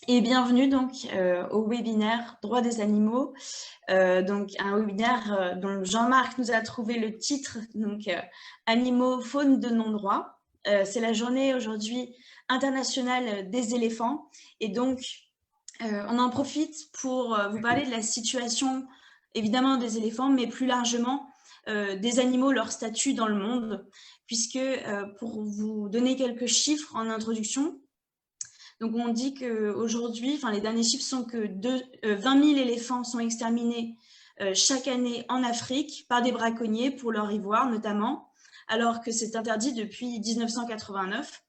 Et bienvenue donc au webinaire Droits des animaux, donc un webinaire dont Jean-Marc nous a trouvé le titre, donc Animaux, faune de non-droit. C'est la journée aujourd'hui internationale des éléphants et donc on en profite pour vous parler de la situation évidemment des éléphants, mais plus largement des animaux, leur statut dans le monde, puisque pour vous donner quelques chiffres en introduction, donc on dit qu'aujourd'hui, enfin les derniers chiffres sont que 20 000 éléphants sont exterminés chaque année en Afrique par des braconniers pour leur ivoire notamment, alors que c'est interdit depuis 1989.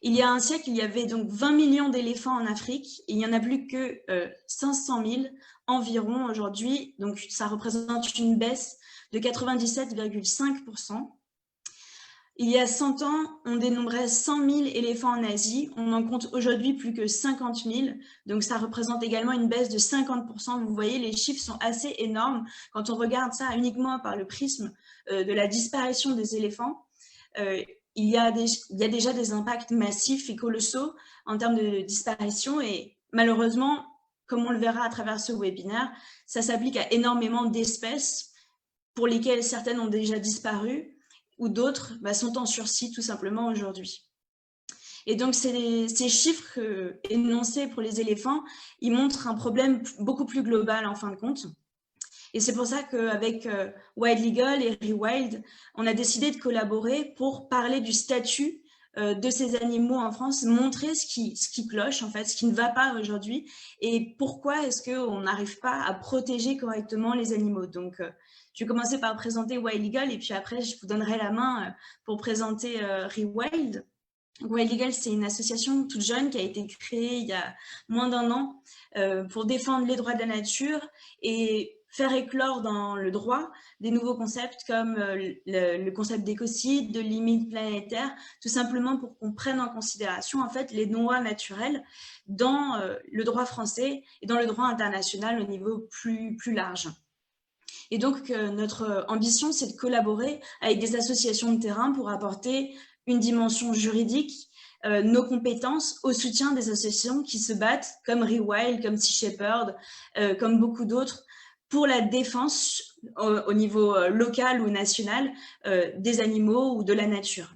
Il y a un siècle, il y avait donc 20 millions d'éléphants en Afrique et il n'y en a plus que 500 000 environ aujourd'hui, donc ça représente une baisse de 97,5%. Il y a 100 ans, on dénombrait 100 000 éléphants en Asie. On en compte aujourd'hui plus que 50 000. Donc, ça représente également une baisse de 50%. Vous voyez, les chiffres sont assez énormes. Quand on regarde ça uniquement par le prisme de la disparition des éléphants, il y a déjà des impacts massifs et colossaux en termes de disparition. Et malheureusement, comme on le verra à travers ce webinaire, ça s'applique à énormément d'espèces pour lesquelles certaines ont déjà disparu ou d'autres sont en sursis tout simplement aujourd'hui. Et donc, ces chiffres énoncés pour les éléphants, ils montrent un problème beaucoup plus global en fin de compte. Et c'est pour ça qu'avec Wild Legal et Rewild, on a décidé de collaborer pour parler du statut de ces animaux en France, montrer ce qui cloche, en fait, ce qui ne va pas aujourd'hui, et pourquoi est-ce qu'on n'arrive pas à protéger correctement les animaux. Donc, je vais commencer par présenter Wild Legal, et puis après, je vous donnerai la main pour présenter Rewild. Wild Legal, c'est une association toute jeune qui a été créée il y a moins d'un an pour défendre les droits de la nature et faire éclore dans le droit des nouveaux concepts comme le concept d'écocide, de limite planétaire, tout simplement pour qu'on prenne en considération en fait les lois naturelles dans le droit français et dans le droit international au niveau plus large. Et donc, notre ambition, c'est de collaborer avec des associations de terrain pour apporter une dimension juridique, nos compétences au soutien des associations qui se battent, comme Rewild, comme Sea Shepherd, comme beaucoup d'autres, pour la défense au niveau local ou national des animaux ou de la nature.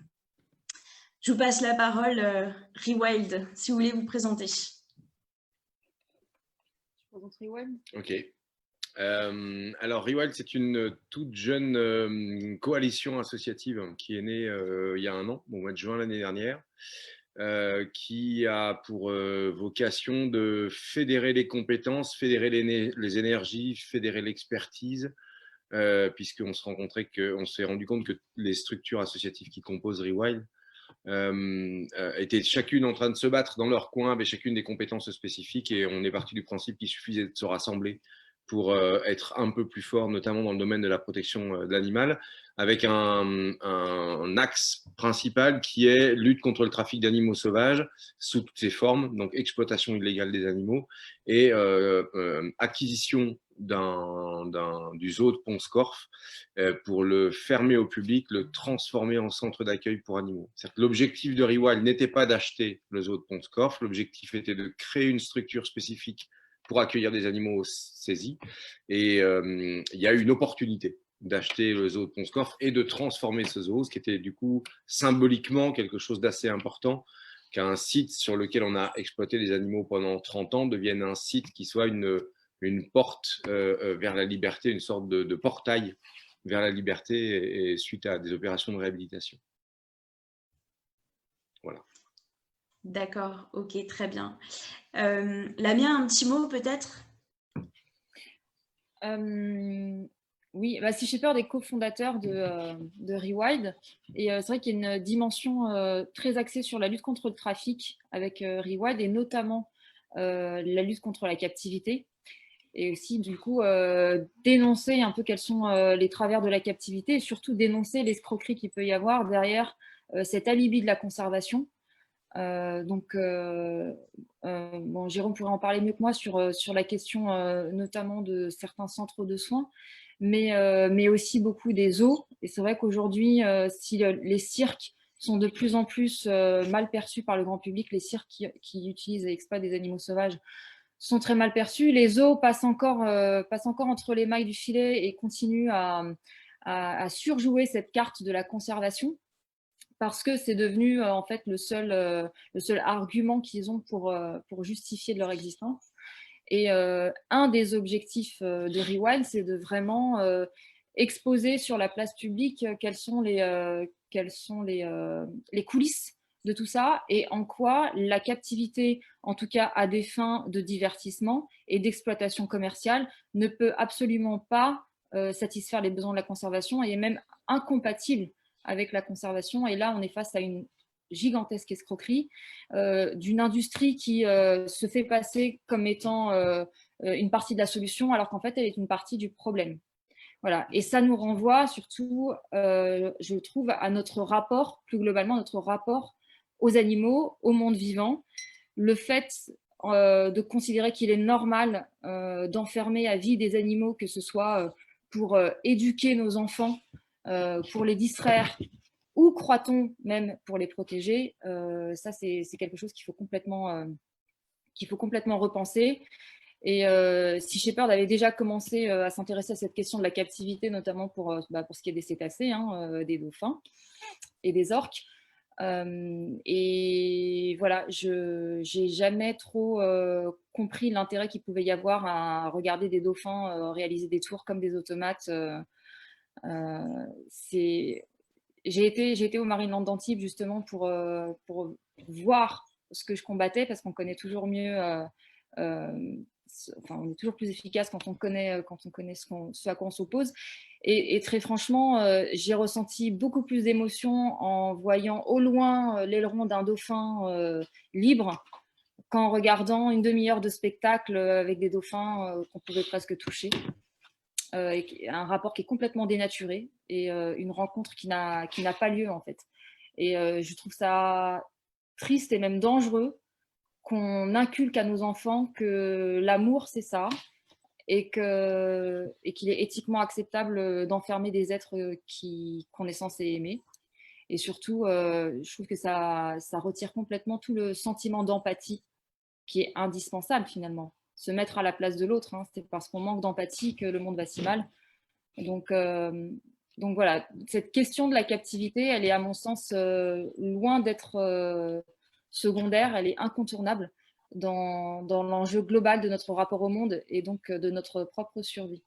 Je vous passe la parole, Rewild, si vous voulez vous présenter. Je présente Rewild. Ok. Alors, Rewild, c'est une toute jeune coalition associative qui est née il y a un an, au mois de juin l'année dernière, qui a pour vocation de fédérer les compétences, fédérer les énergies, fédérer l'expertise, puisqu'on s'est rendu compte que les structures associatives qui composent Rewild étaient chacune en train de se battre dans leur coin avec chacune des compétences spécifiques, et on est parti du principe qu'il suffisait de se rassembler pour être un peu plus fort, notamment dans le domaine de la protection de l'animal, avec un axe principal qui est lutte contre le trafic d'animaux sauvages sous toutes ses formes, donc exploitation illégale des animaux et acquisition du zoo de Pont-Scorff pour le fermer au public, le transformer en centre d'accueil pour animaux. L'objectif de Rewild n'était pas d'acheter le zoo de Pont-Scorff, l'objectif était de créer une structure spécifique pour accueillir des animaux saisis. Et il y a eu une opportunité d'acheter le zoo de Pont-Scorff et de transformer ce zoo, ce qui était du coup symboliquement quelque chose d'assez important, qu'un site sur lequel on a exploité les animaux pendant 30 ans devienne un site qui soit une porte vers la liberté, une sorte de portail vers la liberté et suite à des opérations de réhabilitation. Voilà. D'accord, ok, très bien. Lamia, un petit mot peut-être? Oui, Sea Shepherd est cofondateur de Rewild, et c'est vrai qu'il y a une dimension très axée sur la lutte contre le trafic avec Rewild, et notamment la lutte contre la captivité, et aussi du coup dénoncer un peu quels sont les travers de la captivité, et surtout dénoncer l'escroquerie qu'il peut y avoir derrière cet alibi de la conservation. Bon, Jérôme pourrait en parler mieux que moi sur la question notamment de certains centres de soins, mais aussi beaucoup des zoos. Et c'est vrai qu'aujourd'hui, si les cirques sont de plus en plus mal perçus par le grand public. Les cirques qui utilisent et exploitent des animaux sauvages sont très mal perçus. Les zoos passent encore entre les mailles du filet et continuent à surjouer cette carte de la conservation parce que c'est devenu en fait le seul argument qu'ils ont pour justifier de leur existence. Et un des objectifs de Rewild, c'est de vraiment exposer sur la place publique quelles sont les coulisses de tout ça et en quoi la captivité, en tout cas à des fins de divertissement et d'exploitation commerciale, ne peut absolument pas satisfaire les besoins de la conservation et est même incompatible avec la conservation. Et là, on est face à une gigantesque escroquerie d'une industrie qui se fait passer comme étant une partie de la solution alors qu'en fait, elle est une partie du problème. Voilà. Et ça nous renvoie surtout, je trouve, à notre rapport, plus globalement, notre rapport aux animaux, au monde vivant. Le fait de considérer qu'il est normal d'enfermer à vie des animaux, que ce soit pour éduquer nos enfants, pour les distraire, ou croit-on même pour les protéger, ça c'est quelque chose qu'il faut complètement repenser. Et Sea Shepherd avait déjà commencé à s'intéresser à cette question de la captivité, notamment pour ce qui est des cétacés, des dauphins et des orques. Et voilà, je n'ai jamais trop compris l'intérêt qu'il pouvait y avoir à regarder des dauphins réaliser des tours comme des automates. J'ai été au Marineland d'Antibes justement pour voir ce que je combattais parce qu'on connaît toujours mieux, on est toujours plus efficace quand on connaît ce à quoi on s'oppose. Et très franchement, j'ai ressenti beaucoup plus d'émotion en voyant au loin l'aileron d'un dauphin libre qu'en regardant une demi-heure de spectacle avec des dauphins qu'on pouvait presque toucher. Un rapport qui est complètement dénaturé et une rencontre qui n'a pas lieu en fait. Et je trouve ça triste et même dangereux qu'on inculque à nos enfants que l'amour c'est ça et qu'il est éthiquement acceptable d'enfermer des êtres qu'on est censé aimer. Et surtout, je trouve que ça retire complètement tout le sentiment d'empathie qui est indispensable finalement. Se mettre à la place de l'autre, c'est parce qu'on manque d'empathie que le monde va si mal. Donc voilà, cette question de la captivité, elle est à mon sens loin d'être secondaire, elle est incontournable dans l'enjeu global de notre rapport au monde et donc de notre propre survie.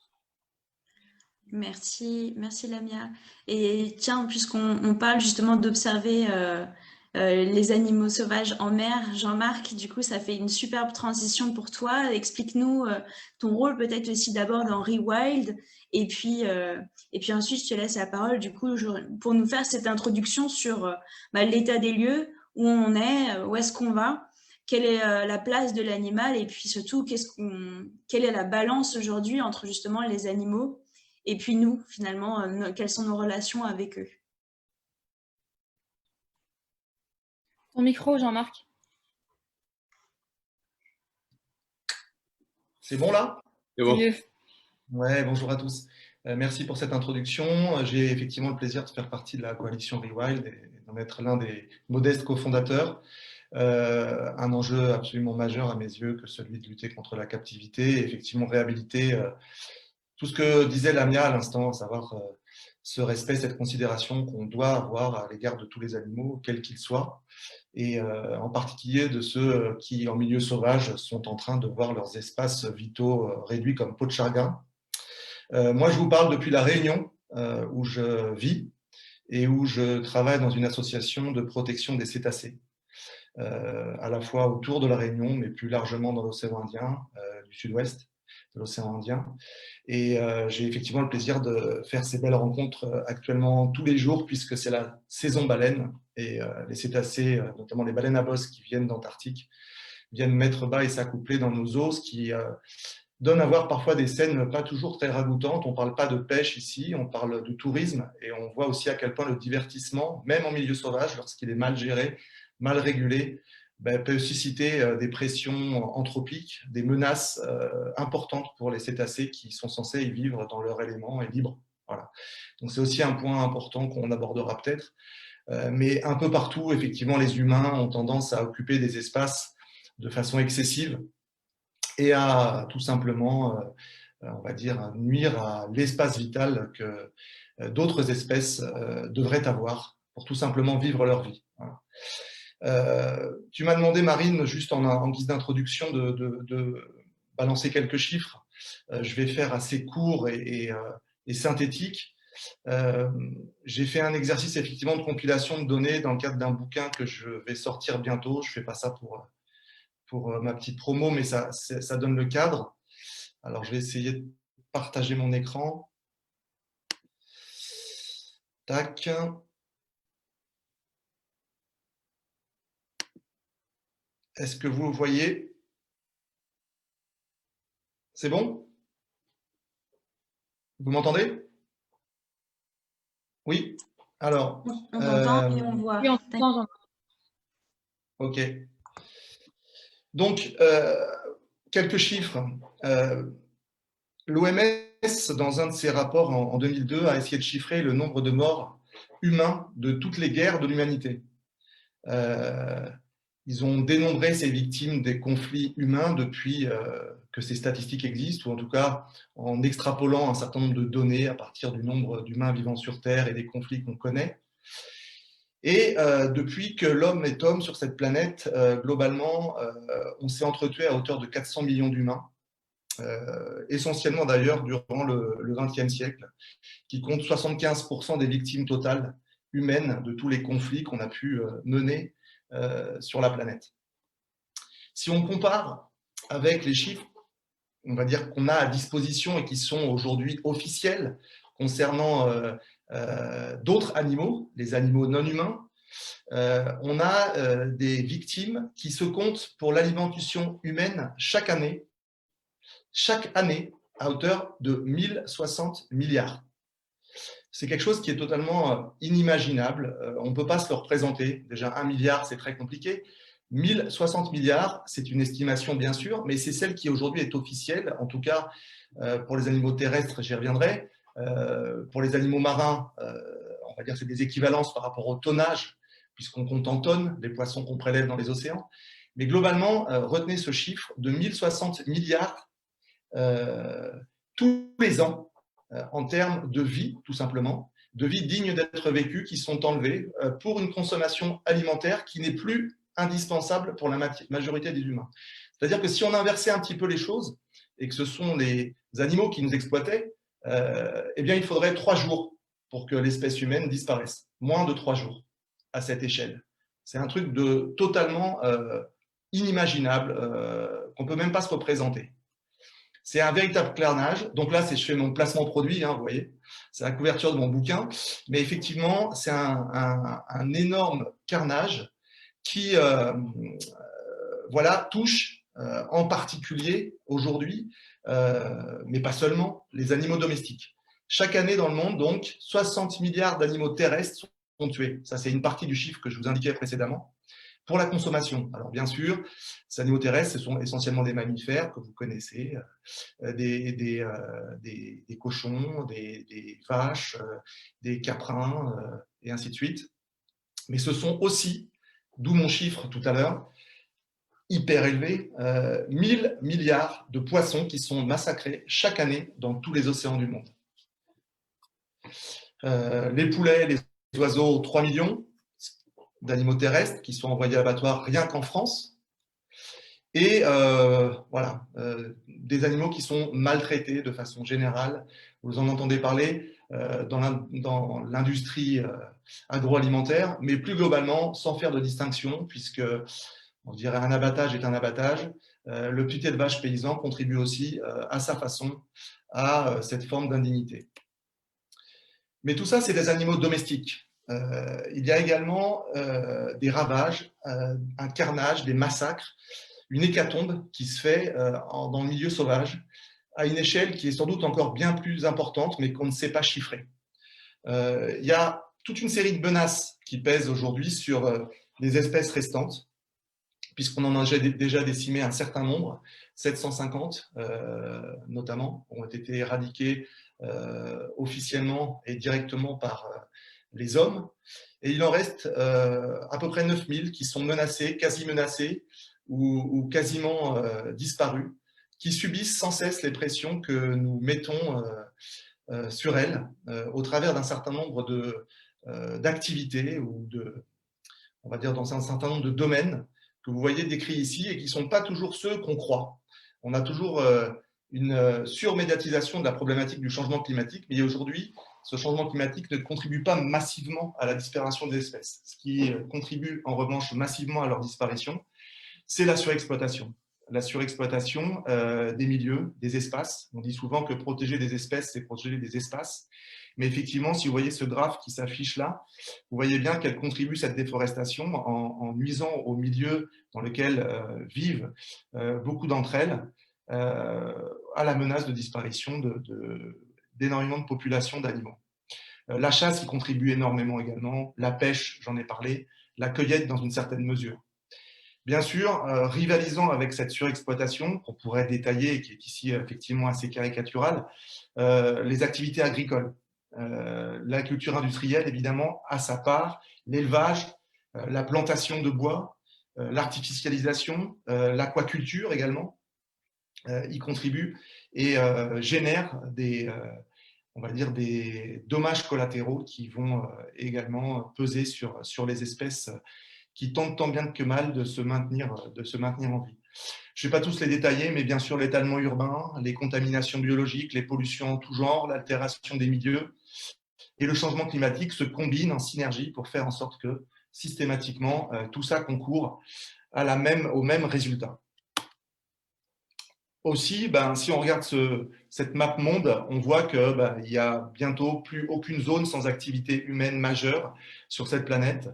Merci Lamia. Et tiens, puisqu'on parle justement d'observer les animaux sauvages en mer, Jean-Marc, du coup, ça fait une superbe transition pour toi. Explique-nous ton rôle peut-être aussi d'abord dans Rewild et puis ensuite, je te laisse la parole du coup pour nous faire cette introduction sur l'état des lieux, où on est, où est-ce qu'on va, quelle est la place de l'animal et puis surtout, quelle est la balance aujourd'hui entre justement les animaux et puis nous, finalement, quelles sont nos relations avec eux. Ton micro, Jean-Marc. C'est bon là? C'est bon. Ouais, bonjour à tous. Merci pour cette introduction. J'ai effectivement le plaisir de faire partie de la coalition Rewild et d'en être l'un des modestes cofondateurs. Un enjeu absolument majeur à mes yeux que celui de lutter contre la captivité et effectivement réhabiliter tout ce que disait Lamia à l'instant, à savoir ce respect, cette considération qu'on doit avoir à l'égard de tous les animaux, quels qu'ils soient, et en particulier de ceux qui, en milieu sauvage, sont en train de voir leurs espaces vitaux réduits comme peau de chagrin. Moi, je vous parle depuis La Réunion, où je vis et où je travaille dans une association de protection des cétacés, à la fois autour de La Réunion, mais plus largement dans l'océan Indien, du sud-ouest de l'océan Indien. Et j'ai effectivement le plaisir de faire ces belles rencontres actuellement tous les jours, puisque c'est la saison baleine, et les cétacés, notamment les baleines à bosse qui viennent d'Antarctique, viennent mettre bas et s'accoupler dans nos eaux, ce qui donne à voir parfois des scènes pas toujours très ragoûtantes. On ne parle pas de pêche ici, on parle de tourisme, et on voit aussi à quel point le divertissement, même en milieu sauvage, lorsqu'il est mal géré, mal régulé, peut susciter des pressions anthropiques, des menaces importantes pour les cétacés qui sont censés y vivre dans leur élément et libre. Voilà. Donc c'est aussi un point important qu'on abordera peut-être. Mais un peu partout, effectivement, les humains ont tendance à occuper des espaces de façon excessive et à tout simplement, on va dire, nuire à l'espace vital que d'autres espèces devraient avoir pour tout simplement vivre leur vie. Voilà. Tu m'as demandé, Marine, juste en guise d'introduction, de balancer quelques chiffres. Je vais faire assez court et synthétique. J'ai fait un exercice effectivement de compilation de données dans le cadre d'un bouquin que je vais sortir bientôt. Je ne fais pas ça pour ma petite promo, mais ça donne le cadre. Alors, je vais essayer de partager mon écran. Tac. Est-ce que vous voyez? C'est bon? Vous m'entendez? Oui? Alors. On t'entend et on voit. Oui, on t'entend. Ok. Donc, quelques chiffres. L'OMS, dans un de ses rapports en 2002, a essayé de chiffrer le nombre de morts humains de toutes les guerres de l'humanité. Ils ont dénombré ces victimes des conflits humains depuis que ces statistiques existent, ou en tout cas en extrapolant un certain nombre de données à partir du nombre d'humains vivant sur Terre et des conflits qu'on connaît. Et depuis que l'homme est homme sur cette planète, globalement, on s'est entretué à hauteur de 400 millions d'humains, essentiellement d'ailleurs durant le XXe siècle, qui compte 75% des victimes totales humaines de tous les conflits qu'on a pu mener sur la planète. Si on compare avec les chiffres, on va dire qu'on a à disposition et qui sont aujourd'hui officiels concernant d'autres animaux, les animaux non humains, on a des victimes qui se comptent pour l'alimentation humaine chaque année à hauteur de 1060 milliards. C'est quelque chose qui est totalement inimaginable. On ne peut pas se le représenter. Déjà, 1 milliard, c'est très compliqué. 1060 milliards, c'est une estimation, bien sûr, mais c'est celle qui aujourd'hui est officielle. En tout cas, pour les animaux terrestres, j'y reviendrai. Pour les animaux marins, on va dire que c'est des équivalences par rapport au tonnage, puisqu'on compte en tonnes les poissons qu'on prélève dans les océans. Mais globalement, retenez ce chiffre de 1060 milliards tous les ans, en termes de vie, tout simplement, de vie digne d'être vécue, qui sont enlevées pour une consommation alimentaire qui n'est plus indispensable pour la majorité des humains. C'est-à-dire que si on inversait un petit peu les choses, et que ce sont les animaux qui nous exploitaient, eh bien, il faudrait 3 jours pour que l'espèce humaine disparaisse. Moins de 3 jours à cette échelle. C'est un truc de totalement inimaginable, qu'on ne peut même pas se représenter. C'est un véritable carnage. Donc là, je fais mon placement produit, vous voyez. C'est la couverture de mon bouquin. Mais effectivement, c'est un énorme carnage qui voilà, touche en particulier aujourd'hui, mais pas seulement, les animaux domestiques. Chaque année dans le monde, donc, 60 milliards d'animaux terrestres sont tués. Ça, c'est une partie du chiffre que je vous indiquais précédemment. Pour la consommation. Alors bien sûr, ces animaux terrestres, ce sont essentiellement des mammifères que vous connaissez, des cochons, des vaches, des caprins, et ainsi de suite. Mais ce sont aussi, d'où mon chiffre tout à l'heure, hyper élevé, 1000 milliards de poissons qui sont massacrés chaque année dans tous les océans du monde. Les poulets, les oiseaux, 3 millions d'animaux terrestres qui sont envoyés à l'abattoir rien qu'en France. Et voilà, des animaux qui sont maltraités de façon générale. Vous en entendez parler dans l'industrie agroalimentaire, mais plus globalement, sans faire de distinction, puisque on dirait un abattage est un abattage. Le piquet de vache paysan contribue aussi à sa façon à cette forme d'indignité. Mais tout ça, c'est des animaux domestiques. Il y a également des ravages, un carnage, des massacres, une hécatombe qui se fait dans le milieu sauvage à une échelle qui est sans doute encore bien plus importante, mais qu'on ne sait pas chiffrer. Il y a toute une série de menaces qui pèsent aujourd'hui sur les espèces restantes, puisqu'on en a déjà décimé un certain nombre, 750 notamment, ont été éradiqués officiellement et directement par les hommes. Et il en reste à peu près 9000 qui sont menacés, quasi menacés ou quasiment disparus, qui subissent sans cesse les pressions que nous mettons sur elles au travers d'un certain nombre d'activités ou on va dire dans un certain nombre de domaines que vous voyez décrits ici et qui ne sont pas toujours ceux qu'on croit. On a toujours une surmédiatisation de la problématique du changement climatique, mais aujourd'hui, ce changement climatique ne contribue pas massivement à la disparition des espèces. Ce qui contribue en revanche massivement à leur disparition, c'est la surexploitation. La surexploitation des milieux, des espaces. On dit souvent que protéger des espèces, c'est protéger des espaces. Mais effectivement, si vous voyez ce graphe qui s'affiche là, vous voyez bien qu'elle contribue, cette déforestation, en nuisant au milieu dans lequel vivent beaucoup d'entre elles, à la menace de disparition d'énormément de populations d'animaux. La chasse y contribue énormément également, la pêche, j'en ai parlé, la cueillette dans une certaine mesure. Bien sûr, rivalisant avec cette surexploitation, qu'on pourrait détailler et qui est ici effectivement assez caricaturale, les activités agricoles. La culture industrielle, évidemment, a sa part, l'élevage, la plantation de bois, l'artificialisation, l'aquaculture également, y contribue et génère on va dire des dommages collatéraux qui vont également peser sur les espèces qui tentent tant bien que mal de se maintenir en vie. Je ne vais pas tous les détailler, mais bien sûr l'étalement urbain, les contaminations biologiques, les pollutions en tout genre, l'altération des milieux et le changement climatique se combinent en synergie pour faire en sorte que systématiquement tout ça concourt au même résultat. Aussi, si on regarde cette map monde, on voit qu'il n'y a bientôt plus aucune zone sans activité humaine majeure sur cette planète.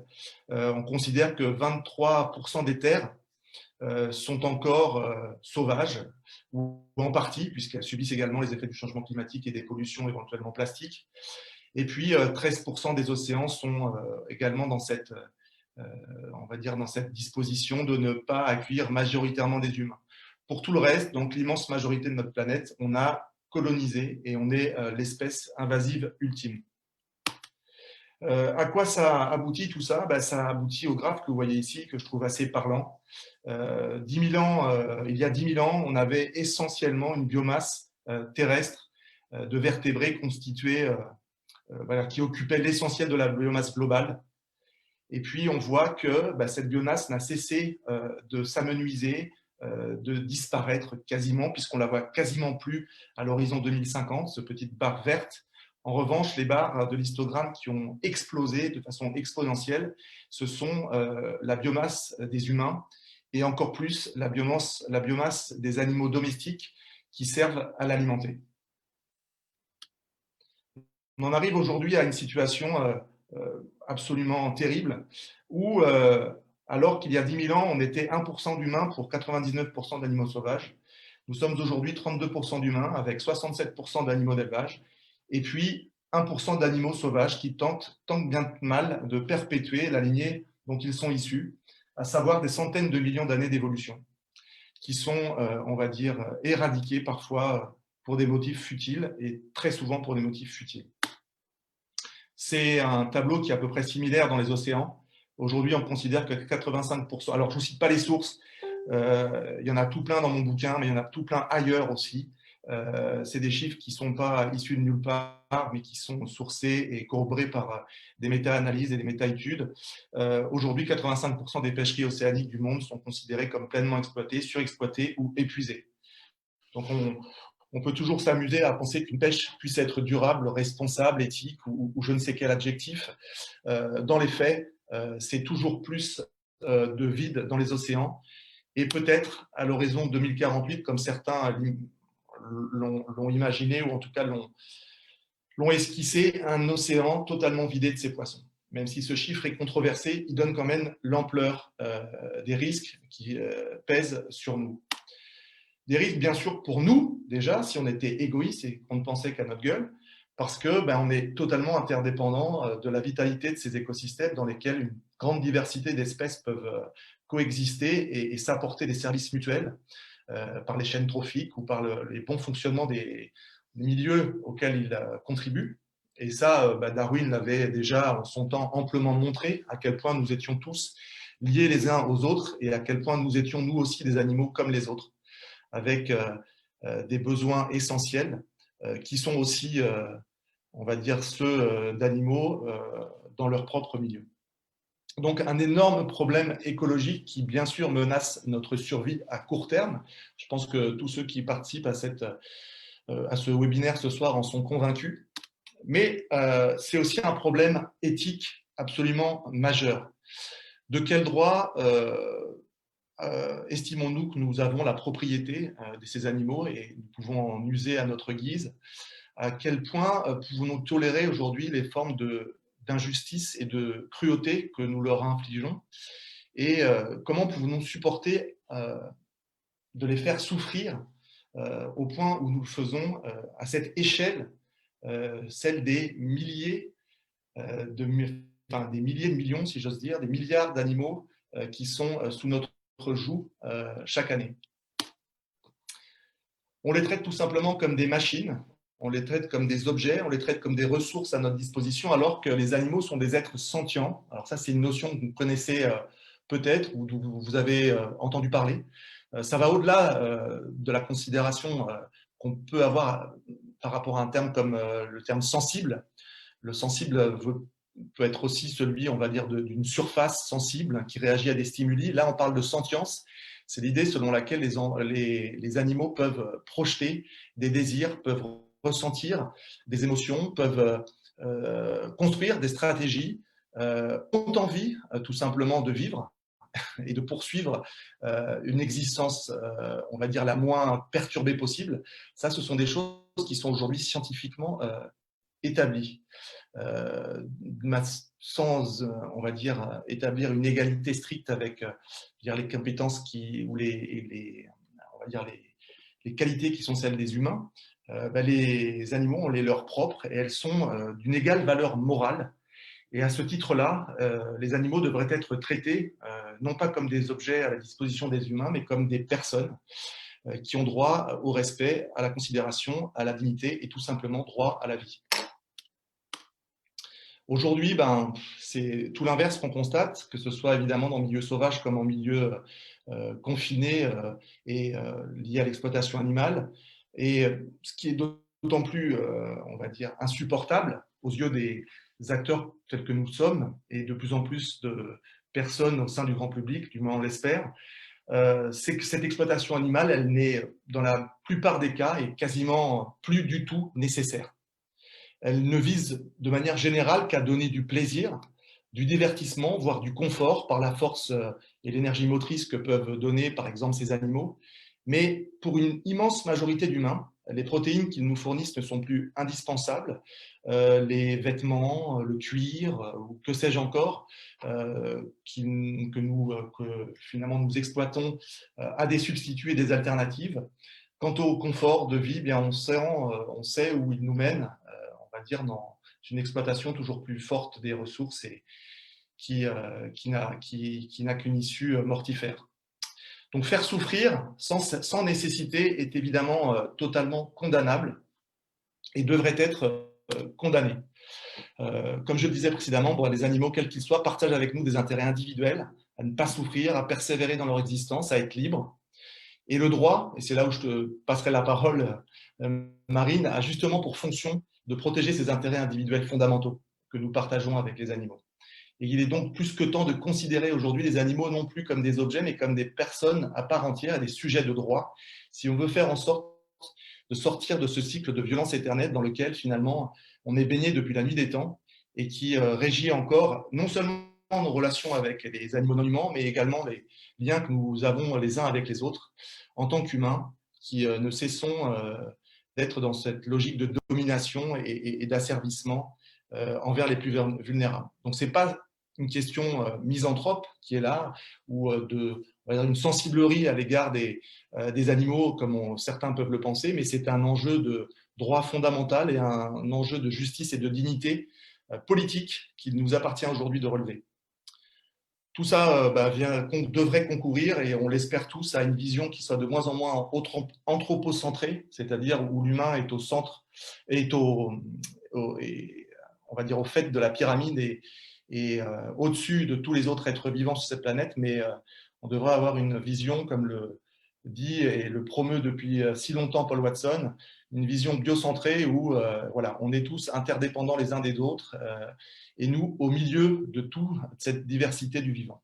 On considère que 23% des terres sont encore sauvages, ou en partie, puisqu'elles subissent également les effets du changement climatique et des pollutions éventuellement plastiques. Et puis 13% des océans sont également dans cette disposition de ne pas accueillir majoritairement des humains. Pour tout le reste, donc l'immense majorité de notre planète, on a colonisé et on est l'espèce invasive ultime. À quoi ça aboutit tout ça? Ça aboutit au graphe que vous voyez ici, que je trouve assez parlant. Il y a 10 000 ans, on avait essentiellement une biomasse terrestre de vertébrés constitués, qui occupait l'essentiel de la biomasse globale. Et puis, on voit que cette biomasse n'a cessé de s'amenuiser, de disparaître quasiment, puisqu'on la voit quasiment plus à l'horizon 2050, ce petite barre verte. En revanche, les barres de l'histogramme qui ont explosé de façon exponentielle, ce sont la biomasse des humains et encore plus la biomasse des animaux domestiques qui servent à l'alimenter. On en arrive aujourd'hui à une situation absolument terrible où, alors qu'il y a 10 000 ans, on était 1% d'humains pour 99% d'animaux sauvages. Nous sommes aujourd'hui 32% d'humains avec 67% d'animaux d'élevage et puis 1% d'animaux sauvages qui tentent tant bien que mal de perpétuer la lignée dont ils sont issus, à savoir des centaines de millions d'années d'évolution, qui sont, on va dire, éradiqués parfois pour des motifs futiles et très souvent pour des motifs futiles. C'est un tableau qui est à peu près similaire dans les océans. Aujourd'hui, on considère que 85%, alors je ne vous cite pas les sources, il y en a tout plein dans mon bouquin, mais il y en a tout plein ailleurs aussi. C'est des chiffres qui ne sont pas issus de nulle part, mais qui sont sourcés et corroborés par des méta-analyses et des méta-études. Aujourd'hui, 85% des pêcheries océaniques du monde sont considérées comme pleinement exploitées, surexploitées ou épuisées. Donc, on peut toujours s'amuser à penser qu'une pêche puisse être durable, responsable, éthique ou je ne sais quel adjectif. Dans les faits, c'est toujours plus de vide dans les océans. Et peut-être à l'horizon 2048, comme certains l'ont imaginé ou en tout cas l'ont esquissé, un océan totalement vidé de ses poissons. Même si ce chiffre est controversé, il donne quand même l'ampleur des risques qui pèsent sur nous. Des risques, bien sûr, pour nous, déjà, si on était égoïste et qu'on ne pensait qu'à notre gueule, parce qu'on est totalement interdépendant de la vitalité de ces écosystèmes dans lesquels une grande diversité d'espèces peuvent coexister et s'apporter des services mutuels par les chaînes trophiques ou par les bons fonctionnements des milieux auxquels ils contribuent. Et ça, Darwin l'avait déjà en son temps amplement montré, à quel point nous étions tous liés les uns aux autres et à quel point nous étions nous aussi des animaux comme les autres, avec des besoins essentiels qui sont aussi, on va dire, ceux d'animaux dans leur propre milieu. Donc un énorme problème écologique qui bien sûr menace notre survie à court terme. Je pense que tous ceux qui participent à ce webinaire ce soir en sont convaincus. Mais c'est aussi un problème éthique absolument majeur. De quel droit estimons-nous que nous avons la propriété de ces animaux et nous pouvons en user à notre guise? À quel point pouvons-nous tolérer aujourd'hui les formes d'injustice et de cruauté que nous leur infligeons? Et comment pouvons-nous supporter de les faire souffrir au point où nous le faisons à cette échelle, celle des milliers des milliers de millions, si j'ose dire, des milliards d'animaux qui sont sous notre joug chaque année. On les traite tout simplement comme des machines, on les traite comme des objets, on les traite comme des ressources à notre disposition, alors que les animaux sont des êtres sentients. Alors ça, c'est une notion que vous connaissez peut-être ou dont vous avez entendu parler. Ça va au-delà de la considération qu'on peut avoir par rapport à un terme comme le terme sensible. Le sensible peut être aussi celui, on va dire, d'une surface sensible qui réagit à des stimuli. Là, on parle de sentience. C'est l'idée selon laquelle les animaux peuvent projeter des désirs, peuvent ressentir des émotions, peuvent construire des stratégies, ont envie tout simplement de vivre et de poursuivre une existence, on va dire, la moins perturbée possible. Ça, ce sont des choses qui sont aujourd'hui scientifiquement établies. Sans, on va dire, établir une égalité stricte avec les compétences ou on va dire les qualités qui sont celles des humains, les animaux ont les leurs propres et elles sont d'une égale valeur morale. Et à ce titre-là, les animaux devraient être traités non pas comme des objets à la disposition des humains, mais comme des personnes qui ont droit au respect, à la considération, à la dignité et tout simplement droit à la vie. Aujourd'hui, c'est tout l'inverse qu'on constate, que ce soit évidemment dans le milieu sauvage comme en milieu confiné et lié à l'exploitation animale. Et ce qui est d'autant plus, on va dire, insupportable aux yeux des acteurs tels que nous sommes et de plus en plus de personnes au sein du grand public, du moins on l'espère, c'est que cette exploitation animale, elle n'est dans la plupart des cas et quasiment plus du tout nécessaire. Elle ne vise de manière générale qu'à donner du plaisir, du divertissement, voire du confort par la force et l'énergie motrice que peuvent donner par exemple ces animaux. Mais pour une immense majorité d'humains, les protéines qu'ils nous fournissent ne sont plus indispensables. Les vêtements, le cuir, ou que sais-je encore, que finalement nous exploitons à des substituts et des alternatives. Quant au confort de vie, bien on sait où il nous mène, on va dire dans une exploitation toujours plus forte des ressources et qui n'a qu'une issue mortifère. Donc faire souffrir sans nécessité est évidemment totalement condamnable et devrait être condamné. Comme je le disais précédemment, les animaux, quels qu'ils soient, partagent avec nous des intérêts individuels, à ne pas souffrir, à persévérer dans leur existence, à être libres. Et le droit, et c'est là où je te passerai la parole, Marine, a justement pour fonction de protéger ces intérêts individuels fondamentaux que nous partageons avec les animaux. Et il est donc plus que temps de considérer aujourd'hui les animaux non plus comme des objets, mais comme des personnes à part entière et des sujets de droit, si on veut faire en sorte de sortir de ce cycle de violence éternelle dans lequel finalement on est baigné depuis la nuit des temps et qui régit encore non seulement nos relations avec les animaux non humains, mais également les liens que nous avons les uns avec les autres en tant qu'humains qui ne cessons d'être dans cette logique de domination et d'asservissement envers les plus vulnérables. Donc ce n'est pas une question misanthrope qui est là, ou une sensiblerie à l'égard des animaux, comme certains peuvent le penser, mais c'est un enjeu de droit fondamental et un enjeu de justice et de dignité politique qu'il nous appartient aujourd'hui de relever. Tout ça devrait concourir, et on l'espère tous, à une vision qui soit de moins en moins anthropocentrée, c'est-à-dire où l'humain est au centre, on va dire, au fait de la pyramide et au-dessus de tous les autres êtres vivants sur cette planète, mais on devrait avoir une vision, comme le dit et le promeut depuis si longtemps Paul Watson, une vision biocentrée où voilà, on est tous interdépendants les uns des autres et nous au milieu de toute cette diversité du vivant.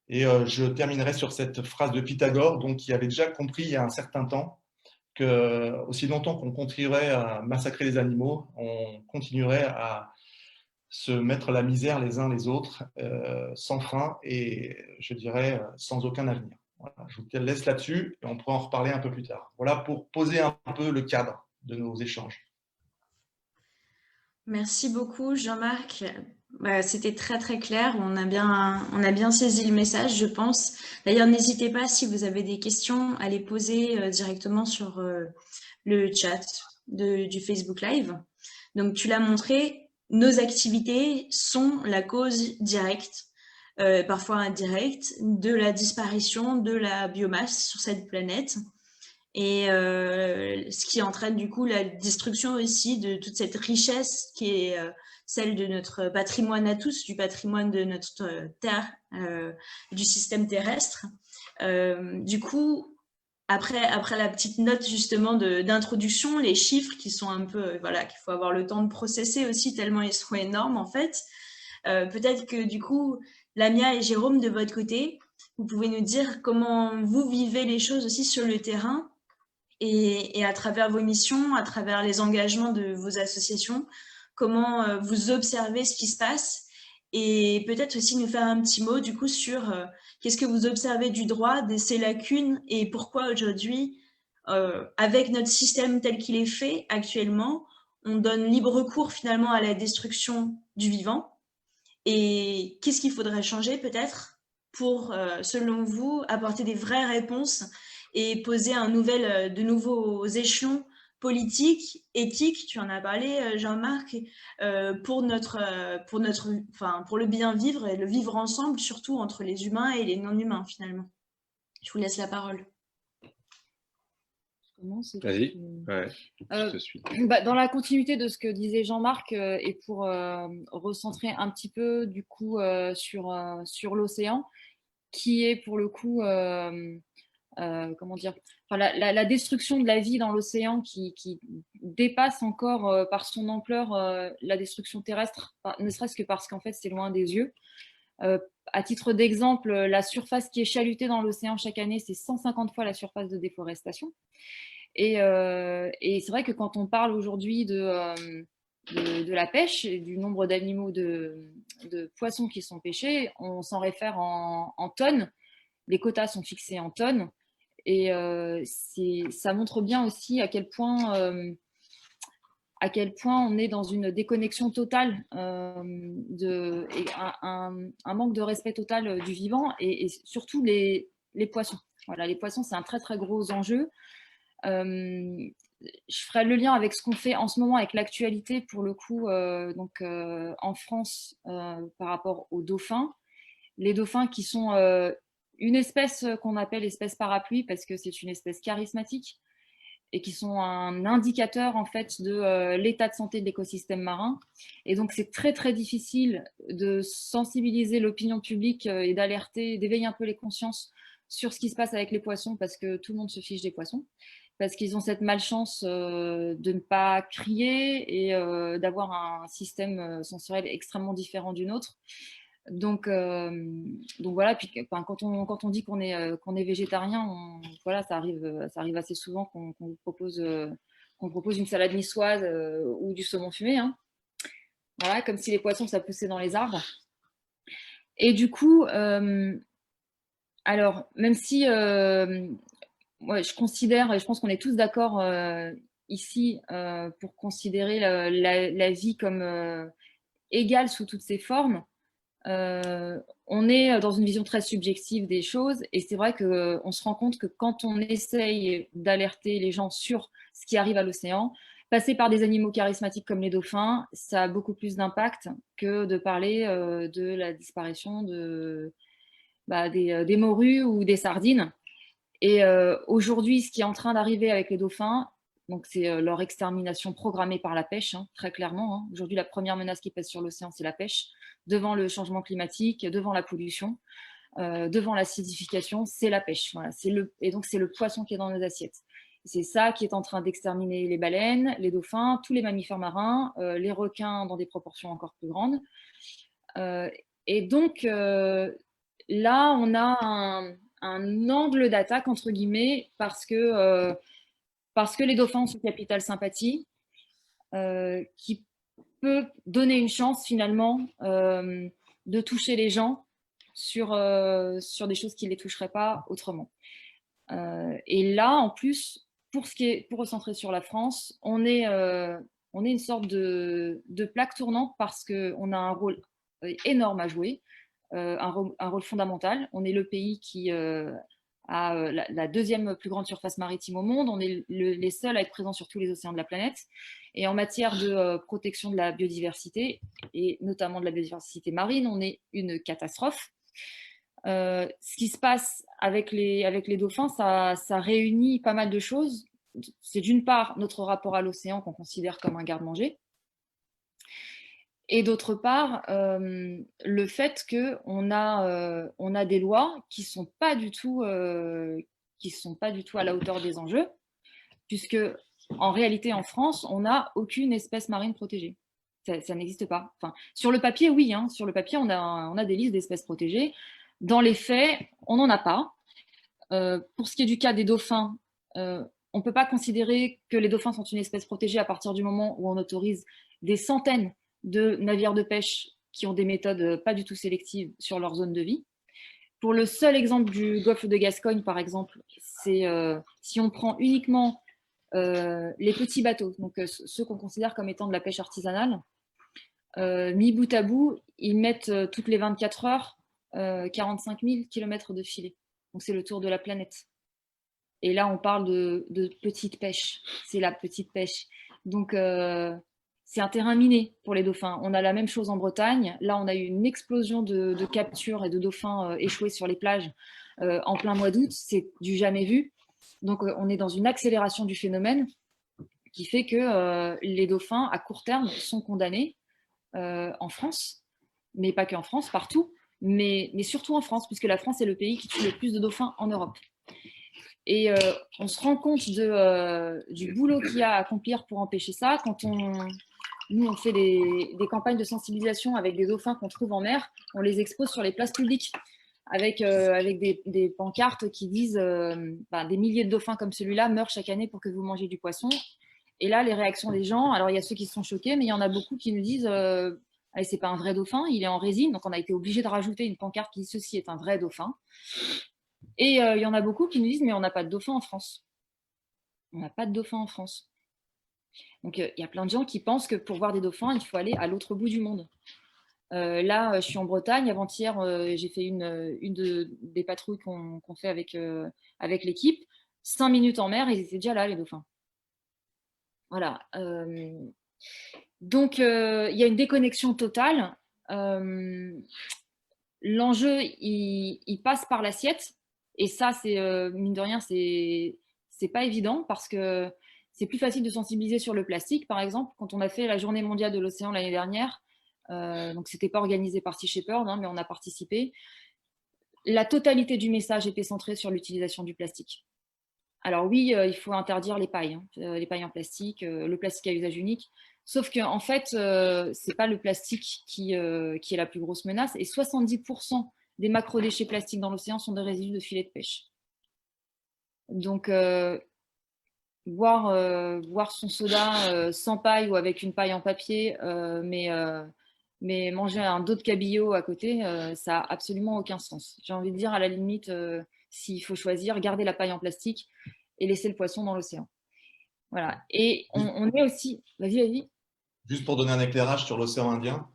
Et je terminerai sur cette phrase de Pythagore, donc, qui avait déjà compris il y a un certain temps que aussi longtemps qu'on continuerait à massacrer les animaux, on continuerait à se mettre la misère les uns les autres sans fin et je dirais sans aucun avenir. Voilà, je vous laisse là-dessus et on pourra en reparler un peu plus tard. Voilà pour poser un peu le cadre de nos échanges. Merci beaucoup, Jean-Marc. C'était très très clair. On a bien saisi le message, je pense. D'ailleurs, n'hésitez pas, si vous avez des questions, à les poser directement sur le chat du Facebook Live. Donc, tu l'as montré, nos activités sont la cause directe, parfois indirecte, de la disparition de la biomasse sur cette planète. Et ce qui entraîne du coup la destruction aussi de toute cette richesse qui est celle de notre patrimoine à tous, du patrimoine de notre Terre, du système terrestre. Du coup, après la petite note justement d'introduction, les chiffres qui sont un peu, voilà, qu'il faut avoir le temps de processer aussi tellement ils sont énormes en fait. Peut-être que du coup, Lamia et Jérôme, de votre côté, vous pouvez nous dire comment vous vivez les choses aussi sur le terrain. Et à travers vos missions, à travers les engagements de vos associations, comment vous observez ce qui se passe et peut-être aussi nous faire un petit mot du coup sur qu'est-ce que vous observez du droit, de ses lacunes et pourquoi aujourd'hui, avec notre système tel qu'il est fait actuellement, on donne libre cours finalement à la destruction du vivant et qu'est-ce qu'il faudrait changer peut-être pour, selon vous, apporter des vraies réponses et poser de nouveaux échelons politiques, éthiques, tu en as parlé Jean-Marc, pour le bien vivre et le vivre ensemble, surtout entre les humains et les non-humains finalement. Je vous laisse la parole. Vas-y, ouais, je te suis. Dans la continuité de ce que disait Jean-Marc et pour recentrer un petit peu du coup sur l'océan, qui est pour le coup comment dire, enfin, la destruction de la vie dans l'océan qui dépasse encore par son ampleur la destruction terrestre, ne serait-ce que parce qu'en fait c'est loin des yeux. À titre d'exemple, la surface qui est chahutée dans l'océan chaque année, c'est 150 fois la surface de déforestation. Et c'est vrai que quand on parle aujourd'hui de la pêche et du nombre d'animaux, de poissons qui sont pêchés, on s'en réfère en tonnes. Les quotas sont fixés en tonnes. Et ça montre bien aussi à quel point on est dans une déconnexion totale et un manque de respect total du vivant et surtout les poissons. Voilà, les poissons, c'est un très très gros enjeu. Je ferai le lien avec ce qu'on fait en ce moment avec l'actualité pour le coup en France par rapport aux dauphins. Les dauphins qui sont une espèce qu'on appelle espèce parapluie parce que c'est une espèce charismatique et qui sont un indicateur en fait de l'état de santé de l'écosystème marin. Et donc c'est très très difficile de sensibiliser l'opinion publique et d'alerter, d'éveiller un peu les consciences sur ce qui se passe avec les poissons parce que tout le monde se fiche des poissons, parce qu'ils ont cette malchance de ne pas crier et d'avoir un système sensoriel extrêmement différent du nôtre. Donc voilà, puis quand on dit qu'on est végétarien, voilà, ça arrive assez souvent qu'on vous propose une salade niçoise ou du saumon fumé, hein. Voilà, comme si les poissons ça poussait dans les arbres. Et du coup, alors même si ouais, je considère, et je pense qu'on est tous d'accord ici pour considérer la vie comme égale sous toutes ses formes. On est dans une vision très subjective des choses et c'est vrai qu'on se rend compte que quand on essaye d'alerter les gens sur ce qui arrive à l'océan, passer par des animaux charismatiques comme les dauphins, ça a beaucoup plus d'impact que de parler de la disparition des morues ou des sardines. Et aujourd'hui, ce qui est en train d'arriver avec les dauphins, Donc, c'est leur extermination programmée par la pêche, hein, très clairement. Hein. Aujourd'hui, la première menace qui pèse sur l'océan, c'est la pêche. Devant le changement climatique, devant la pollution, devant l'acidification, c'est la pêche. Voilà, et donc, c'est le poisson qui est dans nos assiettes. C'est ça qui est en train d'exterminer les baleines, les dauphins, tous les mammifères marins, les requins dans des proportions encore plus grandes. Et donc, là, on a un angle d'attaque, entre guillemets, parce que les dauphins ont ce capital sympathie qui peut donner une chance, finalement, de toucher les gens sur des choses qui ne les toucheraient pas autrement. Et là, en plus, pour recentrer sur la France, on est une sorte de plaque tournante parce qu'on a un rôle énorme à jouer, un rôle fondamental. On est le pays qui a la deuxième plus grande surface maritime au monde. On est les seuls à être présents sur tous les océans de la planète. Et en matière de protection de la biodiversité, et notamment de la biodiversité marine, on est une catastrophe. Ce qui se passe avec les dauphins, ça réunit pas mal de choses. C'est d'une part notre rapport à l'océan qu'on considère comme un garde-manger, et d'autre part le fait qu'on a des lois qui sont pas du tout à la hauteur des enjeux, puisque en réalité en France, on n'a aucune espèce marine protégée. Ça n'existe pas. Enfin, sur le papier, oui, hein, sur le papier, on a des listes d'espèces protégées. Dans les faits, on n'en a pas. Pour ce qui est du cas des dauphins, on ne peut pas considérer que les dauphins sont une espèce protégée à partir du moment où on autorise des centaines de navires de pêche qui ont des méthodes pas du tout sélectives sur leur zone de vie. Pour le seul exemple du golfe de Gascogne, par exemple, c'est si on prend uniquement les petits bateaux, donc ceux qu'on considère comme étant de la pêche artisanale, mis bout à bout, ils mettent toutes les 24 heures 45 000 km de filet. Donc c'est le tour de la planète. Et là, on parle de petite pêche. C'est la petite pêche. Donc c'est un terrain miné pour les dauphins. On a la même chose en Bretagne. Là, on a eu une explosion de captures et de dauphins échoués sur les plages en plein mois d'août. C'est du jamais vu. Donc on est dans une accélération du phénomène qui fait que les dauphins, à court terme, sont condamnés en France, mais pas qu'en France, partout. Mais surtout en France, puisque la France est le pays qui tue le plus de dauphins en Europe. Et on se rend compte du boulot qu'il y a à accomplir pour empêcher ça. Quand nous, on fait des campagnes de sensibilisation avec des dauphins qu'on trouve en mer, on les expose sur les places publiques avec des pancartes qui disent des milliers de dauphins comme celui-là meurent chaque année pour que vous mangiez du poisson. Et là, les réactions des gens, alors il y a ceux qui se sont choqués, mais il y en a beaucoup qui nous disent c'est pas un vrai dauphin, il est en résine, donc on a été obligé de rajouter une pancarte qui dit ceci est un vrai dauphin. Et il y en a beaucoup qui nous disent mais on n'a pas de dauphin en France. On n'a pas de dauphin en France. Donc il y a plein de gens qui pensent que pour voir des dauphins, il faut aller à l'autre bout du monde. Là, je suis en Bretagne. Avant-hier, j'ai fait une des patrouilles qu'on fait avec l'équipe. 5 minutes en mer, ils étaient déjà là, les dauphins. Voilà. Donc, il y a une déconnexion totale. L'enjeu, il passe par l'assiette. Et ça, c'est mine de rien, c'est pas évident parce que c'est plus facile de sensibiliser sur le plastique, par exemple. Quand on a fait la Journée mondiale de l'océan l'année dernière, donc c'était pas organisé par Sea Shepherd, hein, mais on a participé. La totalité du message était centrée sur l'utilisation du plastique. Alors oui, il faut interdire les pailles en plastique, le plastique à usage unique. Sauf qu'en fait, c'est pas le plastique qui est la plus grosse menace. Et 70% des macrodéchets plastiques dans l'océan sont des résidus de filets de pêche. Donc, boire son soda sans paille ou avec une paille en papier, mais manger un dos de cabillaud à côté, ça n'a absolument aucun sens. J'ai envie de dire, à la limite, s'il faut choisir, garder la paille en plastique et laisser le poisson dans l'océan. Voilà. Et on est aussi... Vas-y. Juste pour donner un éclairage sur l'océan Indien,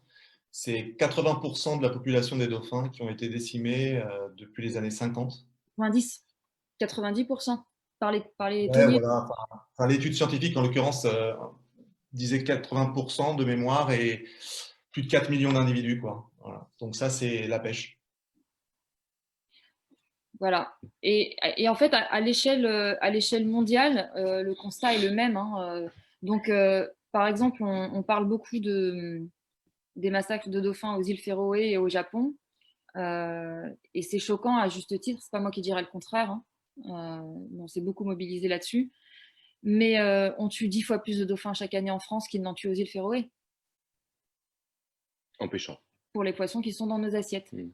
c'est 80% de la population des dauphins qui ont été décimés depuis les années 50. 90% par les Ouais, thoniers. voilà. Enfin, l'étude scientifique, en l'occurrence, disait 80% de mémoire et plus de 4 millions d'individus, quoi. Voilà. Donc ça, c'est la pêche. Voilà. Et en fait, à l'échelle mondiale, le constat est le même, hein. Donc, par exemple, on parle beaucoup des massacres de dauphins aux îles Féroé et au Japon. Et c'est choquant à juste titre, c'est pas moi qui dirais le contraire, hein. On s'est beaucoup mobilisé là-dessus. Mais on tue 10 fois plus de dauphins chaque année en France qu'ils n'en tuent aux îles Féroé En pêchant. pour les poissons qui sont dans nos assiettes. Mm.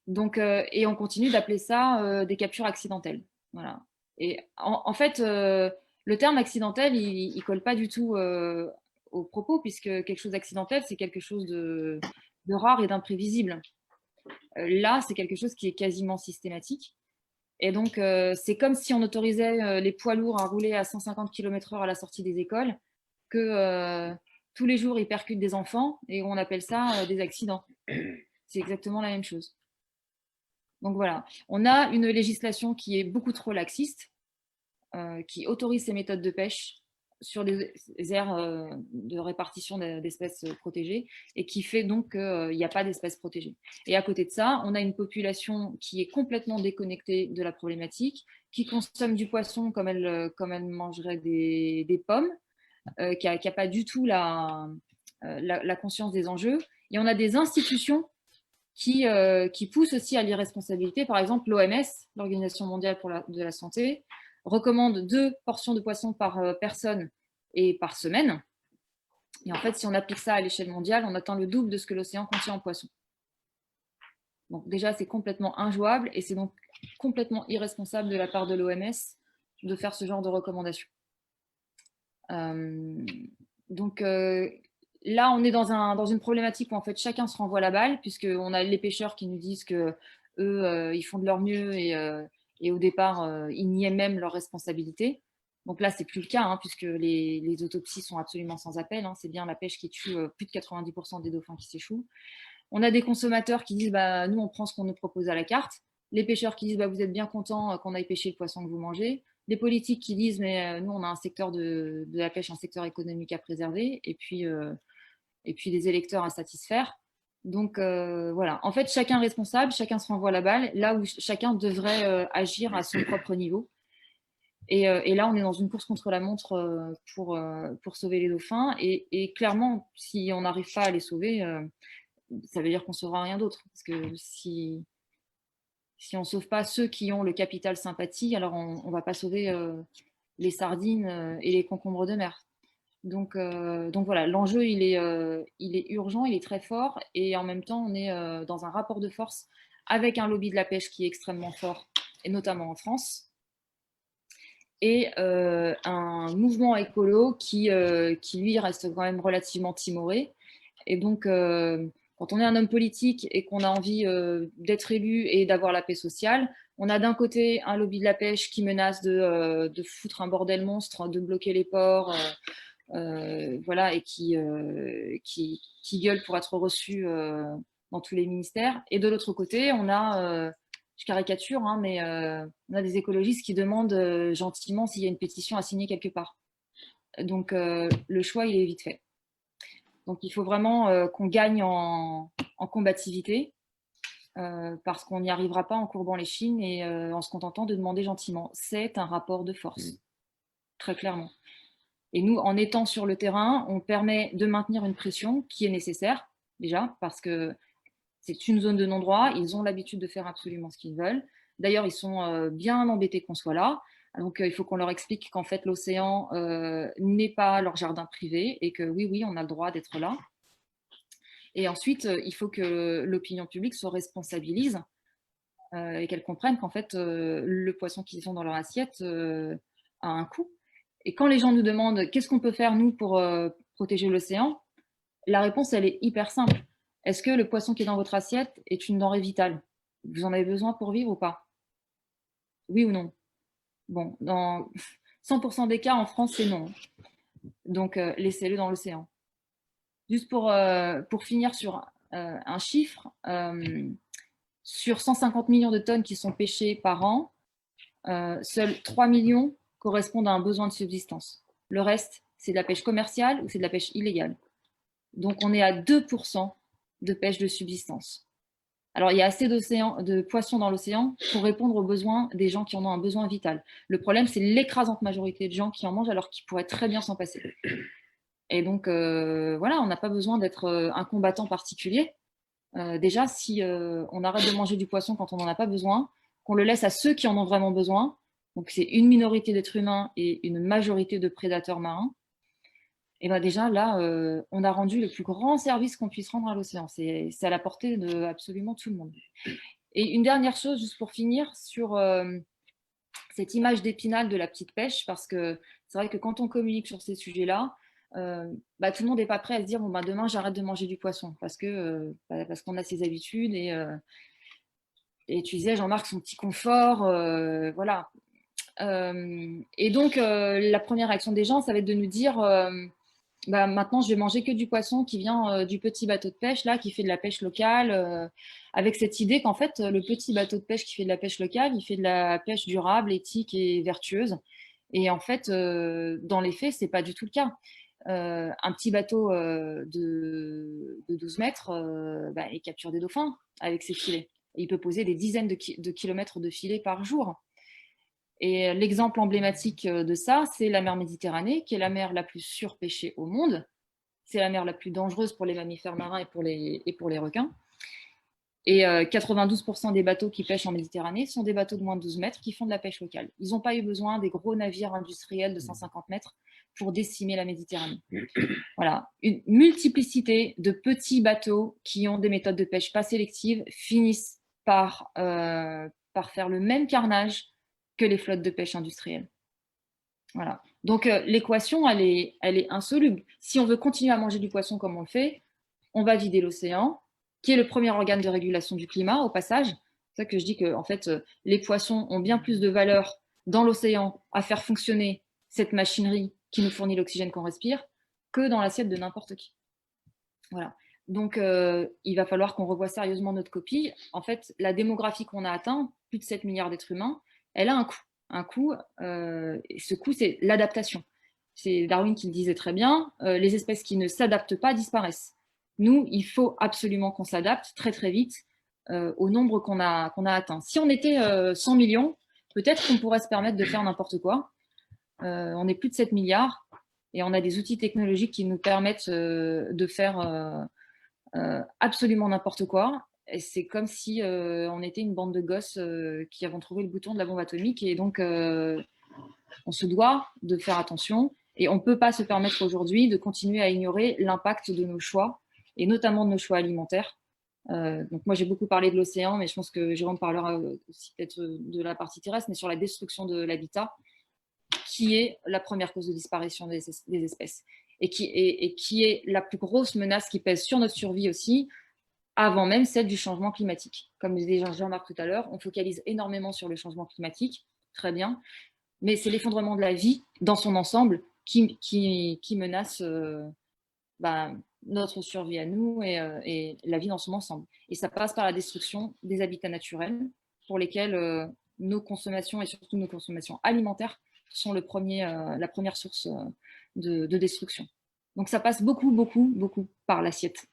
Donc, et on continue d'appeler ça des captures accidentelles. Voilà. Et en fait, le terme accidentel, il colle pas du tout au propos, puisque quelque chose d'accidentel, c'est quelque chose de rare et d'imprévisible. Là, c'est quelque chose qui est quasiment systématique. Et donc, c'est comme si on autorisait les poids lourds à rouler à 150 km/h à la sortie des écoles, que tous les jours, ils percutent des enfants, et on appelle ça des accidents. C'est exactement la même chose. Donc voilà, on a une législation qui est beaucoup trop laxiste, qui autorise ces méthodes de pêche sur des aires de répartition d'espèces protégées et qui fait donc qu'il n'y a pas d'espèces protégées. Et à côté de ça, on a une population qui est complètement déconnectée de la problématique, qui consomme du poisson comme elle mangerait des pommes, qui n'a pas du tout la conscience des enjeux. Et on a des institutions qui pousse aussi à l'irresponsabilité. Par exemple, l'OMS, l'Organisation mondiale de la santé, recommande 2 portions de poisson par personne et par semaine. Et en fait, si on applique ça à l'échelle mondiale, on atteint le double de ce que l'océan contient en poissons. Donc déjà, c'est complètement injouable et c'est donc complètement irresponsable de la part de l'OMS de faire ce genre de recommandations. Donc là, on est dans une problématique où en fait chacun se renvoie la balle, puisqu'on a les pêcheurs qui nous disent que eux, ils font de leur mieux et au départ, ils niaient même leur responsabilité. Donc là, c'est plus le cas, hein, puisque les autopsies sont absolument sans appel, hein. C'est bien la pêche qui tue plus de 90% des dauphins qui s'échouent. On a des consommateurs qui disent bah, nous, on prend ce qu'on nous propose à la carte. Les pêcheurs qui disent bah, vous êtes bien contents qu'on aille pêcher le poisson que vous mangez. Des politiques qui disent mais nous, on a un secteur de la pêche, un secteur économique à préserver. Et puis des électeurs à satisfaire. Donc voilà, en fait, chacun est responsable, chacun se renvoie la balle, là où chacun devrait agir à son propre niveau. Et là, on est dans une course contre la montre pour sauver les dauphins. Et clairement, si on n'arrive pas à les sauver, ça veut dire qu'on ne saura rien d'autre. Parce que si on ne sauve pas ceux qui ont le capital sympathie, alors on ne va pas sauver les sardines et les concombres de mer. Donc voilà, l'enjeu, il est urgent, il est très fort. Et en même temps, on est dans un rapport de force avec un lobby de la pêche qui est extrêmement fort, et notamment en France. Et un mouvement écolo qui, lui, reste quand même relativement timoré. Et donc, quand on est un homme politique et qu'on a envie d'être élu et d'avoir la paix sociale, on a d'un côté un lobby de la pêche qui menace de foutre un bordel monstre, de bloquer les ports, voilà, et qui gueule pour être reçu dans tous les ministères. Et de l'autre côté, on a, je caricature, hein, mais on a des écologistes qui demandent gentiment s'il y a une pétition à signer quelque part. Donc le choix, il est vite fait. Donc il faut vraiment qu'on gagne en combativité, parce qu'on n'y arrivera pas en courbant les chines et en se contentant de demander gentiment. C'est un rapport de force, très clairement. Et nous, en étant sur le terrain, on permet de maintenir une pression qui est nécessaire, déjà, parce que c'est une zone de non-droit, ils ont l'habitude de faire absolument ce qu'ils veulent. D'ailleurs, ils sont bien embêtés qu'on soit là. Donc, il faut qu'on leur explique qu'en fait, l'océan n'est pas leur jardin privé et que oui, on a le droit d'être là. Et ensuite, il faut que l'opinion publique se responsabilise et qu'elle comprenne qu'en fait, le poisson qu'ils ont dans leur assiette a un coût. Et quand les gens nous demandent qu'est-ce qu'on peut faire, nous, pour protéger l'océan, la réponse, elle est hyper simple. Est-ce que le poisson qui est dans votre assiette est une denrée vitale? Vous en avez besoin pour vivre ou pas? Oui ou non? Bon, dans 100% des cas, en France, c'est non. Donc, laissez-le dans l'océan. Juste pour finir sur un chiffre, sur 150 millions de tonnes qui sont pêchées par an, seuls 3 millions correspondent à un besoin de subsistance. Le reste, c'est de la pêche commerciale ou c'est de la pêche illégale. Donc, on est à 2% de pêche de subsistance. Alors, il y a assez de poissons dans l'océan pour répondre aux besoins des gens qui en ont un besoin vital. Le problème, c'est l'écrasante majorité de gens qui en mangent alors qu'ils pourraient très bien s'en passer. Et donc, voilà, on n'a pas besoin d'être un combattant particulier. Déjà, si on arrête de manger du poisson quand on n'en a pas besoin, qu'on le laisse à ceux qui en ont vraiment besoin, donc c'est une minorité d'êtres humains et une majorité de prédateurs marins, et bien déjà là, on a rendu le plus grand service qu'on puisse rendre à l'océan. C'est à la portée de absolument tout le monde. Et une dernière chose, juste pour finir, sur cette image d'Épinal de la petite pêche, parce que c'est vrai que quand on communique sur ces sujets-là, tout le monde n'est pas prêt à se dire bon, demain j'arrête de manger du poisson parce qu'on a ses habitudes et tu disais Jean-Marc son petit confort, voilà. Et donc la première réaction des gens, ça va être de nous dire maintenant je vais manger que du poisson qui vient du petit bateau de pêche là qui fait de la pêche locale, avec cette idée qu'en fait le petit bateau de pêche qui fait de la pêche locale, il fait de la pêche durable, éthique et vertueuse. Et en fait, dans les faits, c'est pas du tout le cas. Un petit bateau de 12 mètres, il capture des dauphins avec ses filets. Et il peut poser des dizaines de kilomètres de filets par jour. Et l'exemple emblématique de ça, c'est la mer Méditerranée, qui est la mer la plus surpêchée au monde. C'est la mer la plus dangereuse pour les mammifères marins et pour les requins. Et 92% des bateaux qui pêchent en Méditerranée sont des bateaux de moins de 12 mètres qui font de la pêche locale. Ils n'ont pas eu besoin des gros navires industriels de 150 mètres pour décimer la Méditerranée. Voilà, une multiplicité de petits bateaux qui ont des méthodes de pêche pas sélectives finissent par faire le même carnage que les flottes de pêche industrielles. Voilà. Donc l'équation, elle est insoluble. Si on veut continuer à manger du poisson comme on le fait, on va vider l'océan, qui est le premier organe de régulation du climat, au passage. C'est ça que je dis que en fait, les poissons ont bien plus de valeur dans l'océan à faire fonctionner cette machinerie qui nous fournit l'oxygène qu'on respire que dans l'assiette de n'importe qui. Voilà. Donc, il va falloir qu'on revoie sérieusement notre copie. En fait, la démographie qu'on a atteint, plus de 7 milliards d'êtres humains, elle a un coût. Et ce coût, c'est l'adaptation. C'est Darwin qui le disait très bien, les espèces qui ne s'adaptent pas disparaissent. Nous, il faut absolument qu'on s'adapte très très vite au nombre qu'on a atteint. Si on était 100 millions, peut-être qu'on pourrait se permettre de faire n'importe quoi. On est plus de 7 milliards et on a des outils technologiques qui nous permettent de faire absolument n'importe quoi. Et c'est comme si on était une bande de gosses qui avons trouvé le bouton de la bombe atomique. Et donc, on se doit de faire attention. Et on ne peut pas se permettre aujourd'hui de continuer à ignorer l'impact de nos choix, et notamment de nos choix alimentaires. Donc moi, j'ai beaucoup parlé de l'océan, mais je pense que Jérôme parlera aussi peut-être de la partie terrestre, mais sur la destruction de l'habitat, qui est la première cause de disparition des espèces. Et qui est la plus grosse menace qui pèse sur notre survie aussi, avant même celle du changement climatique. Comme disait Jean-Marc tout à l'heure, on focalise énormément sur le changement climatique, très bien, mais c'est l'effondrement de la vie dans son ensemble qui menace notre survie à nous et la vie dans son ensemble. Et ça passe par la destruction des habitats naturels pour lesquels nos consommations, et surtout nos consommations alimentaires, sont la première source de destruction. Donc ça passe beaucoup, beaucoup, beaucoup par l'assiette.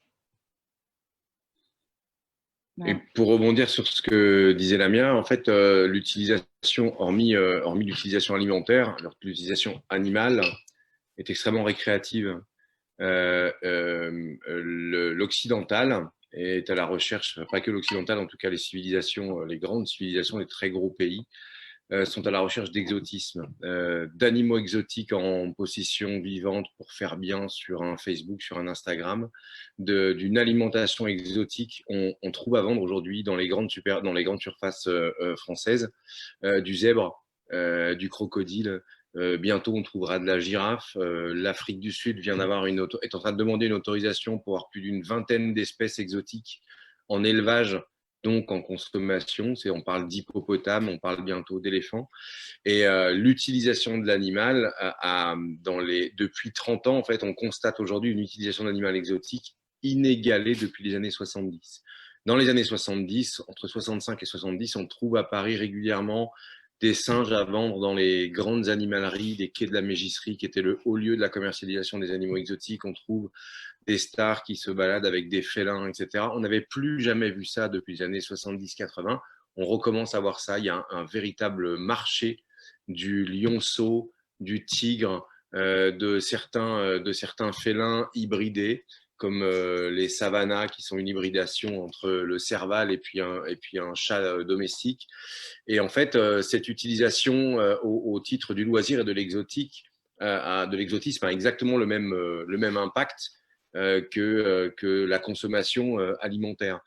Voilà. Et pour rebondir sur ce que disait Lamia, en fait, l'utilisation, hormis l'utilisation alimentaire, l'utilisation animale est extrêmement récréative. L'occidental est à la recherche, pas que l'occidental, en tout cas les civilisations, les grandes civilisations, les très gros pays, sont à la recherche d'exotisme, d'animaux exotiques en possession vivante pour faire bien sur un Facebook, sur un Instagram, d'une alimentation exotique. On trouve à vendre aujourd'hui dans les grandes surfaces françaises du zèbre, du crocodile. Bientôt, on trouvera de la girafe. L'Afrique du Sud est en train de demander une autorisation pour avoir plus d'une vingtaine d'espèces exotiques en élevage, donc en consommation. On parle d'hippopotame, on parle bientôt d'éléphants. Et l'utilisation de l'animal, depuis 30 ans, en fait, on constate aujourd'hui une utilisation d'animal exotique inégalée depuis les années 70. Dans les années 70, entre 65 et 70, on trouve à Paris régulièrement des singes à vendre dans les grandes animaleries des quais de la Mégisserie, qui était le haut lieu de la commercialisation des animaux exotiques. On trouve des stars qui se baladent avec des félins, etc. On n'avait plus jamais vu ça depuis les années 70-80. On recommence à voir ça. Il y a un véritable marché du lionceau, du tigre, de certains félins hybridés, comme les savannas, qui sont une hybridation entre le serval et puis un chat domestique. Et en fait, cette utilisation au titre du loisir et de l'exotisme a exactement le même impact que la consommation alimentaire.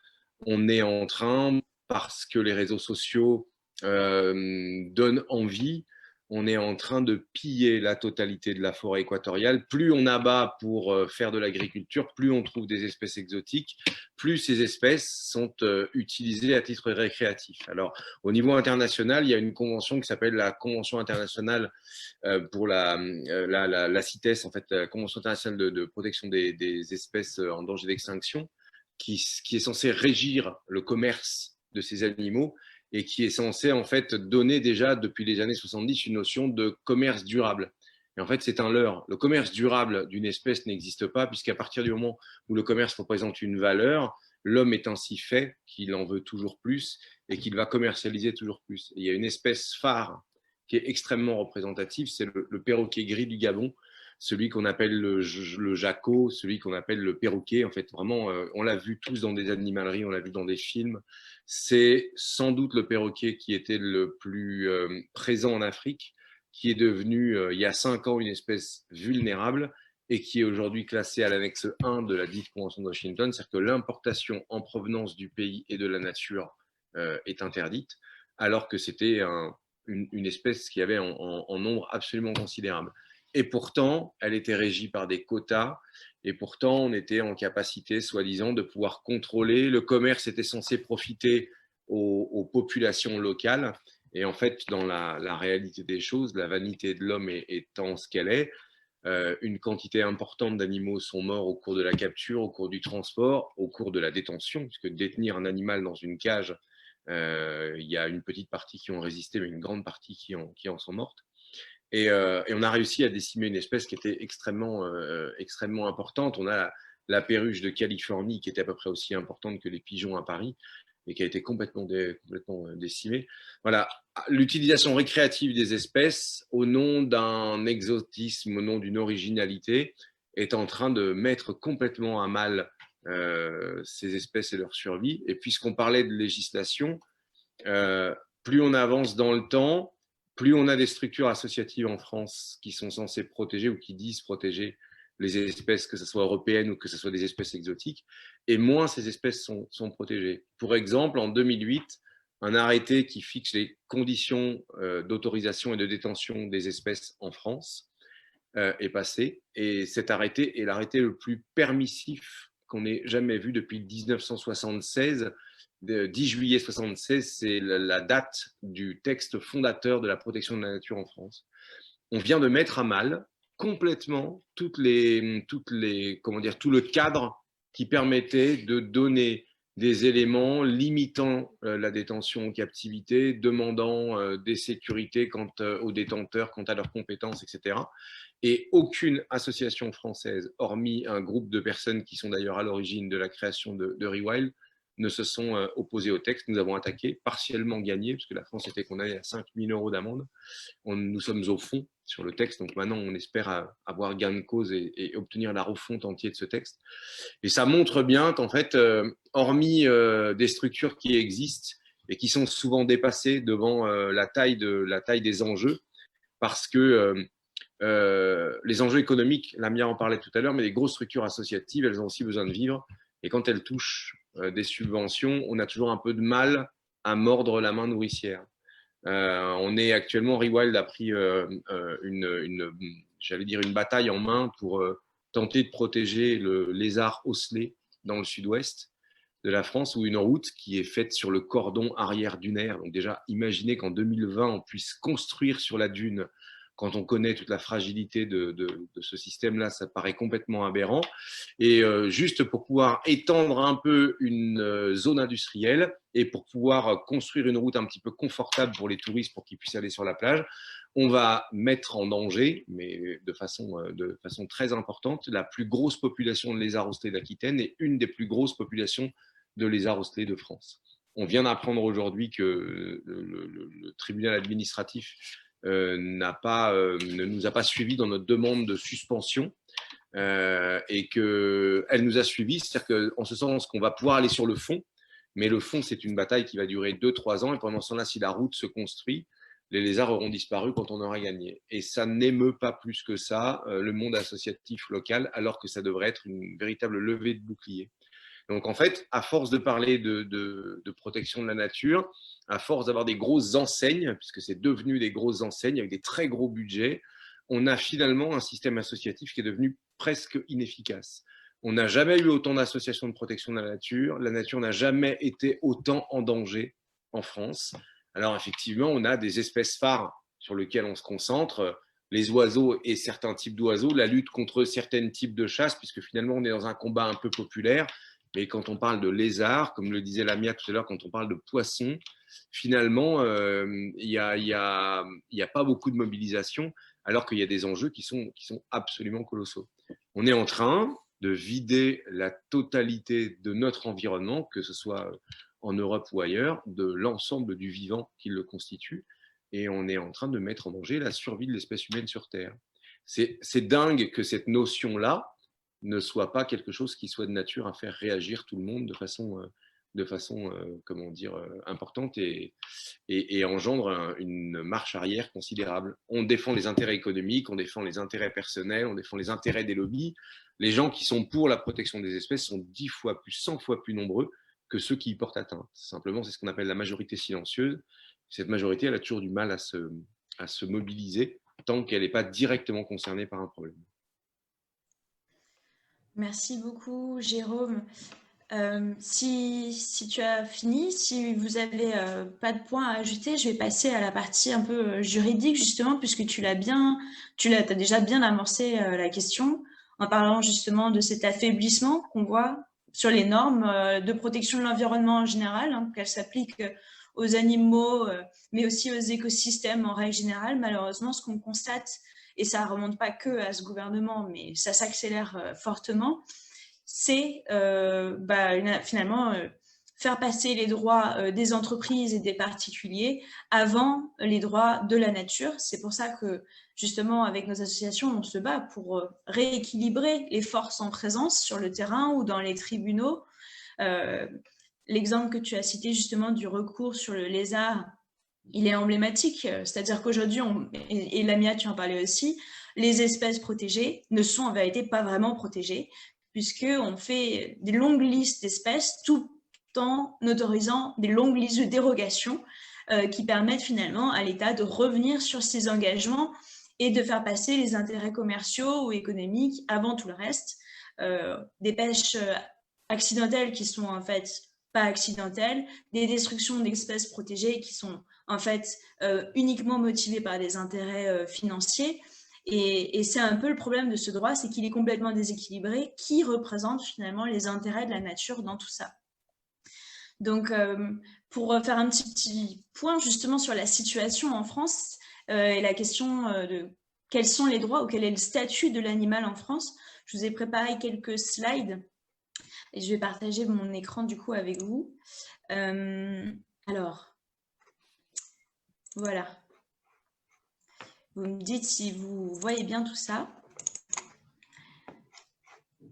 On est en train, parce que les réseaux sociaux donnent envie, on est en train de piller la totalité de la forêt équatoriale. Plus on abat pour faire de l'agriculture, plus on trouve des espèces exotiques, plus ces espèces sont utilisées à titre récréatif. Alors, au niveau international, il y a une convention qui s'appelle la Convention internationale pour la CITES, en fait, la Convention internationale de protection des espèces en danger d'extinction, qui est censée régir le commerce de ces animaux et qui est censé en fait donner déjà depuis les années 70 une notion de commerce durable. Et en fait, c'est un leurre. Le commerce durable d'une espèce n'existe pas, puisqu'à partir du moment où le commerce représente une valeur, l'homme est ainsi fait qu'il en veut toujours plus et qu'il va commercialiser toujours plus. Et il y a une espèce phare qui est extrêmement représentative, c'est le perroquet gris du Gabon, celui qu'on appelle le jaco, celui qu'on appelle le perroquet. En fait, vraiment, on l'a vu tous dans des animaleries, on l'a vu dans des films. C'est sans doute le perroquet qui était le plus présent en Afrique, qui est devenu, il y a 5 ans, une espèce vulnérable et qui est aujourd'hui classée à l'annexe 1 de la dite Convention de Washington. C'est-à-dire que l'importation en provenance du pays et de la nature est interdite, alors que c'était une espèce qui avait en nombre absolument considérable. Et pourtant, elle était régie par des quotas. Et pourtant, on était en capacité, soi-disant, de pouvoir contrôler. Le commerce était censé profiter aux populations locales. Et en fait, dans la réalité des choses, la vanité de l'homme étant ce qu'elle est, une quantité importante d'animaux sont morts au cours de la capture, au cours du transport, au cours de la détention, puisque détenir un animal dans une cage, il y a une petite partie qui ont résisté, mais une grande partie qui en sont mortes. Et on a réussi à décimer une espèce qui était extrêmement importante. On a la perruche de Californie qui était à peu près aussi importante que les pigeons à Paris et qui a été complètement décimée. Voilà, l'utilisation récréative des espèces au nom d'un exotisme, au nom d'une originalité, est en train de mettre complètement à mal ces espèces et leur survie. Et puisqu'on parlait de législation, plus on avance dans le temps, plus on a des structures associatives en France qui sont censées protéger ou qui disent protéger les espèces, que ce soit européennes ou que ce soit des espèces exotiques, et moins ces espèces sont protégées. Pour exemple, en 2008, un arrêté qui fixe les conditions d'autorisation et de détention des espèces en France est passé, et cet arrêté est l'arrêté le plus permissif qu'on ait jamais vu depuis 1976. 10 juillet 1976, c'est la date du texte fondateur de la protection de la nature en France. On vient de mettre à mal complètement tout le cadre qui permettait de donner des éléments limitant la détention en captivité, demandant des sécurités quant aux détenteurs, quant à leurs compétences, etc. Et aucune association française, hormis un groupe de personnes qui sont d'ailleurs à l'origine de la création de Rewild, ne se sont opposés au texte. Nous avons attaqué, partiellement gagné, puisque la France était condamnée à 5 000 € d'amende. Nous sommes au fond sur le texte, donc maintenant on espère avoir gain de cause et obtenir la refonte entière de ce texte. Et ça montre bien qu'en fait, hormis des structures qui existent et qui sont souvent dépassées devant la taille des enjeux, parce que les enjeux économiques, Lamia en parlait tout à l'heure, mais les grosses structures associatives, elles ont aussi besoin de vivre. Et quand elles touchent des subventions, on a toujours un peu de mal à mordre la main nourricière. On est actuellement, Rewild a pris une bataille en main pour tenter de protéger le lézard osselet dans le sud-ouest de la France, où une route qui est faite sur le cordon arrière dunaire. Donc déjà, imaginez qu'en 2020, on puisse construire sur la dune quand on connaît toute la fragilité de ce système-là, ça paraît complètement aberrant. Et juste pour pouvoir étendre un peu une zone industrielle et pour pouvoir construire une route un petit peu confortable pour les touristes pour qu'ils puissent aller sur la plage, on va mettre en danger, mais de façon très importante, la plus grosse population de lézards osselets d'Aquitaine et une des plus grosses populations de lézards osselets de France. On vient d'apprendre aujourd'hui que le tribunal administratif ne nous a pas suivis dans notre demande de suspension et qu'elle nous a suivis, c'est-à-dire qu'en ce sens qu'on va pouvoir aller sur le fond, mais le fond, c'est une bataille qui va durer 2-3 ans et pendant ce temps-là, si la route se construit, les lézards auront disparu quand on aura gagné. Et ça n'émeut pas plus que ça le monde associatif local, alors que ça devrait être une véritable levée de bouclier. Donc en fait, à force de parler de protection de la nature, à force d'avoir des grosses enseignes, puisque c'est devenu des grosses enseignes avec des très gros budgets, on a finalement un système associatif qui est devenu presque inefficace. On n'a jamais eu autant d'associations de protection de la nature n'a jamais été autant en danger en France. Alors effectivement, on a des espèces phares sur lesquelles on se concentre, les oiseaux et certains types d'oiseaux, la lutte contre certains types de chasse, puisque finalement on est dans un combat un peu populaire. Mais quand on parle de lézards, comme le disait Lamia tout à l'heure, quand on parle de poissons, finalement, il n'y a pas beaucoup de mobilisation, alors qu'il y a des enjeux qui sont absolument colossaux. On est en train de vider la totalité de notre environnement, que ce soit en Europe ou ailleurs, de l'ensemble du vivant qui le constitue, et on est en train de mettre en danger la survie de l'espèce humaine sur Terre. C'est dingue que cette notion-là ne soit pas quelque chose qui soit de nature à faire réagir tout le monde de façon comment dire, importante et engendre une marche arrière considérable. On défend les intérêts économiques, on défend les intérêts personnels, on défend les intérêts des lobbies. Les gens qui sont pour la protection des espèces sont 10 fois plus, 100 fois plus nombreux que ceux qui y portent atteinte. Simplement, c'est ce qu'on appelle la majorité silencieuse. Cette majorité, elle a toujours du mal à se mobiliser tant qu'elle n'est pas directement concernée par un problème. Merci beaucoup, Jérôme. Si tu as fini, si vous n'avez pas de points à ajouter, je vais passer à la partie un peu juridique, justement, puisque tu as déjà bien amorcé la question, en parlant justement de cet affaiblissement qu'on voit sur les normes de protection de l'environnement en général, hein, qu'elles s'appliquent aux animaux, mais aussi aux écosystèmes en règle générale. Malheureusement, ce qu'on constate, et ça ne remonte pas que à ce gouvernement, mais ça s'accélère fortement, c'est finalement faire passer les droits des entreprises et des particuliers avant les droits de la nature. C'est pour ça que, justement, avec nos associations, on se bat pour rééquilibrer les forces en présence sur le terrain ou dans les tribunaux. L'exemple que tu as cité, justement, du recours sur le lézard, il est emblématique, c'est-à-dire qu'aujourd'hui, et Lamia, tu en parlais aussi, les espèces protégées ne sont en vérité pas vraiment protégées, puisqu'on fait des longues listes d'espèces tout en autorisant des longues listes de dérogations qui permettent finalement à l'État de revenir sur ses engagements et de faire passer les intérêts commerciaux ou économiques avant tout le reste. Des pêches accidentelles qui sont en fait pas accidentelles, des destructions d'espèces protégées qui sont en fait uniquement motivées par des intérêts financiers. Et c'est un peu le problème de ce droit, c'est qu'il est complètement déséquilibré. Qui représente finalement les intérêts de la nature dans tout ça? Donc, pour faire un petit point justement sur la situation en France et la question de quels sont les droits ou quel est le statut de l'animal en France, je vous ai préparé quelques slides et je vais partager mon écran du coup avec vous. Alors, voilà. Vous me dites si vous voyez bien tout ça.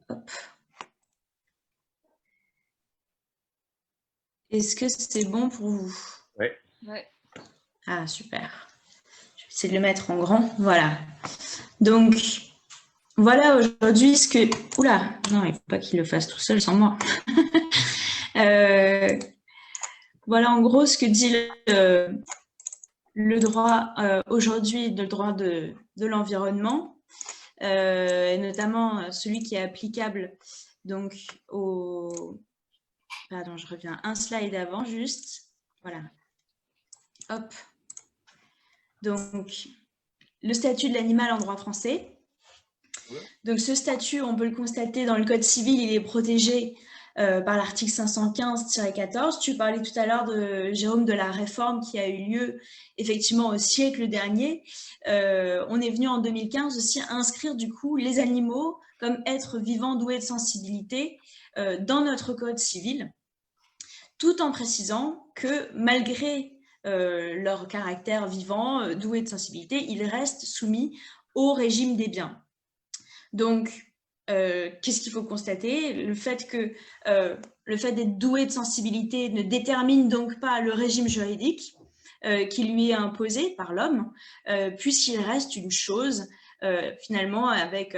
Hop. Est-ce que c'est bon pour vous? Oui. Ouais. Ah, super. Je vais essayer de le mettre en grand. Voilà. Donc, voilà aujourd'hui ce que... Oula, non, il ne faut pas qu'il le fasse tout seul sans moi. Voilà en gros ce que dit le droit aujourd'hui, le droit de l'environnement, et notamment celui qui est applicable donc au... Pardon, je reviens un slide avant juste. Voilà. Hop. Donc, le statut de l'animal en droit français. Donc ce statut, on peut le constater dans le Code civil, il est protégé par l'article 515-14. Tu parlais tout à l'heure, Jérôme, de la réforme qui a eu lieu effectivement au siècle dernier. On est venu en 2015 aussi inscrire du coup les animaux comme êtres vivants doués de sensibilité dans notre Code civil, tout en précisant que malgré leur caractère vivant, doué de sensibilité, ils restent soumis au régime des biens. Donc, qu'est-ce qu'il faut constater? Le fait d'être doué de sensibilité ne détermine donc pas le régime juridique qui lui est imposé par l'homme, puisqu'il reste une chose, finalement, avec,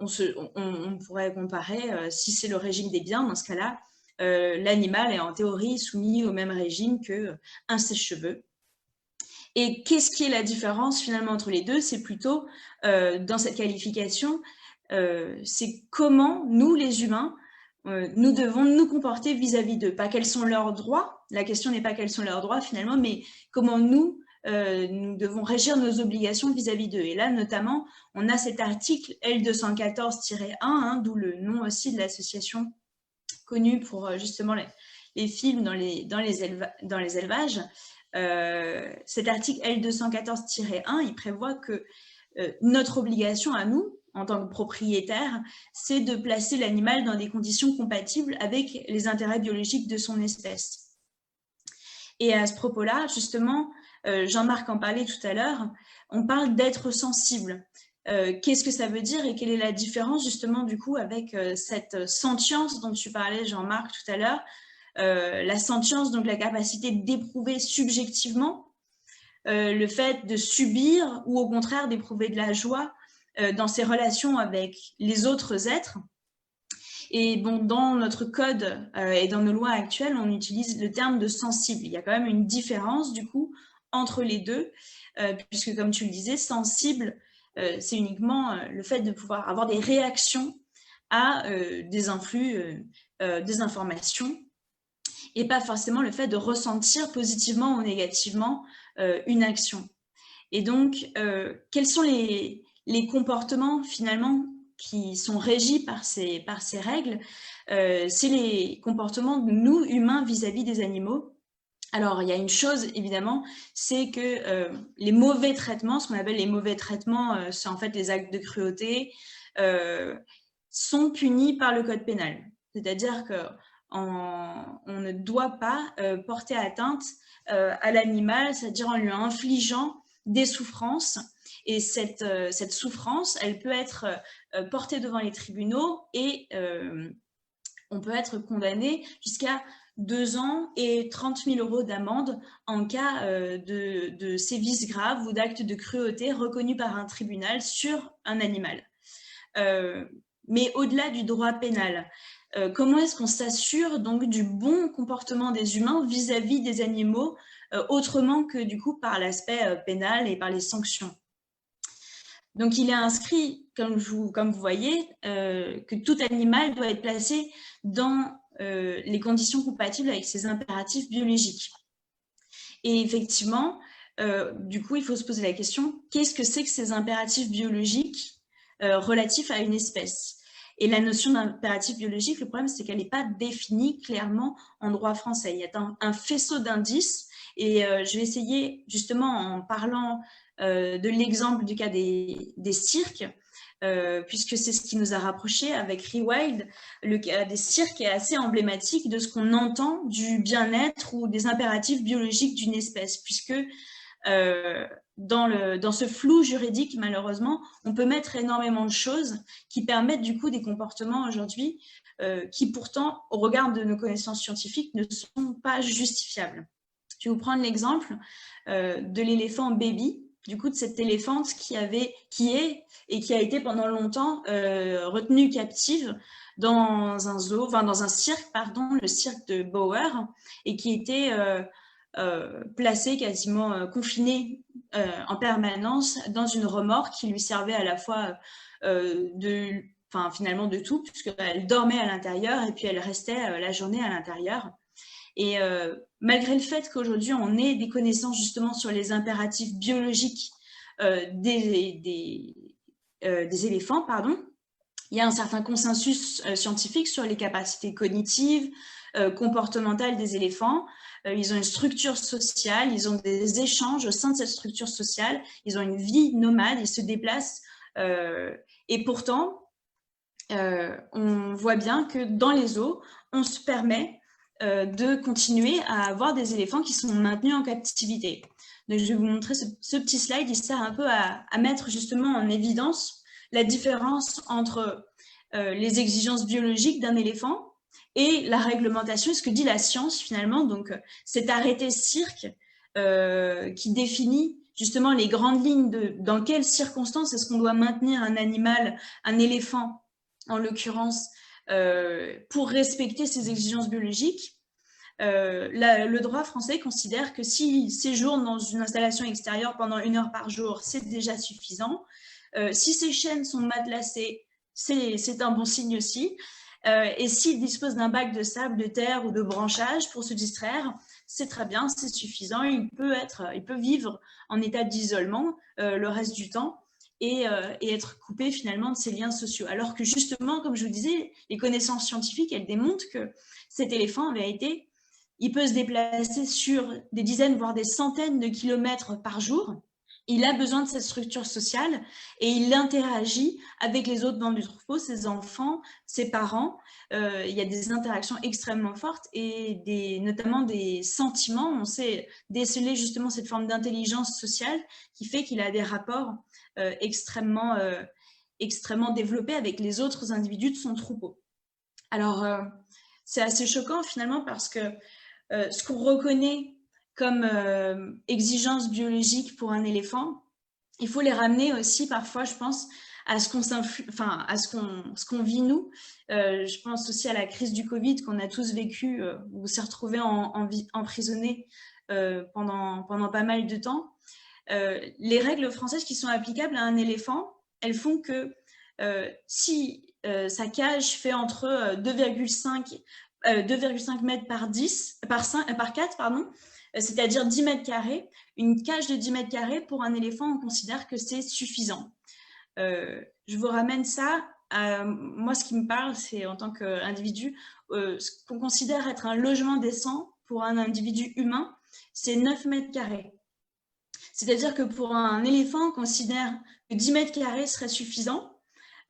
on pourrait comparer, si c'est le régime des biens, dans ce cas-là, l'animal est en théorie soumis au même régime qu'un sèche-cheveux. Et qu'est-ce qui est la différence finalement entre les deux? C'est plutôt, dans cette qualification, c'est comment nous, les humains, nous devons nous comporter vis-à-vis d'eux. Pas quels sont leurs droits, la question n'est pas quels sont leurs droits finalement, mais comment nous devons régir nos obligations vis-à-vis d'eux. Et là, notamment, on a cet article L214-1, hein, d'où le nom aussi de l'association connue pour justement les films dans les élevages. Cet article L214-1, il prévoit que notre obligation à nous, en tant que propriétaire, c'est de placer l'animal dans des conditions compatibles avec les intérêts biologiques de son espèce. Et à ce propos-là, justement, Jean-Marc en parlait tout à l'heure, on parle d'être sensible. Qu'est-ce que ça veut dire et quelle est la différence justement du coup avec cette sentience dont tu parlais, Jean-Marc, tout à l'heure, la sentience, donc la capacité d'éprouver subjectivement, le fait de subir ou au contraire d'éprouver de la joie dans ses relations avec les autres êtres. Et bon, dans notre code et dans nos lois actuelles, on utilise le terme de sensible. Il y a quand même une différence du coup entre les deux, puisque comme tu le disais, sensible, c'est uniquement le fait de pouvoir avoir des réactions à des influx, des informations, et pas forcément le fait de ressentir positivement ou négativement une action. Et donc, quels sont les comportements finalement qui sont régis par ces règles? C'est les comportements de nous, humains, vis-à-vis des animaux. Alors, il y a une chose, évidemment, c'est que les mauvais traitements, ce qu'on appelle les mauvais traitements, c'est en fait les actes de cruauté, sont punis par le code pénal. C'est-à-dire qu'on ne doit pas porter atteinte à l'animal, c'est-à-dire en lui infligeant des souffrances. Et cette souffrance, elle peut être portée devant les tribunaux et on peut être condamné jusqu'à 2 ans et 30 000 € d'amende en cas de sévices graves ou d'actes de cruauté reconnus par un tribunal sur un animal. Mais au-delà du droit pénal, comment est-ce qu'on s'assure donc du bon comportement des humains vis-à-vis des animaux, autrement que du coup par l'aspect pénal et par les sanctions? Donc, il est inscrit, comme vous voyez, que tout animal doit être placé dans les conditions compatibles avec ses impératifs biologiques. Et effectivement, du coup, il faut se poser la question, qu'est-ce que c'est que ces impératifs biologiques relatifs à une espèce? Et la notion d'impératif biologique, le problème, c'est qu'elle n'est pas définie clairement en droit français. Il y a un faisceau d'indices et je vais essayer, justement, en parlant de l'exemple du cas des cirques, puisque c'est ce qui nous a rapprochés avec Rewild. Le cas des cirques est assez emblématique de ce qu'on entend du bien-être ou des impératifs biologiques d'une espèce, puisque dans ce flou juridique, malheureusement, on peut mettre énormément de choses qui permettent du coup des comportements aujourd'hui qui pourtant, au regard de nos connaissances scientifiques, ne sont pas justifiables. Je vais vous prendre l'exemple de l'éléphant baby, du coup de cette éléphante qui est et qui a été pendant longtemps retenue captive dans un zoo, enfin dans un cirque, pardon, le cirque de Bauer, et qui était placée quasiment confinée en permanence dans une remorque qui lui servait à la fois finalement de tout, puisqu'elle dormait à l'intérieur et puis elle restait la journée à l'intérieur. Et malgré le fait qu'aujourd'hui on ait des connaissances justement sur les impératifs biologiques des éléphants, pardon. Il y a un certain consensus scientifique sur les capacités cognitives, comportementales des éléphants. Ils ont une structure sociale, ils ont des échanges au sein de cette structure sociale, ils ont une vie nomade, ils se déplacent. Et pourtant, on voit bien que dans les zoos, on se permet de continuer à avoir des éléphants qui sont maintenus en captivité. Donc, je vais vous montrer ce petit slide, il sert un peu à mettre justement en évidence la différence entre les exigences biologiques d'un éléphant et la réglementation, ce que dit la science finalement. Donc, cet arrêté cirque qui définit justement les grandes lignes de dans quelles circonstances est-ce qu'on doit maintenir un animal, un éléphant en l'occurrence, pour respecter ces exigences biologiques. Le droit français considère que s'il séjourne dans une installation extérieure pendant 1 heure par jour, c'est déjà suffisant. Si ces chaînes sont matelassées, c'est un bon signe aussi. Et s'il dispose d'un bac de sable, de terre ou de branchage pour se distraire, c'est très bien, c'est suffisant. Il peut vivre en état d'isolement le reste du temps et être coupé finalement de ses liens sociaux. Alors que justement, comme je vous disais, les connaissances scientifiques, elles démontrent que cet éléphant, en vérité, il peut se déplacer sur des dizaines, voire des centaines de kilomètres par jour. Il a besoin de cette structure sociale et il interagit avec les autres membres du troupeau, ses enfants, ses parents. Il y a des interactions extrêmement fortes et notamment des sentiments. On sait déceler justement cette forme d'intelligence sociale qui fait qu'il a des rapports extrêmement développés avec les autres individus de son troupeau. Alors, c'est assez choquant finalement parce que ce qu'on reconnaît comme exigence biologique pour un éléphant, il faut les ramener aussi parfois, je pense, à ce qu'on vit nous. Je pense aussi à la crise du Covid qu'on a tous vécu, où on s'est retrouvés emprisonnés pendant pas mal de temps. Les règles françaises qui sont applicables à un éléphant, elles font que si sa cage fait entre 2,5 mètres par 4, pardon, c'est-à-dire 10 mètres carrés, une cage de 10 mètres carrés, pour un éléphant, on considère que c'est suffisant. Je vous ramène ça. Moi, ce qui me parle, c'est en tant qu'individu, ce qu'on considère être un logement décent pour un individu humain, c'est 9 mètres carrés. C'est-à-dire que pour un éléphant, on considère que 10 mètres carrés serait suffisant.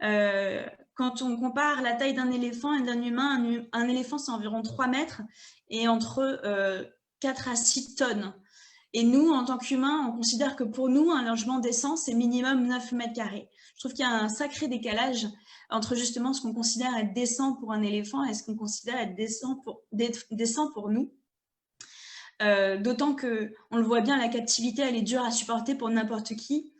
Quand on compare la taille d'un éléphant et d'un humain, un éléphant, c'est environ 3 mètres et entre 4 à 6 tonnes. Et nous, en tant qu'humains, on considère que pour nous, un logement décent, c'est minimum 9 mètres carrés. Je trouve qu'il y a un sacré décalage entre justement ce qu'on considère être décent pour un éléphant et ce qu'on considère être décent pour nous. D'autant qu'on le voit bien, la captivité, elle est dure à supporter pour n'importe qui.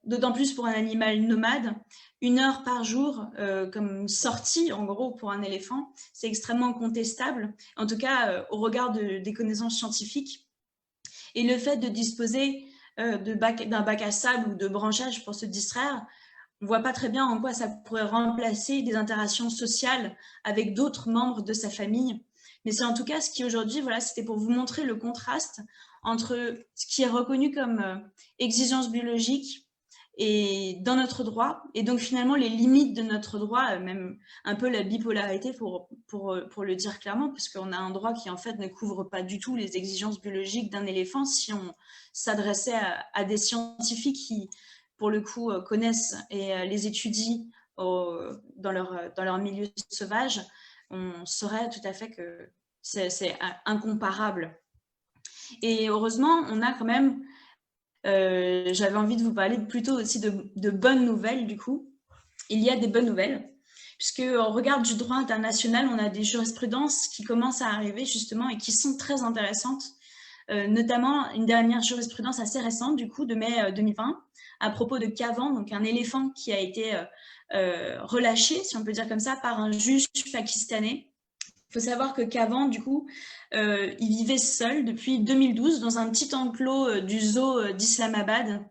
D'autant plus pour un animal nomade. 1 heure par jour comme sortie, en gros, pour un éléphant, c'est extrêmement contestable, en tout cas au regard des connaissances scientifiques. Et le fait de disposer d'un bac à sable ou de branchage pour se distraire, on ne voit pas très bien en quoi ça pourrait remplacer des interactions sociales avec d'autres membres de sa famille. Mais c'est en tout cas ce qui aujourd'hui, voilà, c'était pour vous montrer le contraste entre ce qui est reconnu comme exigence biologique et dans notre droit, et donc finalement les limites de notre droit, même un peu la bipolarité pour le dire clairement, puisqu'on a un droit qui en fait ne couvre pas du tout les exigences biologiques d'un éléphant. Si on s'adressait à des scientifiques qui, pour le coup, connaissent et les étudient dans leur milieu sauvage, on saurait tout à fait que c'est incomparable. Et heureusement, on a quand même, j'avais envie de vous parler plutôt aussi de bonnes nouvelles du coup. Il y a des bonnes nouvelles, puisque au regard du droit international, on a des jurisprudences qui commencent à arriver justement et qui sont très intéressantes, notamment une dernière jurisprudence assez récente du coup de mai 2020 à propos de Kavan, donc un éléphant qui a été relâché, si on peut dire comme ça, par un juge pakistanais. Il faut savoir que Kavan, du coup, il vivait seul depuis 2012 dans un petit enclos du zoo d'Islamabad.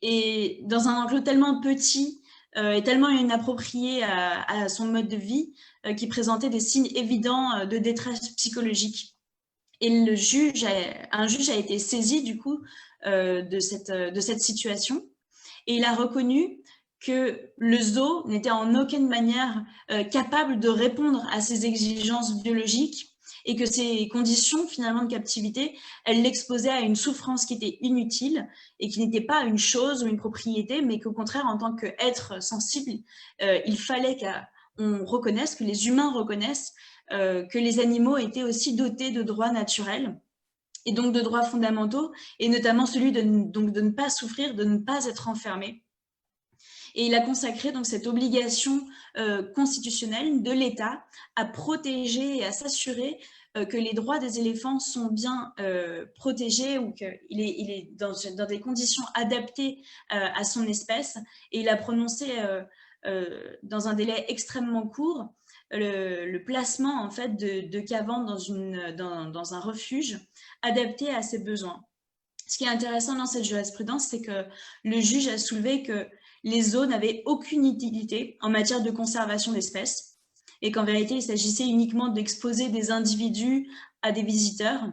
Et dans un enclos tellement petit et tellement inapproprié à son mode de vie qui présentait des signes évidents de détresse psychologique. Et un juge a été saisi, du coup, de cette situation. Et il a reconnu que le zoo n'était en aucune manière capable de répondre à ces exigences biologiques et que ces conditions finalement de captivité, elles l'exposaient à une souffrance qui était inutile et qui n'était pas une chose ou une propriété, mais qu'au contraire, en tant qu'être sensible, il fallait qu'on reconnaisse, que les humains reconnaissent que les animaux étaient aussi dotés de droits naturels et donc de droits fondamentaux, et notamment celui de ne pas souffrir, de ne pas être enfermé. Et il a consacré donc cette obligation constitutionnelle de l'État à protéger et à s'assurer que les droits des éléphants sont bien protégés ou qu'il est dans des conditions adaptées à son espèce. Et il a prononcé dans un délai extrêmement court le placement en fait de Cavan dans un refuge adapté à ses besoins. Ce qui est intéressant dans cette jurisprudence, c'est que le juge a soulevé que les zoos n'avaient aucune utilité en matière de conservation d'espèces et qu'en vérité, il s'agissait uniquement d'exposer des individus à des visiteurs,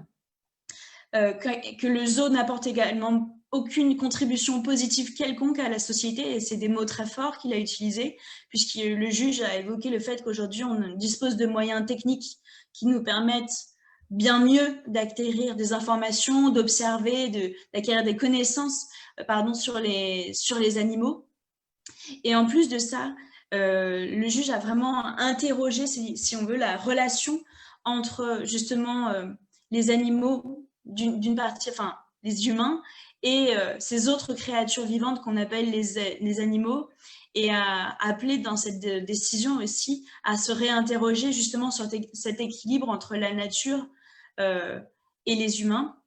que le zoo n'apporte également aucune contribution positive quelconque à la société, et c'est des mots très forts qu'il a utilisés, puisque le juge a évoqué le fait qu'aujourd'hui, on dispose de moyens techniques qui nous permettent bien mieux d'acquérir des informations, d'observer, d'acquérir des connaissances sur les animaux. Et en plus de ça, le juge a vraiment interrogé, si on veut, la relation entre justement les animaux d'une partie, enfin les humains, et ces autres créatures vivantes qu'on appelle les animaux, et a appelé dans cette décision aussi à se réinterroger justement sur cet équilibre entre la nature et les humains.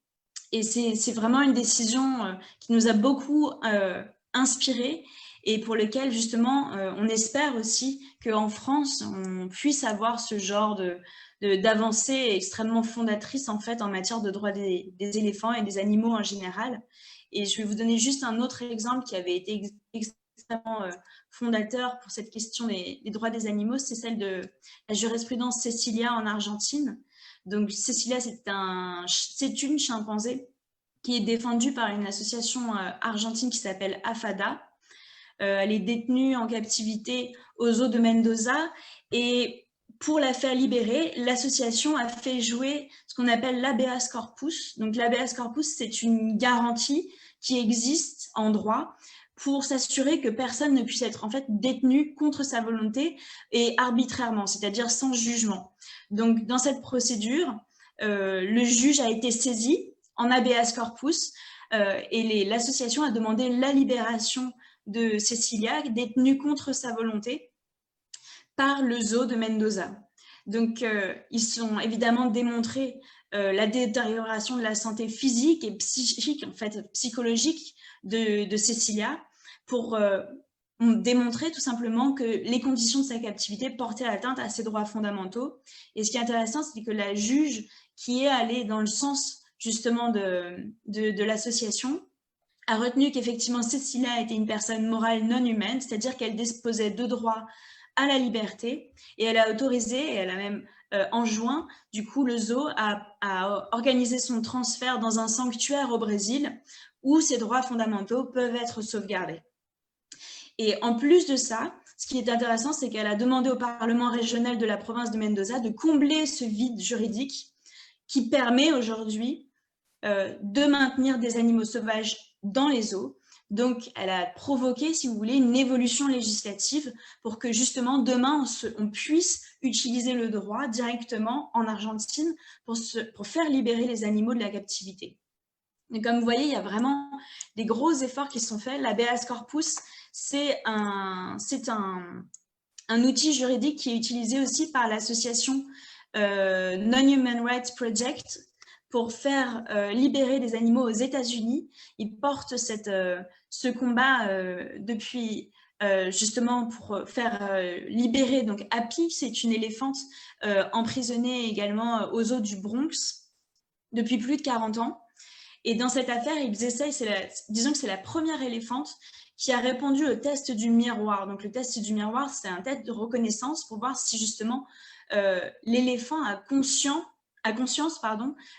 Et c'est vraiment une décision qui nous a beaucoup inspiré, et pour lequel justement on espère aussi qu'en France on puisse avoir ce genre d'avancée extrêmement fondatrice en fait en matière de droits des éléphants et des animaux en général. Et je vais vous donner juste un autre exemple qui avait été extrêmement fondateur pour cette question des droits des animaux, c'est celle de la jurisprudence Cecilia en Argentine. Donc Cecilia, c'est une chimpanzé qui est défendue par une association argentine qui s'appelle AFADA. Elle est détenue en captivité au zoo de Mendoza, et pour la faire libérer, l'association a fait jouer ce qu'on appelle l'habeas corpus. Donc l'habeas corpus, c'est une garantie qui existe en droit pour s'assurer que personne ne puisse être en fait détenu contre sa volonté et arbitrairement, c'est-à-dire sans jugement. Donc dans cette procédure, le juge a été saisi en habeas corpus et l'association a demandé la libération de Cecilia, détenue contre sa volonté par le zoo de Mendoza. Donc, ils ont évidemment démontré la détérioration de la santé physique et psychique, en fait, psychologique de Cecilia, pour démontrer tout simplement que les conditions de sa captivité portaient atteinte à ses droits fondamentaux. Et ce qui est intéressant, c'est que la juge qui est allée dans le sens justement de l'association a retenu qu'effectivement Cecilia était une personne morale non humaine, c'est-à-dire qu'elle disposait de droits à la liberté, et elle a autorisé, et elle a même enjoint du coup le zoo à organiser son transfert dans un sanctuaire au Brésil où ses droits fondamentaux peuvent être sauvegardés. Et en plus de ça, ce qui est intéressant, c'est qu'elle a demandé au Parlement régional de la province de Mendoza de combler ce vide juridique qui permet aujourd'hui de maintenir des animaux sauvages dans les zoos. Donc, elle a provoqué, si vous voulez, une évolution législative pour que justement demain, on puisse utiliser le droit directement en Argentine pour faire libérer les animaux de la captivité. Et comme vous voyez, il y a vraiment des gros efforts qui sont faits. L'habeas corpus, c'est un outil juridique qui est utilisé aussi par l'association Non-Human Rights Project pour faire libérer des animaux aux États-Unis. Ils portent ce combat depuis justement pour faire libérer donc Happy, c'est une éléphante emprisonnée également aux eaux du Bronx depuis plus de 40 ans. Et dans cette affaire, ils essayent, disons que c'est la première éléphante qui a répondu au test du miroir. Donc le test du miroir, c'est un test de reconnaissance pour voir si justement l'éléphant a conscience a conscience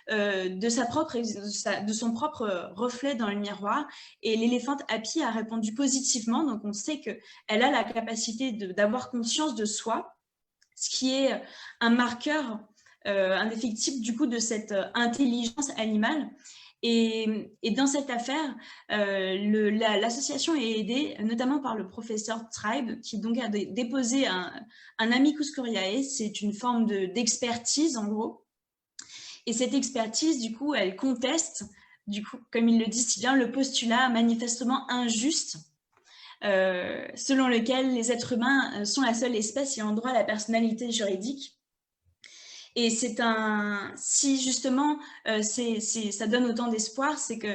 de son propre reflet dans le miroir, et l'éléphant Happy a répondu positivement. Donc on sait qu'elle a la capacité d'avoir conscience de soi, ce qui est un marqueur indéfectible du coup de cette intelligence animale. Et dans cette affaire, l'association est aidée notamment par le professeur Tribe, qui donc a déposé un amicus curiae. C'est une forme d'expertise en gros. Et cette expertise, du coup, elle conteste, du coup, comme il le dit si bien, le postulat manifestement injuste selon lequel les êtres humains sont la seule espèce ayant droit à la personnalité juridique. Et si justement ça donne autant d'espoir, c'est que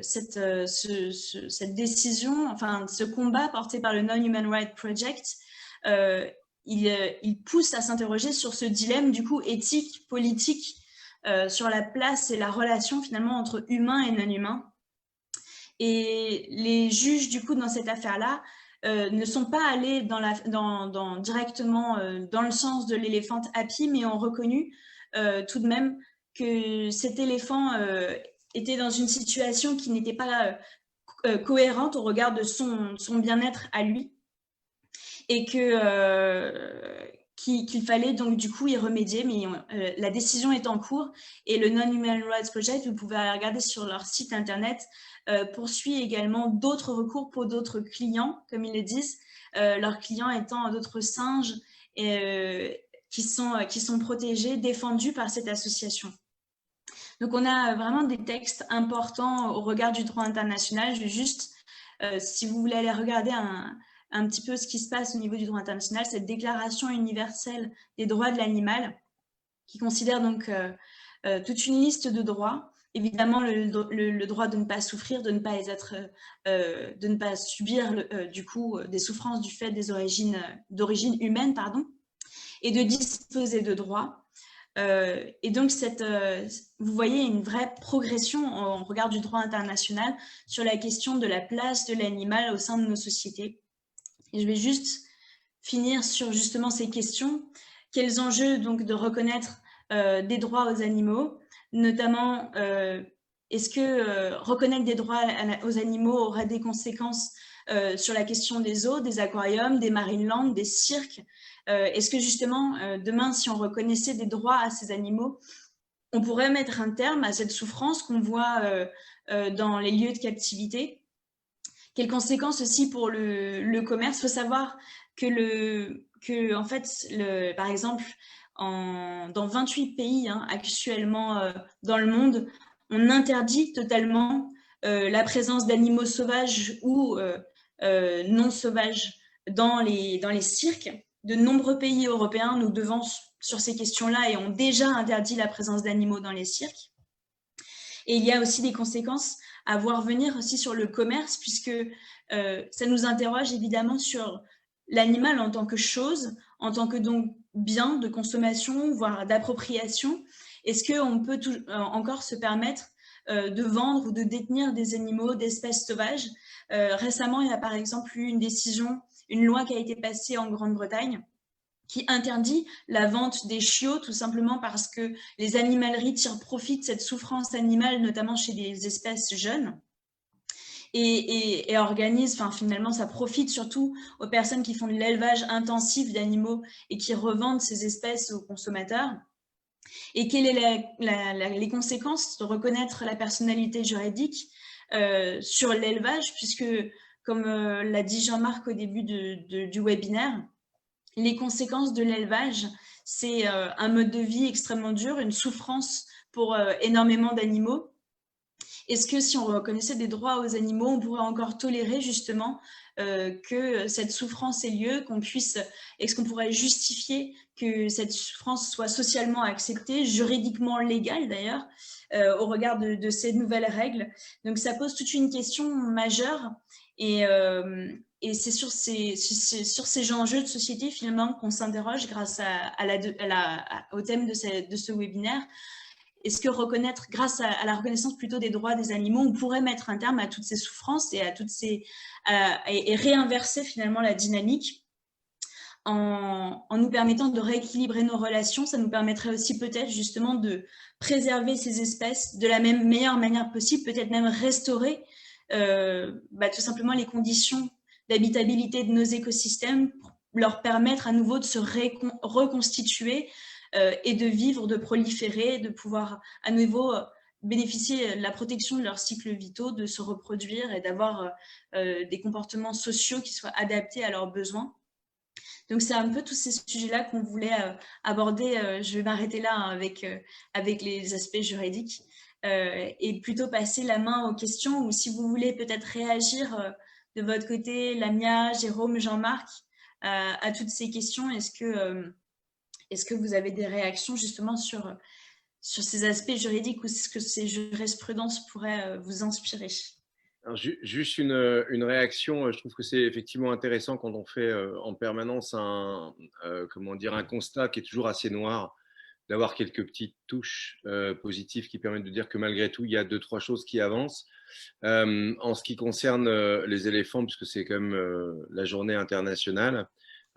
cette décision, enfin ce combat porté par le Non-Human Rights Project, il pousse à s'interroger sur ce dilemme du coup éthique, politique, sur la place et la relation finalement entre humains et non-humains. Et les juges du coup dans cette affaire-là ne sont pas allés directement dans le sens de l'éléphant Happy, mais ont reconnu tout de même que cet éléphant était dans une situation qui n'était pas cohérente au regard de son bien-être à lui, et qu'il fallait donc du coup y remédier, mais la décision est en cours, et le Non-Human Rights Project, vous pouvez aller regarder sur leur site internet, poursuit également d'autres recours pour d'autres clients, comme ils le disent, leurs clients étant d'autres singes qui sont protégés, défendus par cette association. Donc on a vraiment des textes importants au regard du droit international. Je vais juste, si vous voulez aller regarder un petit peu ce qui se passe au niveau du droit international, cette déclaration universelle des droits de l'animal, qui considère donc toute une liste de droits. Évidemment, le droit de ne pas souffrir, de ne pas subir du coup des souffrances du fait d'origine humaine, et de disposer de droits. Et donc, vous voyez une vraie progression en regard du droit international sur la question de la place de l'animal au sein de nos sociétés. Et je vais juste finir sur justement ces questions. Quels enjeux donc de reconnaître des droits aux animaux, notamment est-ce que reconnaître des droits aux animaux aurait des conséquences sur la question des zoos, des aquariums, des marinelands, des cirques? Est-ce que justement demain, si on reconnaissait des droits à ces animaux, on pourrait mettre un terme à cette souffrance qu'on voit dans les lieux de captivité? Quelles conséquences aussi pour le commerce? Il faut savoir que en fait, par exemple, dans 28 pays actuellement dans le monde, on interdit totalement la présence d'animaux sauvages ou non sauvages dans les cirques. De nombreux pays européens nous devancent sur ces questions-là et ont déjà interdit la présence d'animaux dans les cirques. Et il y a aussi des conséquences à voir venir aussi sur le commerce, puisque ça nous interroge évidemment sur l'animal en tant que chose, en tant que donc bien de consommation, voire d'appropriation. Est-ce qu'on peut encore se permettre de vendre ou de détenir des animaux d'espèces sauvages? Récemment, il y a par exemple eu une loi qui a été passée en Grande-Bretagne qui interdit la vente des chiots, tout simplement parce que les animaleries tirent profit de cette souffrance animale, notamment chez des espèces jeunes. Et organise, finalement, ça profite surtout aux personnes qui font de l'élevage intensif d'animaux et qui revendent ces espèces aux consommateurs. Et quelles sont les conséquences de reconnaître la personnalité juridique sur l'élevage, puisque, comme l'a dit Jean-Marc au début du webinaire, les conséquences de l'élevage, c'est un mode de vie extrêmement dur, une souffrance pour énormément d'animaux. Est-ce que si on reconnaissait des droits aux animaux, on pourrait encore tolérer justement que cette souffrance ait lieu, est-ce qu'on pourrait justifier que cette souffrance soit socialement acceptée, juridiquement légale d'ailleurs, au regard de ces nouvelles règles? Donc ça pose toute une question majeure, et c'est sur ces enjeux de société finalement qu'on s'interroge grâce au thème de ce webinaire. Est-ce que grâce à la reconnaissance plutôt des droits des animaux, on pourrait mettre un terme à toutes ces souffrances et et réinverser finalement la dynamique? en nous permettant de rééquilibrer nos relations. Ça nous permettrait aussi peut-être justement de préserver ces espèces de la meilleure manière possible, peut-être même restaurer tout simplement les conditions d'habitabilité de nos écosystèmes pour leur permettre à nouveau de se reconstituer et de vivre, de proliférer, de pouvoir à nouveau bénéficier de la protection de leurs cycles vitaux, de se reproduire et d'avoir des comportements sociaux qui soient adaptés à leurs besoins. Donc, c'est un peu tous ces sujets-là qu'on voulait aborder. Je vais m'arrêter là hein, avec les aspects juridiques et plutôt passer la main aux questions ou si vous voulez peut-être réagir de votre côté, Lamia, Jérôme, Jean-Marc, à toutes ces questions. Est-ce que vous avez des réactions justement sur ces aspects juridiques ou ce que ces jurisprudences pourraient vous inspirer? Alors, juste une réaction, je trouve que c'est effectivement intéressant quand on fait en permanence un constat qui est toujours assez noir, d'avoir quelques petites touches positives qui permettent de dire que malgré tout, il y a 2-3 choses qui avancent. En ce qui concerne les éléphants, puisque c'est quand même la journée internationale,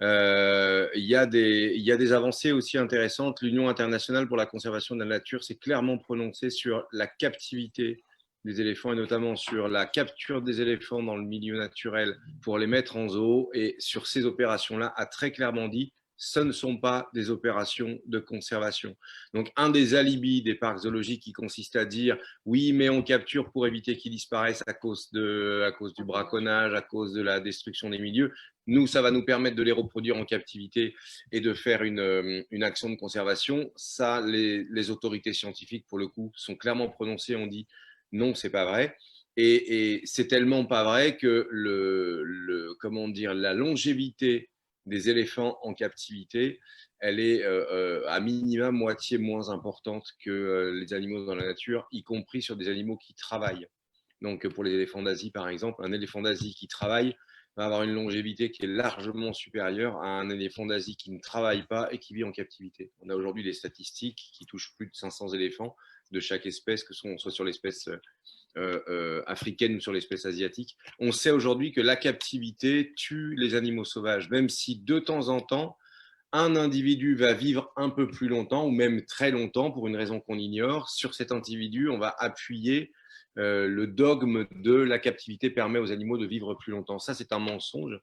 il y a des avancées aussi intéressantes. L'Union internationale pour la conservation de la nature s'est clairement prononcée sur la captivité des éléphants et notamment sur la capture des éléphants dans le milieu naturel pour les mettre en zoo, et sur ces opérations-là a très clairement dit ce ne sont pas des opérations de conservation. Donc, un des alibis des parcs zoologiques qui consiste à dire oui, mais on capture pour éviter qu'ils disparaissent à cause du braconnage, à cause de la destruction des milieux. Nous, ça va nous permettre de les reproduire en captivité et de faire une action de conservation. Ça, les autorités scientifiques, pour le coup, sont clairement prononcées, ont dit non, c'est pas vrai. Et c'est tellement pas vrai que la longévité des éléphants en captivité, elle est à minima moitié moins importante que les animaux dans la nature, y compris sur des animaux qui travaillent. Donc pour les éléphants d'Asie, par exemple, un éléphant d'Asie qui travaille va avoir une longévité qui est largement supérieure à un éléphant d'Asie qui ne travaille pas et qui vit en captivité. On a aujourd'hui des statistiques qui touchent plus de 500 éléphants de chaque espèce, que soit sur l'espèce africaine ou sur l'espèce asiatique. On sait aujourd'hui que la captivité tue les animaux sauvages, même si de temps en temps, un individu va vivre un peu plus longtemps ou même très longtemps pour une raison qu'on ignore. Sur cet individu, on va appuyer le dogme de la captivité permet aux animaux de vivre plus longtemps. Ça, c'est un mensonge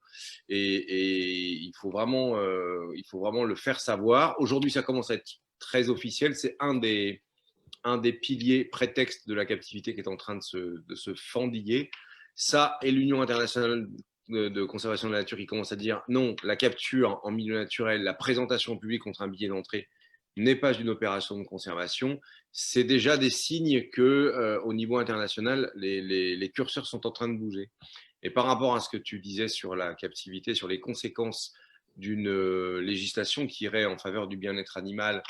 et il faut vraiment le faire savoir. Aujourd'hui, ça commence à être très officiel. C'est un des piliers prétextes de la captivité qui est en train de se fendiller. Ça, et l'Union internationale de conservation de la nature qui commence à dire non, la capture en milieu naturel, la présentation au public contre un billet d'entrée n'est pas une opération de conservation. C'est déjà des signes que, au niveau international, les curseurs sont en train de bouger. Et par rapport à ce que tu disais sur la captivité, sur les conséquences d'une législation qui irait en faveur du bien-être animal,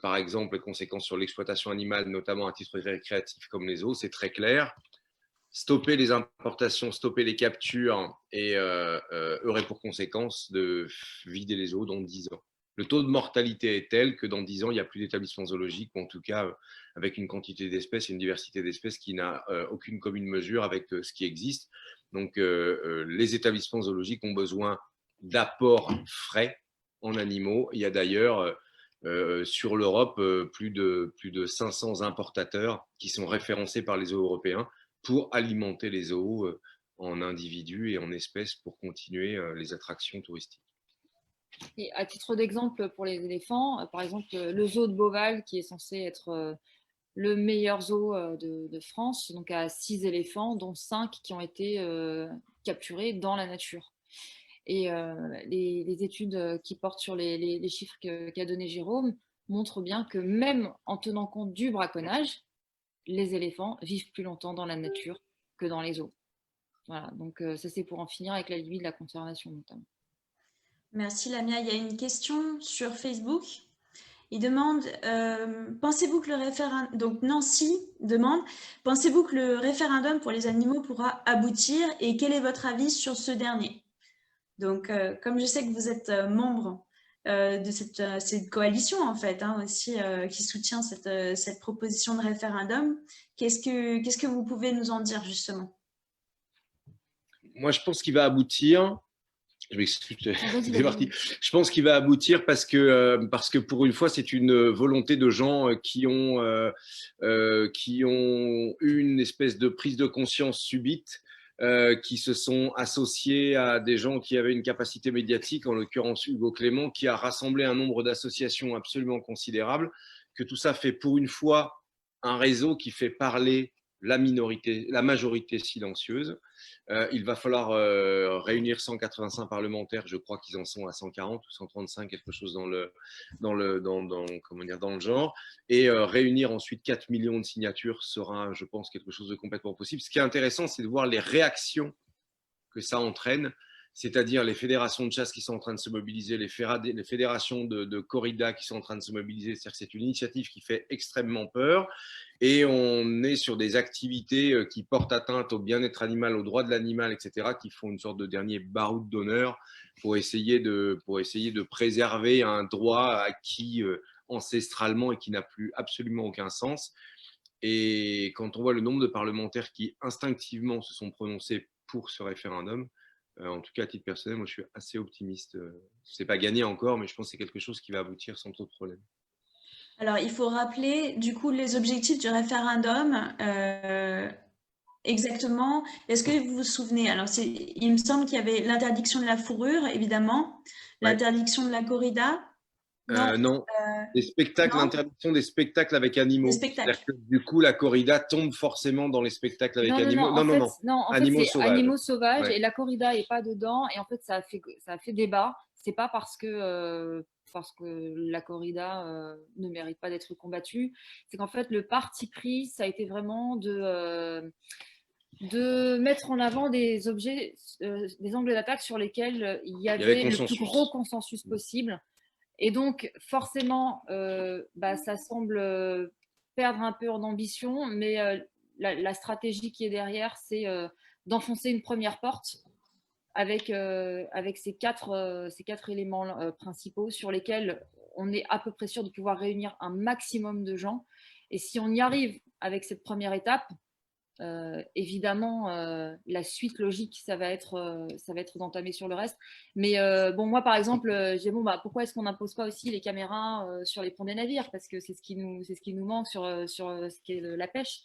par exemple, les conséquences sur l'exploitation animale, notamment à titre récréatif comme les zoos, c'est très clair. Stopper les importations, stopper les captures et aurait pour conséquence de vider les zoos dans 10 ans. Le taux de mortalité est tel que dans 10 ans, il n'y a plus d'établissements zoologiques, ou en tout cas avec une quantité d'espèces et une diversité d'espèces qui n'a aucune commune mesure avec ce qui existe. Donc les établissements zoologiques ont besoin d'apports frais en animaux. Il y a d'ailleurs sur l'Europe plus de 500 importateurs qui sont référencés par les zoos européens pour alimenter les zoos en individus et en espèces pour continuer les attractions touristiques. Et à titre d'exemple pour les éléphants, par exemple le zoo de Beauval qui est censé être le meilleur zoo de France, donc à 6 éléphants, dont 5 qui ont été capturés dans la nature. Et les études qui portent sur les chiffres qu'a donné Jérôme montrent bien que même en tenant compte du braconnage, les éléphants vivent plus longtemps dans la nature que dans les zoos. Voilà, donc ça c'est pour en finir avec la limite de la conservation notamment. Merci Lamia. Il y a une question sur Facebook. Il demande, pensez-vous que le référendum, donc Nancy demande, pensez-vous que le référendum pour les animaux pourra aboutir et quel est votre avis sur ce dernier? Donc, comme je sais que vous êtes membre de cette coalition en fait, hein, aussi qui soutient cette proposition de référendum, qu'est-ce que vous pouvez nous en dire justement? Moi, je pense qu'il va aboutir Je m'excuse, Vas-y, c'est parti. Je pense qu'il va aboutir parce que pour une fois, c'est une volonté de gens qui ont eu une espèce de prise de conscience subite, qui se sont associés à des gens qui avaient une capacité médiatique, en l'occurrence Hugo Clément, qui a rassemblé un nombre d'associations absolument considérable, que tout ça fait pour une fois un réseau qui fait parler la minorité, la majorité silencieuse. Il va falloir réunir 185 parlementaires, je crois qu'ils en sont à 140 ou 135, quelque chose dans le genre, et réunir ensuite 4 millions de signatures sera, je pense, quelque chose de complètement possible. Ce qui est intéressant, c'est de voir les réactions que ça entraîne, c'est-à-dire les fédérations de chasse qui sont en train de se mobiliser, les fédérations de corrida qui sont en train de se mobiliser. C'est-à-dire que c'est une initiative qui fait extrêmement peur, et on est sur des activités qui portent atteinte au bien-être animal, aux droits de l'animal, etc., qui font une sorte de dernier baroud d'honneur pour essayer de préserver un droit acquis ancestralement et qui n'a plus absolument aucun sens. Et quand on voit le nombre de parlementaires qui instinctivement se sont prononcés pour ce référendum, en tout cas à titre personnel, moi je suis assez optimiste. C'est pas gagné encore, mais je pense que c'est quelque chose qui va aboutir sans trop de problèmes. Alors, il faut rappeler du coup les objectifs du référendum. Exactement. Est-ce que vous vous souvenez? Alors, il me semble qu'il y avait l'interdiction de la fourrure, évidemment, l'interdiction de la corrida. Non. Des spectacles, l'interdiction des spectacles avec animaux. Spectacles. Que, du coup, la corrida tombe forcément dans les spectacles avec animaux. Non, en fait, c'est animaux sauvages, ouais. Et la corrida n'est pas dedans. Et en fait, ça a fait débat. C'est pas parce que la corrida ne mérite pas d'être combattue. C'est qu'en fait, le parti pris, ça a été vraiment de mettre en avant des objets, des angles d'attaque sur lesquels il y avait le plus gros consensus possible. Et donc, forcément, ça semble perdre un peu en ambition, mais la stratégie qui est derrière, c'est d'enfoncer une première porte avec ces quatre éléments principaux sur lesquels on est à peu près sûr de pouvoir réunir un maximum de gens. Et si on y arrive avec cette première étape, évidemment, la suite logique, ça va être d'entamer sur le reste. Mais moi, par exemple, j'ai pourquoi est-ce qu'on n'impose pas aussi les caméras sur les ponts des navires? Parce que c'est ce qui nous manque sur ce qui est la pêche.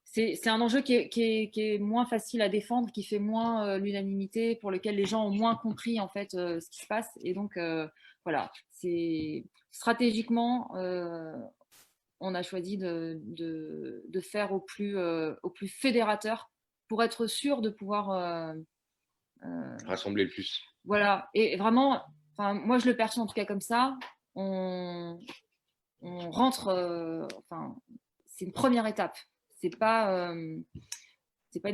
C'est un enjeu qui est moins facile à défendre, qui fait moins l'unanimité, pour lequel les gens ont moins compris en fait ce qui se passe. Et donc voilà, c'est stratégiquement. On a choisi de faire au plus fédérateur pour être sûr de pouvoir rassembler le plus. Voilà, et vraiment, moi je le perçois en tout cas comme ça. On rentre, c'est une première étape. C'est pas une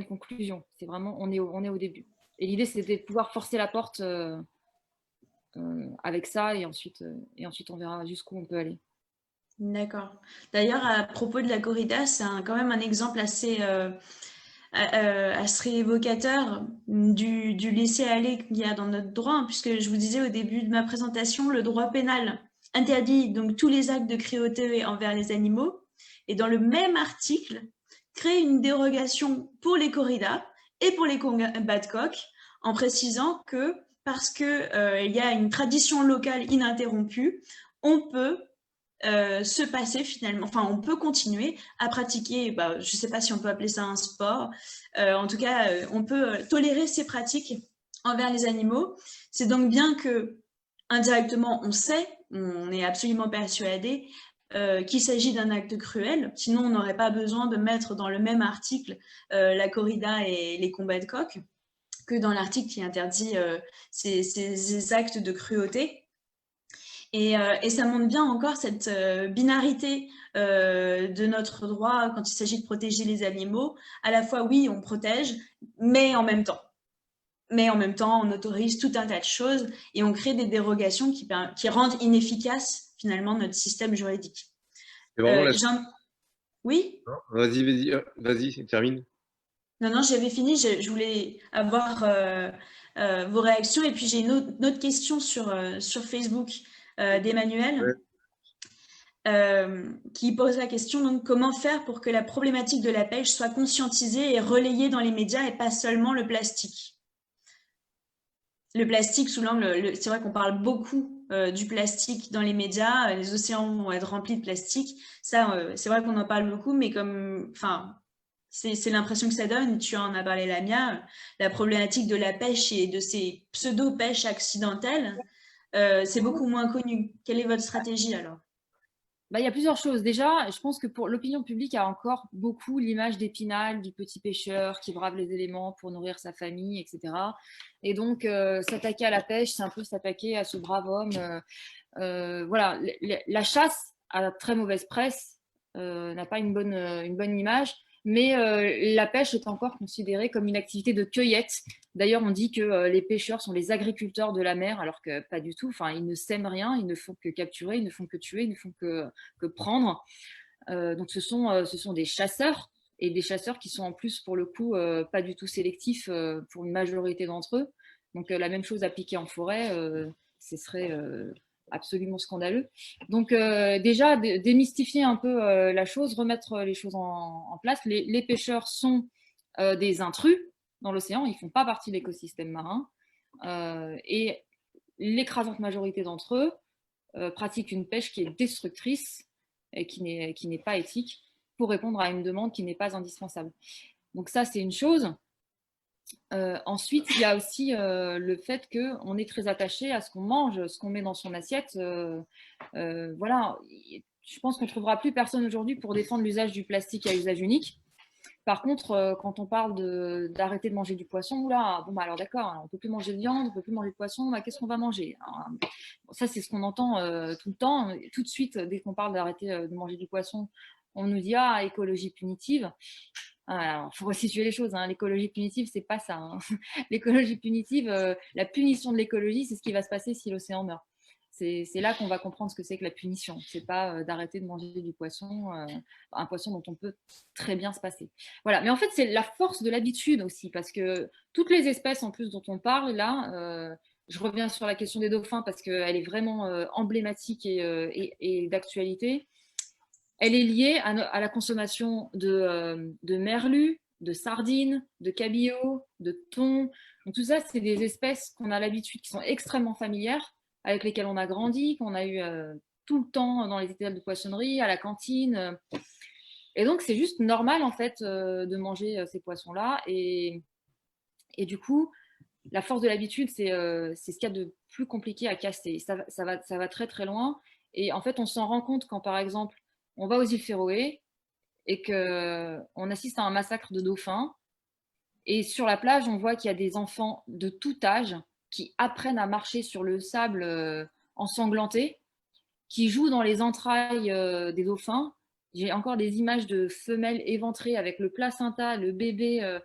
conclusion. C'est vraiment, on est au début. Et l'idée, c'était de pouvoir forcer la porte avec ça, et ensuite on verra jusqu'où on peut aller. D'accord. D'ailleurs, à propos de la corrida, c'est quand même un exemple assez évocateur du laisser-aller qu'il y a dans notre droit, hein, puisque je vous disais au début de ma présentation, le droit pénal interdit donc tous les actes de cruauté envers les animaux, et dans le même article, crée une dérogation pour les corridas et pour les combats de coqs, en précisant que parce qu'il y a une tradition locale ininterrompue, on peut se passer finalement, on peut continuer à pratiquer, je ne sais pas si on peut appeler ça un sport, en tout cas, on peut tolérer ces pratiques envers les animaux. C'est donc bien que, indirectement, on est absolument persuadé qu'il s'agit d'un acte cruel, sinon on n'aurait pas besoin de mettre dans le même article la corrida et les combats de coqs, que dans l'article qui interdit ces actes de cruauté. Et ça montre bien encore cette binarité de notre droit quand il s'agit de protéger les animaux. À la fois, oui, on protège, mais en même temps, on autorise tout un tas de choses et on crée des dérogations qui rendent inefficace finalement notre système juridique. Oui ? Vas-y, termine. Non, j'avais fini. Je voulais avoir vos réactions. Et puis, j'ai une autre question sur Facebook d'Emmanuel qui pose la question, donc, comment faire pour que la problématique de la pêche soit conscientisée et relayée dans les médias et pas seulement le plastique? le plastique sous l'angle, c'est vrai qu'on parle beaucoup du plastique dans les médias, les océans vont être remplis de plastique. Ça, c'est vrai qu'on en parle beaucoup, mais c'est l'impression que ça donne. Tu en as parlé, Lamia, la problématique de la pêche et de ces pseudo-pêches accidentelles, c'est beaucoup moins connu. Quelle est votre stratégie alors? Bah, il y a plusieurs choses. Déjà, je pense que pour l'opinion publique a encore beaucoup l'image d'Épinal, du petit pêcheur qui brave les éléments pour nourrir sa famille, etc. Et donc, s'attaquer à la pêche, c'est un peu s'attaquer à ce brave homme. Voilà, la chasse a très mauvaise presse, n'a pas une bonne image, mais la pêche est encore considérée comme une activité de cueillette. D'ailleurs, on dit que les pêcheurs sont les agriculteurs de la mer, alors que pas du tout. Enfin, ils ne sèment rien, ils ne font que capturer, ils ne font que tuer, ils ne font que prendre. Donc, ce sont des chasseurs, et des chasseurs qui sont en plus, pour le coup, pas du tout sélectifs pour une majorité d'entre eux. Donc, la même chose appliquée en forêt, ce serait absolument scandaleux. Donc, déjà, démystifier un peu la chose, remettre les choses en place. Les pêcheurs sont des intrus dans l'océan, ils ne font pas partie de l'écosystème marin. Et l'écrasante majorité d'entre eux pratiquent une pêche qui est destructrice et qui n'est pas éthique pour répondre à une demande qui n'est pas indispensable. Donc ça, c'est une chose. Ensuite, il y a aussi le fait qu'on est très attaché à ce qu'on mange, ce qu'on met dans son assiette. Voilà, je pense qu'on ne trouvera plus personne aujourd'hui pour défendre l'usage du plastique à usage unique. Par contre, quand on parle d'arrêter de manger du poisson, là, bon, bah, alors d'accord, on ne peut plus manger de viande, on ne peut plus manger de poisson, bah, qu'est-ce qu'on va manger? Alors, ça, c'est ce qu'on entend tout le temps. Tout de suite, dès qu'on parle d'arrêter de manger du poisson, on nous dit « Ah, écologie punitive ». Il faut resituer les choses, hein. L'écologie punitive, c'est pas ça, hein. L'écologie punitive, la punition de l'écologie, c'est ce qui va se passer si l'océan meurt. C'est là qu'on va comprendre ce que c'est que la punition. C'est pas d'arrêter de manger du poisson, un poisson dont on peut très bien se passer. Voilà. Mais en fait, c'est la force de l'habitude aussi, parce que toutes les espèces en plus dont on parle là, je reviens sur la question des dauphins parce qu'elle est vraiment emblématique et d'actualité. Elle est liée à la consommation de merlus, de sardines, de cabillaud, de thon. Donc tout ça, c'est des espèces qu'on a l'habitude, qui sont extrêmement familières, avec lesquelles on a grandi, qu'on a eu tout le temps dans les étals de poissonnerie, à la cantine. Et donc, c'est juste normal, en fait, de manger ces poissons-là. Et du coup, la force de l'habitude, c'est ce qu'il y a de plus compliqué à casser. Ça va très, très loin. Et en fait, on s'en rend compte quand, par exemple, on va aux îles Féroé et qu'on assiste à un massacre de dauphins. Et sur la plage, on voit qu'il y a des enfants de tout âge qui apprennent à marcher sur le sable ensanglanté, qui jouent dans les entrailles des dauphins. J'ai encore des images de femelles éventrées avec le placenta, le bébé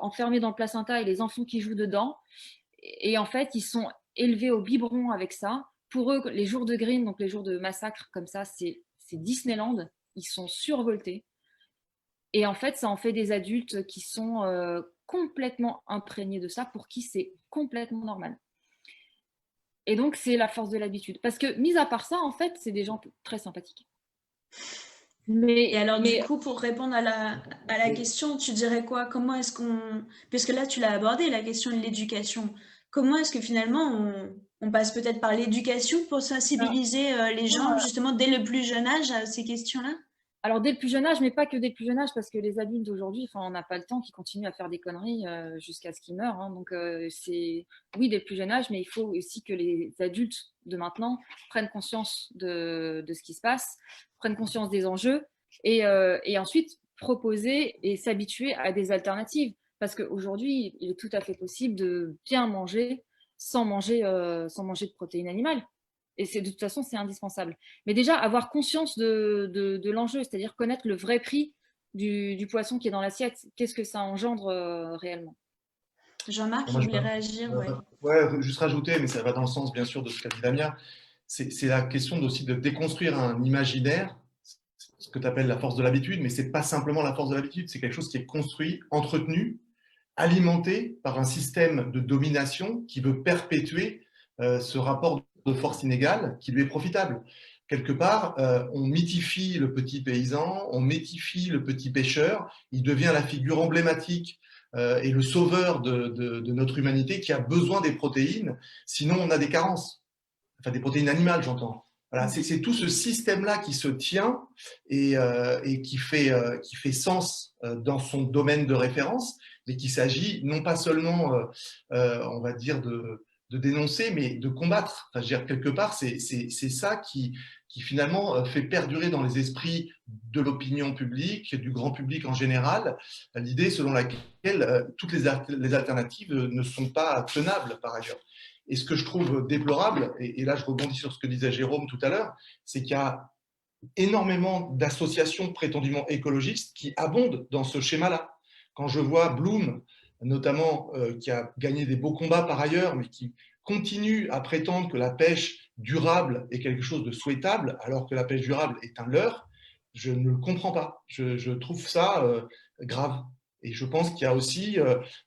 enfermé dans le placenta et les enfants qui jouent dedans. Et en fait, ils sont élevés au biberon avec ça. Pour eux, les jours de green, donc les jours de massacre comme ça, c'est Disneyland. Ils sont survoltés. Et en fait, ça en fait des adultes qui sont complètement imprégnés de ça, pour qui c'est complètement normal. Et donc, c'est la force de l'habitude. Parce que, mis à part ça, en fait, c'est des gens très sympathiques. Et alors, du coup, pour répondre à la question, tu dirais quoi? Comment est-ce qu'on... Puisque là, tu l'as abordé, la question de l'éducation. Comment est-ce que finalement, on passe peut-être par l'éducation pour sensibiliser les gens, justement, dès le plus jeune âge à ces questions-là? Alors, dès le plus jeune âge, mais pas que dès le plus jeune âge, parce que les adultes d'aujourd'hui, on n'a pas le temps, qui continuent à faire des conneries jusqu'à ce qu'ils meurent, hein. Donc, c'est oui, dès le plus jeune âge, mais il faut aussi que les adultes de maintenant prennent conscience de ce qui se passe, prennent conscience des enjeux et ensuite proposer et s'habituer à des alternatives. Parce qu'aujourd'hui, il est tout à fait possible de bien manger sans manger de protéines animales. Et de toute façon, c'est indispensable. Mais déjà, avoir conscience de l'enjeu, c'est-à-dire connaître le vrai prix du poisson qui est dans l'assiette. Qu'est-ce que ça engendre réellement? Jean-Marc, il voulait réagir. Ouais, juste rajouter, mais ça va dans le sens, bien sûr, de ce qu'a dit Damien. C'est la question aussi de déconstruire un imaginaire, ce que tu appelles la force de l'habitude, mais ce n'est pas simplement la force de l'habitude, c'est quelque chose qui est construit, entretenu, alimenté par un système de domination qui veut perpétuer ce rapport de force inégale qui lui est profitable. Quelque part, on mythifie le petit paysan, on mythifie le petit pêcheur, il devient la figure emblématique est le sauveur de notre humanité, qui a besoin des protéines, sinon on a des carences. Enfin, des protéines animales, j'entends. Voilà, c'est tout ce système-là qui se tient et qui fait sens dans son domaine de référence, mais qu'il s'agit non pas seulement, on va dire, de dénoncer, mais de combattre. Enfin, je veux dire, quelque part, c'est ça qui finalement fait perdurer dans les esprits de l'opinion publique, du grand public en général, l'idée selon laquelle toutes les alternatives ne sont pas tenables par ailleurs. Et ce que je trouve déplorable, et là je rebondis sur ce que disait Jérôme tout à l'heure, c'est qu'il y a énormément d'associations prétendument écologistes qui abondent dans ce schéma-là. Quand je vois Bloom, notamment, qui a gagné des beaux combats par ailleurs, mais qui continue à prétendre que la pêche durable est quelque chose de souhaitable, alors que la pêche durable est un leurre, je ne le comprends pas. Je trouve ça grave. Et je pense qu'il y a aussi,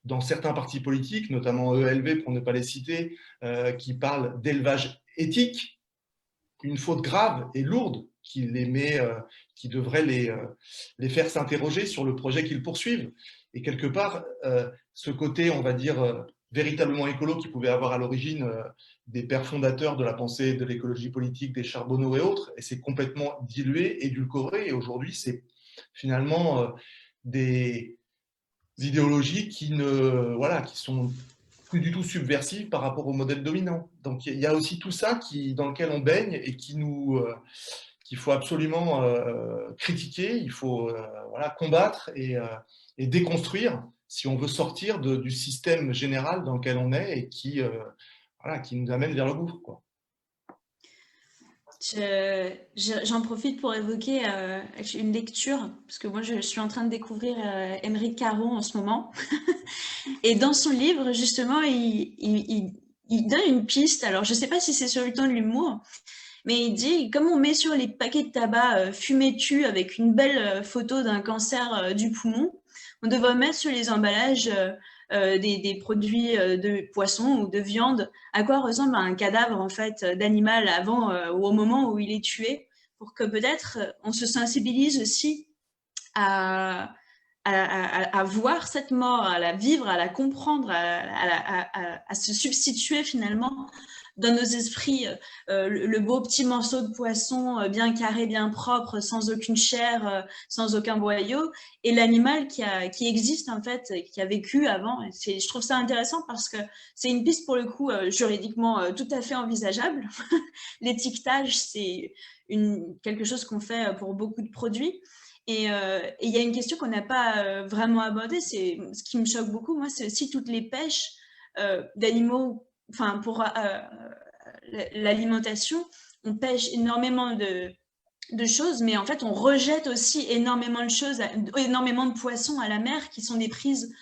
dans certains partis politiques, notamment ELV pour ne pas les citer, qui parlent d'élevage éthique, une faute grave et lourde qui devrait les faire s'interroger sur le projet qu'ils poursuivent. Et quelque part, ce côté, on va dire, véritablement écolo qui pouvait avoir à l'origine des pères fondateurs de la pensée de l'écologie politique, des Charbonneau et autres, et c'est complètement dilué, édulcoré, et aujourd'hui, c'est finalement des idéologies qui sont plus du tout subversives par rapport au modèle dominant. Donc il y a aussi tout ça dans lequel on baigne et qu'il faut absolument critiquer, il faut combattre et déconstruire si on veut sortir du système général dans lequel on est et qui nous amène vers le gouffre, quoi. J'en profite pour évoquer une lecture, parce que moi je suis en train de découvrir Émeric Caron en ce moment. Et dans son livre, justement, il donne une piste. Alors, je ne sais pas si c'est sur le ton de l'humour, mais il dit, comme on met sur les paquets de tabac fumez tu avec une belle photo d'un cancer du poumon, on devrait mettre sur les emballages des produits de poisson ou de viande, à quoi ressemble un cadavre en fait d'animal avant ou au moment où il est tué, pour que peut-être on se sensibilise aussi à voir cette mort, à la vivre, à la comprendre, à se substituer finalement dans nos esprits le beau petit morceau de poisson bien carré, bien propre, sans aucune chair, sans aucun boyau, et l'animal qui existe en fait, qui a vécu avant. Je trouve ça intéressant parce que c'est une piste pour le coup juridiquement tout à fait envisageable. L'étiquetage, c'est quelque chose qu'on fait pour beaucoup de produits. Et il y a une question qu'on n'a pas vraiment abordée, c'est ce qui me choque beaucoup, moi, c'est aussi toutes les pêches d'animaux, enfin pour l'alimentation, on pêche énormément de choses, mais en fait on rejette aussi énormément de choses, énormément de poissons à la mer qui sont des prises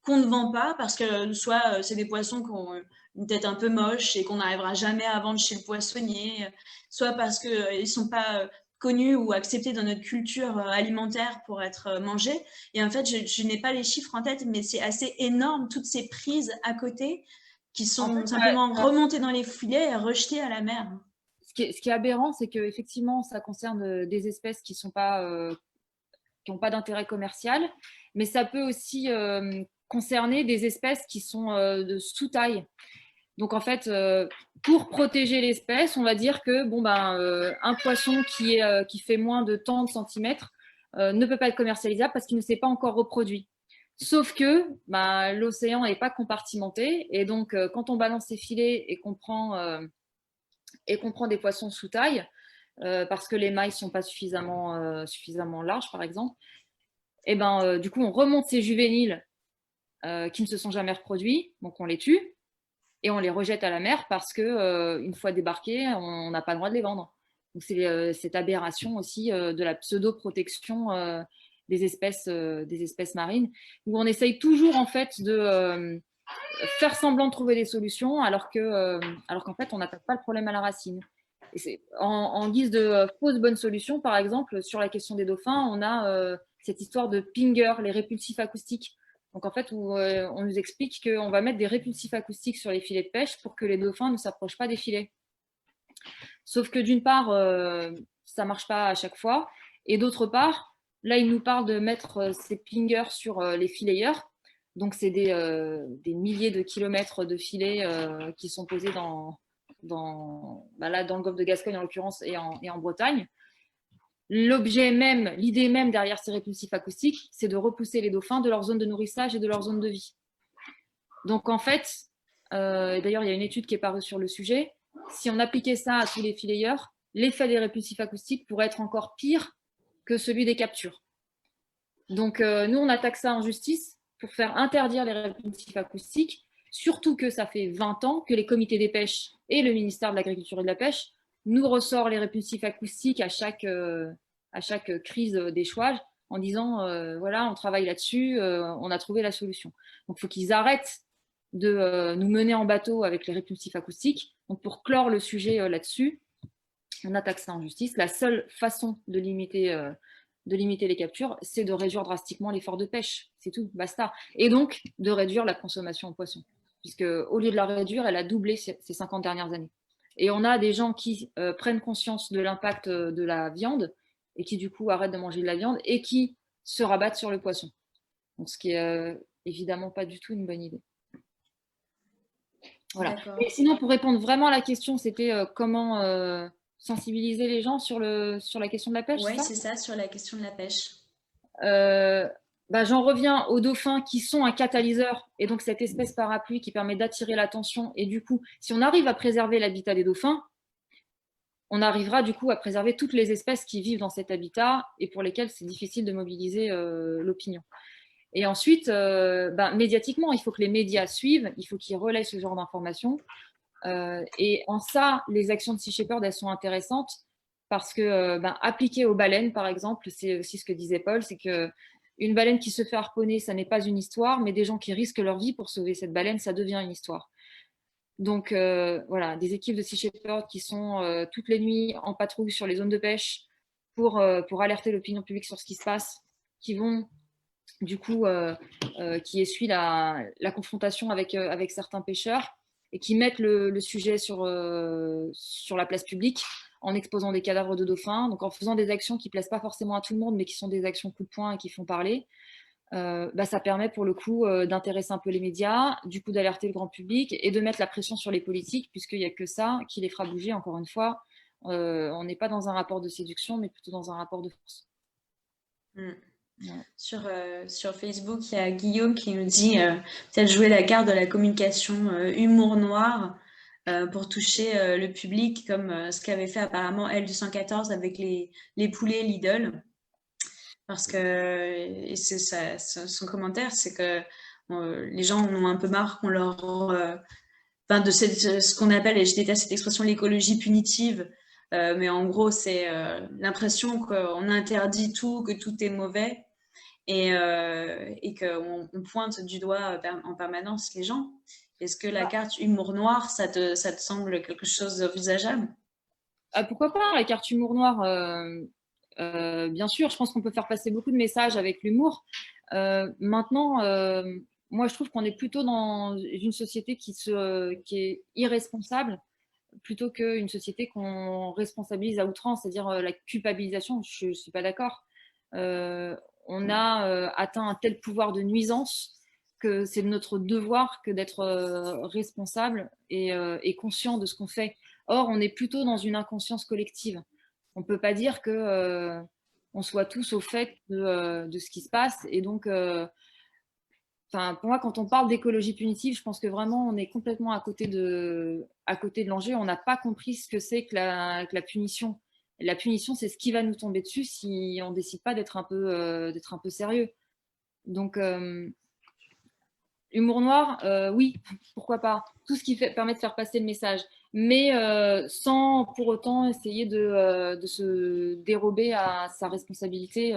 qu'on ne vend pas parce que soit c'est des poissons qui ont une tête un peu moche et qu'on n'arrivera jamais à vendre chez le poissonnier, soit parce qu'ils ne sont pas connus ou acceptés dans notre culture alimentaire pour être mangés. Et en fait, je n'ai pas les chiffres en tête, mais c'est assez énorme, toutes ces prises à côté qui sont en fait, simplement remontées dans les filets et rejetées à la mer. Ce qui est aberrant, c'est qu'effectivement, ça concerne des espèces qui n'ont pas d'intérêt commercial, mais ça peut aussi concerner des espèces qui sont de sous-taille. Donc en fait, pour protéger l'espèce, on va dire que un poisson qui fait moins de tant de centimètres ne peut pas être commercialisable parce qu'il ne s'est pas encore reproduit. Sauf que l'océan n'est pas compartimenté et donc quand on balance ses filets et qu'on prend des poissons sous taille, parce que les mailles ne sont pas suffisamment larges par exemple, et du coup on remonte ces juvéniles qui ne se sont jamais reproduits, donc on les tue et on les rejette à la mer parce que une fois débarqués, on n'a pas le droit de les vendre. Donc c'est cette aberration aussi de la pseudo-protection des espèces marines, où on essaye toujours en fait de faire semblant de trouver des solutions alors qu'en fait on n'attaque pas le problème à la racine. Et c'est en guise de fausse bonne solution, par exemple, sur la question des dauphins, on a cette histoire de pinger, les répulsifs acoustiques. Donc en fait, où on nous explique qu'on va mettre des répulsifs acoustiques sur les filets de pêche pour que les dauphins ne s'approchent pas des filets. Sauf que d'une part, ça ne marche pas à chaque fois, et d'autre part, là, il nous parle de mettre ces pingers sur les fileyeurs. Donc, c'est des milliers de kilomètres de filets qui sont posés là, dans le golfe de Gascogne en l'occurrence et en Bretagne. L'idée même derrière ces répulsifs acoustiques, c'est de repousser les dauphins de leur zone de nourrissage et de leur zone de vie. Donc en fait, d'ailleurs il y a une étude qui est parue sur le sujet, si on appliquait ça à tous les fileyeurs, l'effet des répulsifs acoustiques pourrait être encore pire que celui des captures. Donc nous on attaque ça en justice pour faire interdire les répulsifs acoustiques, surtout que ça fait 20 ans que les comités des pêches et le ministère de l'Agriculture et de la Pêche nous ressort les répulsifs acoustiques à chaque crise d'échouage en disant voilà, on travaille là-dessus, on a trouvé la solution. Donc, il faut qu'ils arrêtent de nous mener en bateau avec les répulsifs acoustiques. Donc, pour clore le sujet là-dessus, on attaque ça en justice. La seule façon de limiter les captures, c'est de réduire drastiquement l'effort de pêche. C'est tout, basta. Et donc, de réduire la consommation en poisson. Puisque, au lieu de la réduire, elle a doublé ces 50 dernières années. Et on a des gens qui prennent conscience de l'impact de la viande et qui, du coup, arrêtent de manger de la viande et qui se rabattent sur le poisson. Donc, ce qui est évidemment pas du tout une bonne idée. Voilà. Et sinon, pour répondre vraiment à la question, c'était comment sensibiliser les gens sur la question de la pêche. Oui, c'est ça, sur la question de la pêche. J'en reviens aux dauphins qui sont un catalyseur et donc cette espèce parapluie qui permet d'attirer l'attention. Et du coup, si on arrive à préserver l'habitat des dauphins, on arrivera du coup à préserver toutes les espèces qui vivent dans cet habitat et pour lesquelles c'est difficile de mobiliser l'opinion. Et ensuite, médiatiquement, il faut que les médias suivent, il faut qu'ils relaient ce genre d'informations. Et en ça, les actions de Sea Shepherd, elles sont intéressantes parce que appliquées aux baleines, par exemple, c'est aussi ce que disait Paul, c'est que une baleine qui se fait harponner, ça n'est pas une histoire, mais des gens qui risquent leur vie pour sauver cette baleine, ça devient une histoire. Donc voilà, des équipes de Sea Shepherd qui sont toutes les nuits en patrouille sur les zones de pêche pour alerter l'opinion publique sur ce qui se passe, qui vont du coup, qui essuient la confrontation avec certains pêcheurs et qui mettent le sujet sur la place publique en exposant des cadavres de dauphins, donc en faisant des actions qui ne plaisent pas forcément à tout le monde, mais qui sont des actions coup de poing et qui font parler. Ça permet pour le coup d'intéresser un peu les médias, du coup d'alerter le grand public et de mettre la pression sur les politiques, puisqu'il n'y a que ça qui les fera bouger, encore une fois. On n'est pas dans un rapport de séduction, mais plutôt dans un rapport de force. Ouais. Sur Facebook, il y a Guillaume qui nous dit peut-être jouer la carte de la communication humour noir pour toucher le public, comme ce qu'avait fait apparemment L214 avec les poulets Lidl. Parce que, et c'est son commentaire, c'est que les gens en ont un peu marre qu'on leur... de ce qu'on appelle, et je déteste cette expression, l'écologie punitive, mais en gros, c'est l'impression qu'on interdit tout, que tout est mauvais et qu'on pointe du doigt en permanence les gens. Est-ce que la carte humour noir, ça te semble quelque chose d'envisageable? Pourquoi pas, la carte humour noir bien sûr, je pense qu'on peut faire passer beaucoup de messages avec l'humour. Maintenant, moi, je trouve qu'on est plutôt dans une société qui est irresponsable plutôt qu'une société qu'on responsabilise à outrance, c'est-à-dire la culpabilisation. Je ne suis pas d'accord. On a atteint un tel pouvoir de nuisance que c'est de notre devoir que d'être responsable et conscient de ce qu'on fait. Or, on est plutôt dans une inconscience collective. On ne peut pas dire qu'on soit tous au fait de ce qui se passe. Et donc, pour moi, quand on parle d'écologie punitive, je pense que vraiment, on est complètement à côté de l'enjeu. On n'a pas compris ce que c'est que la punition. La punition, c'est ce qui va nous tomber dessus si on ne décide pas d'être un peu sérieux. Donc, humour noir, oui, pourquoi pas. Tout ce qui permet de faire passer le message. Mais sans pour autant essayer de se dérober à sa responsabilité.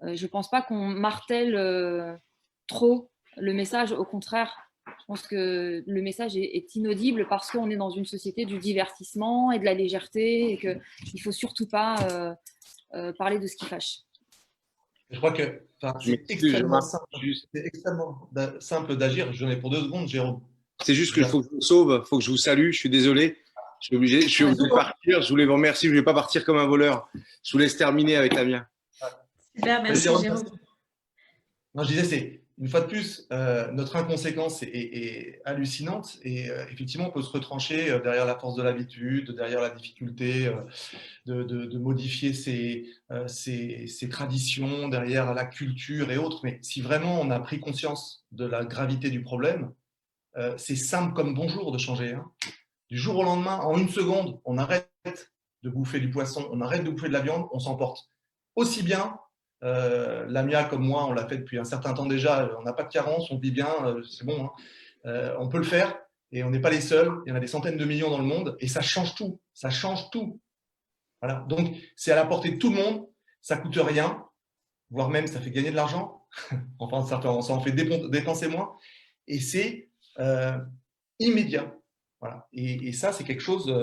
Je ne pense pas qu'on martèle trop le message. Au contraire, je pense que le message est inaudible parce qu'on est dans une société du divertissement et de la légèreté et qu'il ne faut surtout pas parler de ce qui fâche. Je crois que c'est extrêmement simple d'agir. J'en ai pour 2 secondes, Jérôme. C'est juste qu'il faut que je vous sauve, il faut que je vous salue. Je suis désolé. Je suis obligé de partir. Je voulais vous remercier. Je ne vais pas partir comme un voleur. Je vous laisse terminer avec la mienne. Super, merci Jérôme. Non, je disais, une fois de plus, notre inconséquence est hallucinante et effectivement, on peut se retrancher derrière la force de l'habitude, derrière la difficulté de modifier ses traditions, derrière la culture et autres. Mais si vraiment on a pris conscience de la gravité du problème, c'est simple comme bonjour de changer. Hein. Du jour au lendemain, en une seconde, on arrête de bouffer du poisson, on arrête de bouffer de la viande, on s'emporte. Aussi bien, Lamia comme moi, on l'a fait depuis un certain temps déjà, on n'a pas de carence, on vit bien, c'est bon. Hein. On peut le faire et on n'est pas les seuls, il y en a des centaines de millions dans le monde et ça change tout, ça change tout. Voilà. Donc, c'est à la portée de tout le monde, ça ne coûte rien, voire même ça fait gagner de l'argent, enfin ça en fait dépenser moins et c'est immédiat. Voilà. Et ça, c'est quelque chose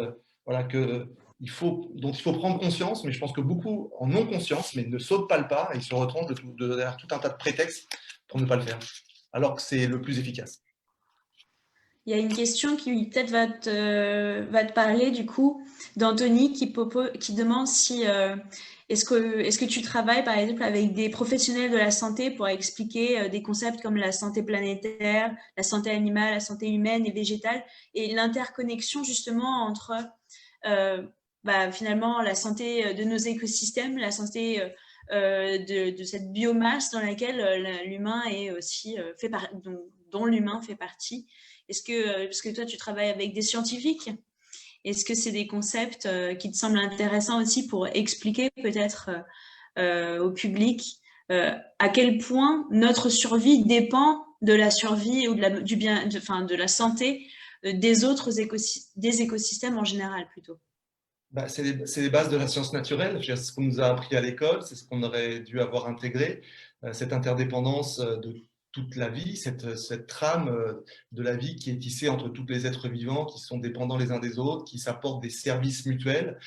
voilà, dont il faut prendre conscience, mais je pense que beaucoup en ont conscience, mais ne sautent pas le pas et ils se retrouvent derrière tout un tas de prétextes pour ne pas le faire, alors que c'est le plus efficace. Il y a une question qui peut-être va te parler du coup d'Anthony qui demande si est-ce que tu travailles par exemple avec des professionnels de la santé pour expliquer des concepts comme la santé planétaire, la santé animale, la santé humaine et végétale et l'interconnexion justement entre finalement la santé de nos écosystèmes, la santé de cette biomasse dans laquelle l'humain est aussi dont l'humain fait partie. Parce que toi, tu travailles avec des scientifiques, est-ce que c'est des concepts qui te semblent intéressants aussi pour expliquer peut-être au public à quel point notre survie dépend de la survie ou de la santé des autres des écosystèmes en général plutôt? C'est les bases de la science naturelle, c'est ce qu'on nous a appris à l'école, c'est ce qu'on aurait dû avoir intégré, cette interdépendance de toute la vie, cette trame de la vie qui est tissée entre tous les êtres vivants qui sont dépendants les uns des autres, qui s'apportent des services mutuels,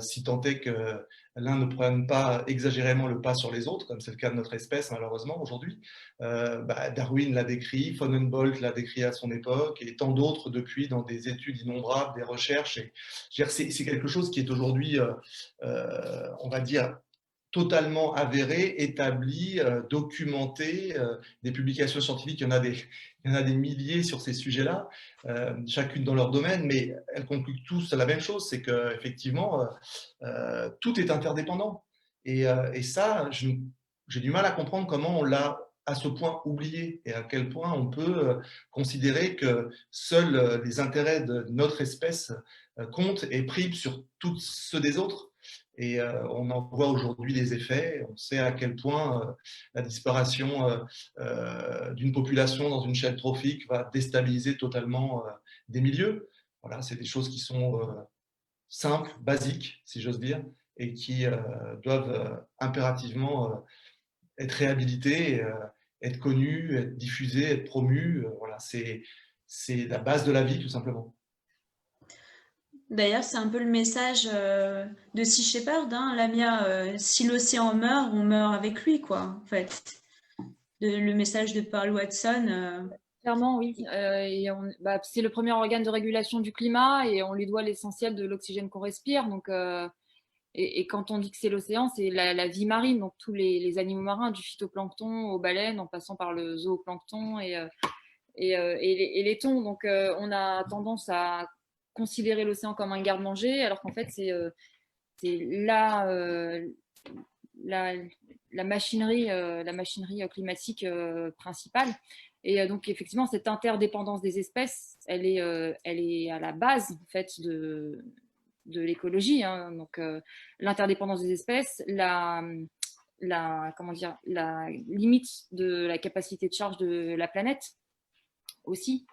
si tant est que l'un ne prenne pas exagérément le pas sur les autres, comme c'est le cas de notre espèce malheureusement aujourd'hui. Darwin l'a décrit, von Humboldt l'a décrit à son époque, et tant d'autres depuis dans des études innombrables, des recherches. Et, c'est quelque chose qui est aujourd'hui, on va dire, totalement avéré, établi, documenté, des publications scientifiques, il y en a des milliers sur ces sujets-là, chacune dans leur domaine, mais elles concluent tous la même chose, c'est qu'effectivement, tout est interdépendant. Et ça, j'ai du mal à comprendre comment on l'a à ce point oublié et à quel point on peut considérer que seuls les intérêts de notre espèce comptent et priment sur tous ceux des autres. Et on en voit aujourd'hui les effets. On sait à quel point la disparition d'une population dans une chaîne trophique va déstabiliser totalement des milieux. Voilà, c'est des choses qui sont simples, basiques, si j'ose dire, et qui doivent impérativement être réhabilitées, être connues, être diffusées, être promues. Voilà, c'est la base de la vie, tout simplement. D'ailleurs, c'est un peu le message de Sea Shepherd, hein, Lamia, si l'océan meurt, on meurt avec lui, quoi, en fait. Le message de Paul Watson. Clairement, oui. C'est le premier organe de régulation du climat et on lui doit l'essentiel de l'oxygène qu'on respire. Donc, et quand on dit que c'est l'océan, c'est la vie marine, donc tous les animaux marins, du phytoplancton aux baleines, en passant par le zooplancton et les thons. Donc, on a tendance à considérer l'océan comme un garde-manger, alors qu'en fait, c'est la machinerie climatique principale. Et donc, effectivement, cette interdépendance des espèces, elle est à la base en fait, de l'écologie. Hein. Donc, l'interdépendance des espèces, la limite de la capacité de charge de la planète aussi.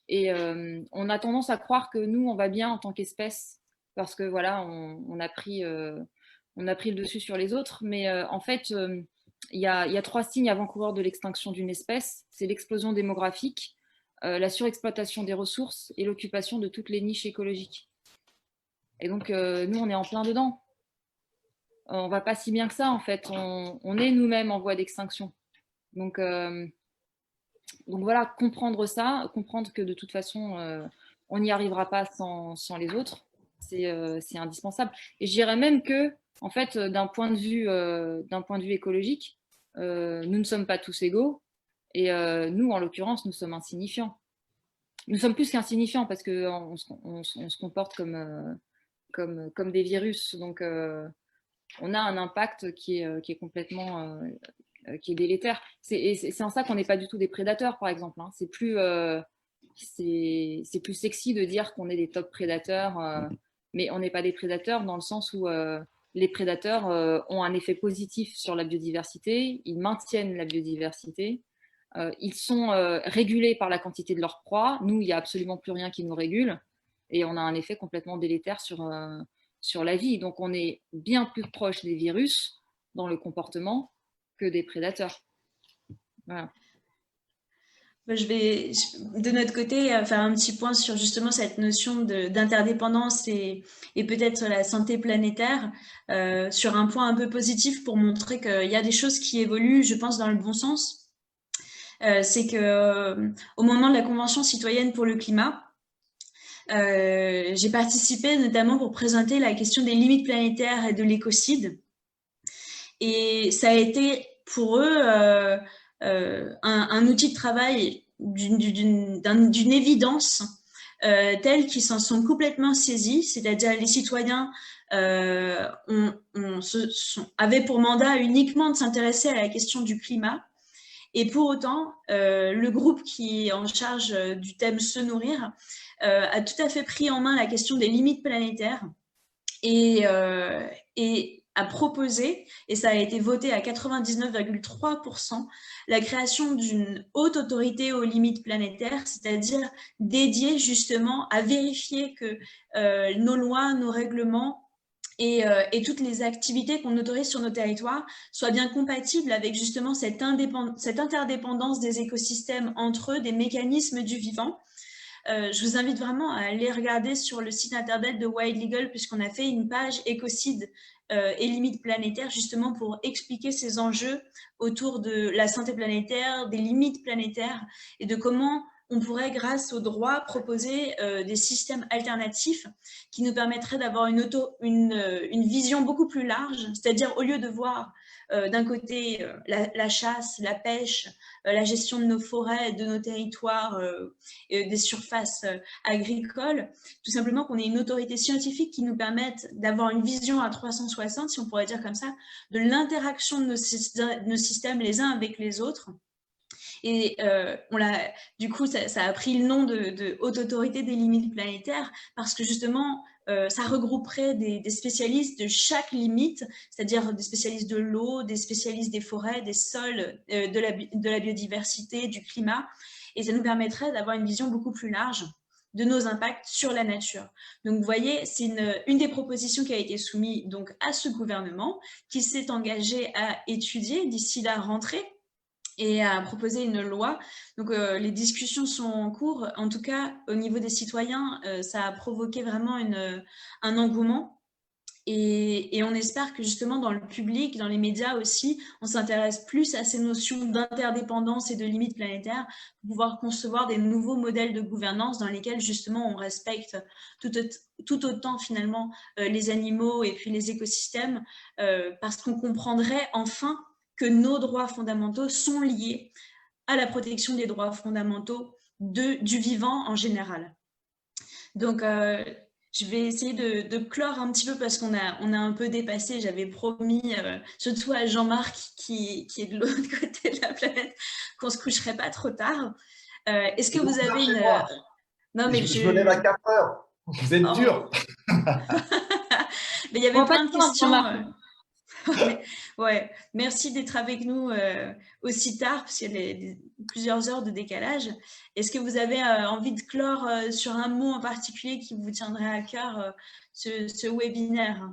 Et on a tendance à croire que nous, on va bien en tant qu'espèce parce que voilà, on a pris le dessus sur les autres. Mais en fait, il y a 3 signes avant-coureurs de l'extinction d'une espèce. C'est l'explosion démographique, la surexploitation des ressources et l'occupation de toutes les niches écologiques. Et donc, nous, on est en plein dedans. On va pas si bien que ça, en fait. On est nous-mêmes en voie d'extinction. Donc voilà, comprendre ça, comprendre que de toute façon, on n'y arrivera pas sans les autres, c'est indispensable. Et je dirais même que, en fait, d'un point de vue écologique, nous ne sommes pas tous égaux Et nous, en l'occurrence, nous sommes insignifiants. Nous sommes plus qu'insignifiants parce qu'on se comporte comme des virus. Donc, on a un impact qui est complètement qui est délétère. C'est en ça qu'on n'est pas du tout des prédateurs, par exemple. Hein. C'est plus sexy de dire qu'on est des top prédateurs, mais on n'est pas des prédateurs dans le sens où les prédateurs ont un effet positif sur la biodiversité, ils maintiennent la biodiversité, ils sont régulés par la quantité de leur proie. Nous, il n'y a absolument plus rien qui nous régule et on a un effet complètement délétère sur la vie. Donc, on est bien plus proche des virus dans le comportement que des prédateurs. Voilà. Je vais, de notre côté, faire un petit point sur justement cette notion d'interdépendance et peut-être la santé planétaire, sur un point un peu positif pour montrer qu'il y a des choses qui évoluent, je pense, dans le bon sens. C'est que au moment de la Convention citoyenne pour le climat, j'ai participé notamment pour présenter la question des limites planétaires et de l'écocide. Et ça a été pour eux un outil de travail d'une évidence telle qu'ils s'en sont complètement saisis, c'est-à-dire les citoyens avaient pour mandat uniquement de s'intéresser à la question du climat. Et pour autant, le groupe qui est en charge du thème se nourrir a tout à fait pris en main la question des limites planétaires et a proposé, et ça a été voté à 99,3%, la création d'une haute autorité aux limites planétaires, c'est-à-dire dédiée justement à vérifier que nos lois, nos règlements et toutes les activités qu'on autorise sur nos territoires soient bien compatibles avec justement cette interdépendance des écosystèmes entre eux, des mécanismes du vivant. Je vous invite vraiment à aller regarder sur le site internet de Wild Legal, puisqu'on a fait une page écocide et limites planétaires, justement pour expliquer ces enjeux autour de la santé planétaire, des limites planétaires, et de comment on pourrait, grâce au droit, proposer des systèmes alternatifs qui nous permettraient d'avoir une vision beaucoup plus large, c'est-à-dire au lieu de voir d'un côté la chasse, la pêche, la gestion de nos forêts, de nos territoires, des surfaces agricoles, tout simplement qu'on ait une autorité scientifique qui nous permette d'avoir une vision à 360, si on pourrait dire comme ça, de l'interaction de nos systèmes les uns avec les autres. Et du coup, ça a pris le nom de Haute Autorité des limites planétaires parce que justement, ça regrouperait des spécialistes de chaque limite, c'est-à-dire des spécialistes de l'eau, des spécialistes des forêts, des sols, de la biodiversité, du climat. Et ça nous permettrait d'avoir une vision beaucoup plus large de nos impacts sur la nature. Donc, vous voyez, c'est une des propositions qui a été soumise donc, à ce gouvernement, qui s'est engagé à étudier d'ici la rentrée et à proposer une loi. Donc, les discussions sont en cours. En tout cas, au niveau des citoyens, ça a provoqué vraiment un engouement. Et on espère que justement dans le public, dans les médias aussi, on s'intéresse plus à ces notions d'interdépendance et de limites planétaires pour pouvoir concevoir des nouveaux modèles de gouvernance dans lesquels justement on respecte tout autant finalement les animaux et puis les écosystèmes parce qu'on comprendrait enfin que nos droits fondamentaux sont liés à la protection des droits fondamentaux du vivant en général. Donc, je vais essayer de clore un petit peu parce qu'on a un peu dépassé. J'avais promis, surtout à Jean-Marc qui est de l'autre côté de la planète, qu'on ne se coucherait pas trop tard. Est-ce que vous avez une... Non, mais je me lève à 4 heures. Vous êtes dur. Mais il y avait plein de questions. Ouais, merci d'être avec nous aussi tard, parce qu'il y a plusieurs heures de décalage. Est-ce que vous avez envie de clore sur un mot en particulier qui vous tiendrait à cœur ce webinaire?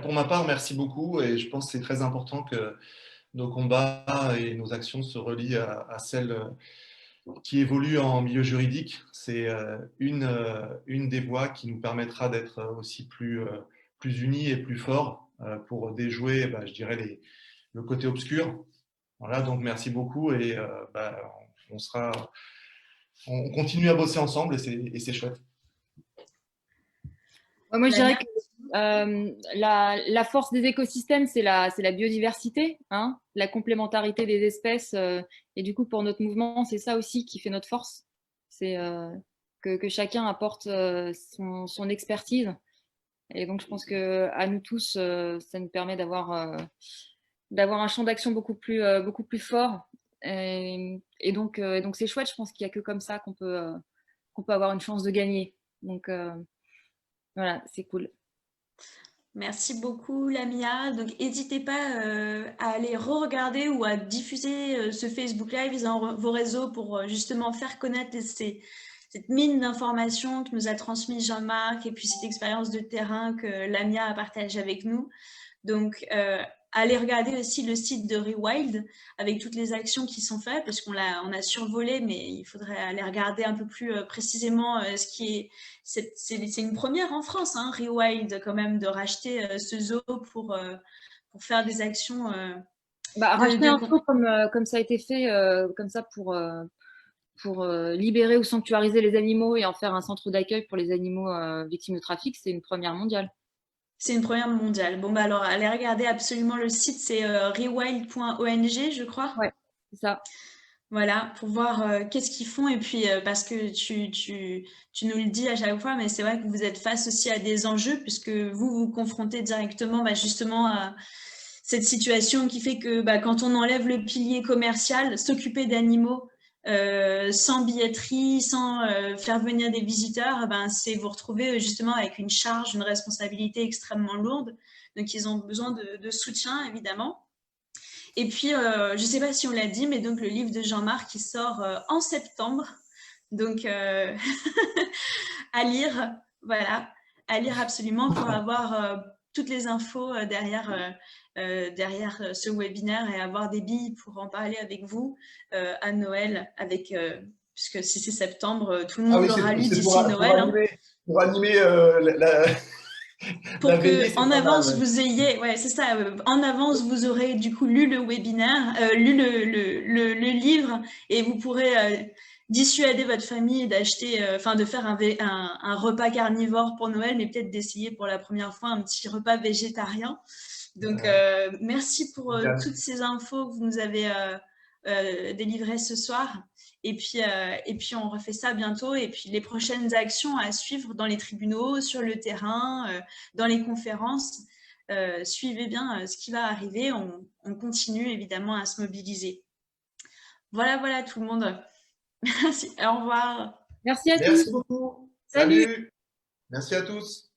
Pour ma part, merci beaucoup. Et je pense que c'est très important que nos combats et nos actions se relient à celles qui évoluent en milieu juridique. C'est une des voies qui nous permettra d'être aussi plus unis et plus forts pour déjouer, je dirais, le côté obscur. Voilà, donc merci beaucoup et on continue à bosser ensemble et c'est chouette. Moi, je dirais que la force des écosystèmes, c'est la biodiversité, hein, la complémentarité des espèces. Et du coup, pour notre mouvement, c'est ça aussi qui fait notre force. C'est que chacun apporte son expertise. Et donc, je pense qu'à nous tous, ça nous permet d'avoir un champ d'action beaucoup plus fort. Et donc, c'est chouette. Je pense qu'il n'y a que comme ça qu'on peut avoir une chance de gagner. Donc, voilà, c'est cool. Merci beaucoup, Lamia. Donc, n'hésitez pas à aller re-regarder ou à diffuser ce Facebook Live dans vos réseaux pour justement faire connaître cette mine d'informations que nous a transmis Jean-Marc et puis cette expérience de terrain que Lamia a partagée avec nous. Donc, allez regarder aussi le site de Rewild avec toutes les actions qui sont faites parce on a survolé, mais il faudrait aller regarder un peu plus précisément ce qui est. C'est une première en France, hein, Rewild, quand même, de racheter ce zoo pour faire des actions. Racheter un zoo comme ça a été fait, comme ça pour libérer ou sanctuariser les animaux et en faire un centre d'accueil pour les animaux victimes de trafic, c'est une première mondiale. C'est une première mondiale. Bon, bah alors, allez regarder absolument le site, c'est rewild.ong, je crois. Ouais, c'est ça. Voilà, pour voir qu'est-ce qu'ils font. Et puis, parce que tu nous le dis à chaque fois, mais c'est vrai que vous êtes face aussi à des enjeux, puisque vous vous confrontez directement justement à cette situation qui fait que quand on enlève le pilier commercial, s'occuper d'animaux sans billetterie, sans faire venir des visiteurs, c'est vous retrouver justement avec une charge, une responsabilité extrêmement lourde. Donc, ils ont besoin de soutien, évidemment. Et puis, je ne sais pas si on l'a dit, mais donc le livre de Jean-Marc qui sort en septembre. Donc, à lire, voilà, à lire absolument pour avoir toutes les infos derrière ce webinaire et avoir des billes pour en parler avec vous à Noël, puisque si c'est septembre, tout le monde l'aura lu d'ici Noël. Pour animer pour que en avance vous ayez, ouais, c'est ça, en avance vous aurez du coup lu le webinaire, lu le livre et vous pourrez dissuader votre famille d'acheter, de faire un repas carnivore pour Noël, mais peut-être d'essayer pour la première fois un petit repas végétarien. Donc merci pour toutes ces infos que vous nous avez délivrées ce soir. Et puis, on refait ça bientôt. Et puis, les prochaines actions à suivre dans les tribunaux, sur le terrain, dans les conférences, suivez bien ce qui va arriver. On continue évidemment à se mobiliser. Voilà tout le monde. Merci. Au revoir. Merci à tous. Merci beaucoup. Salut. Salut. Merci à tous.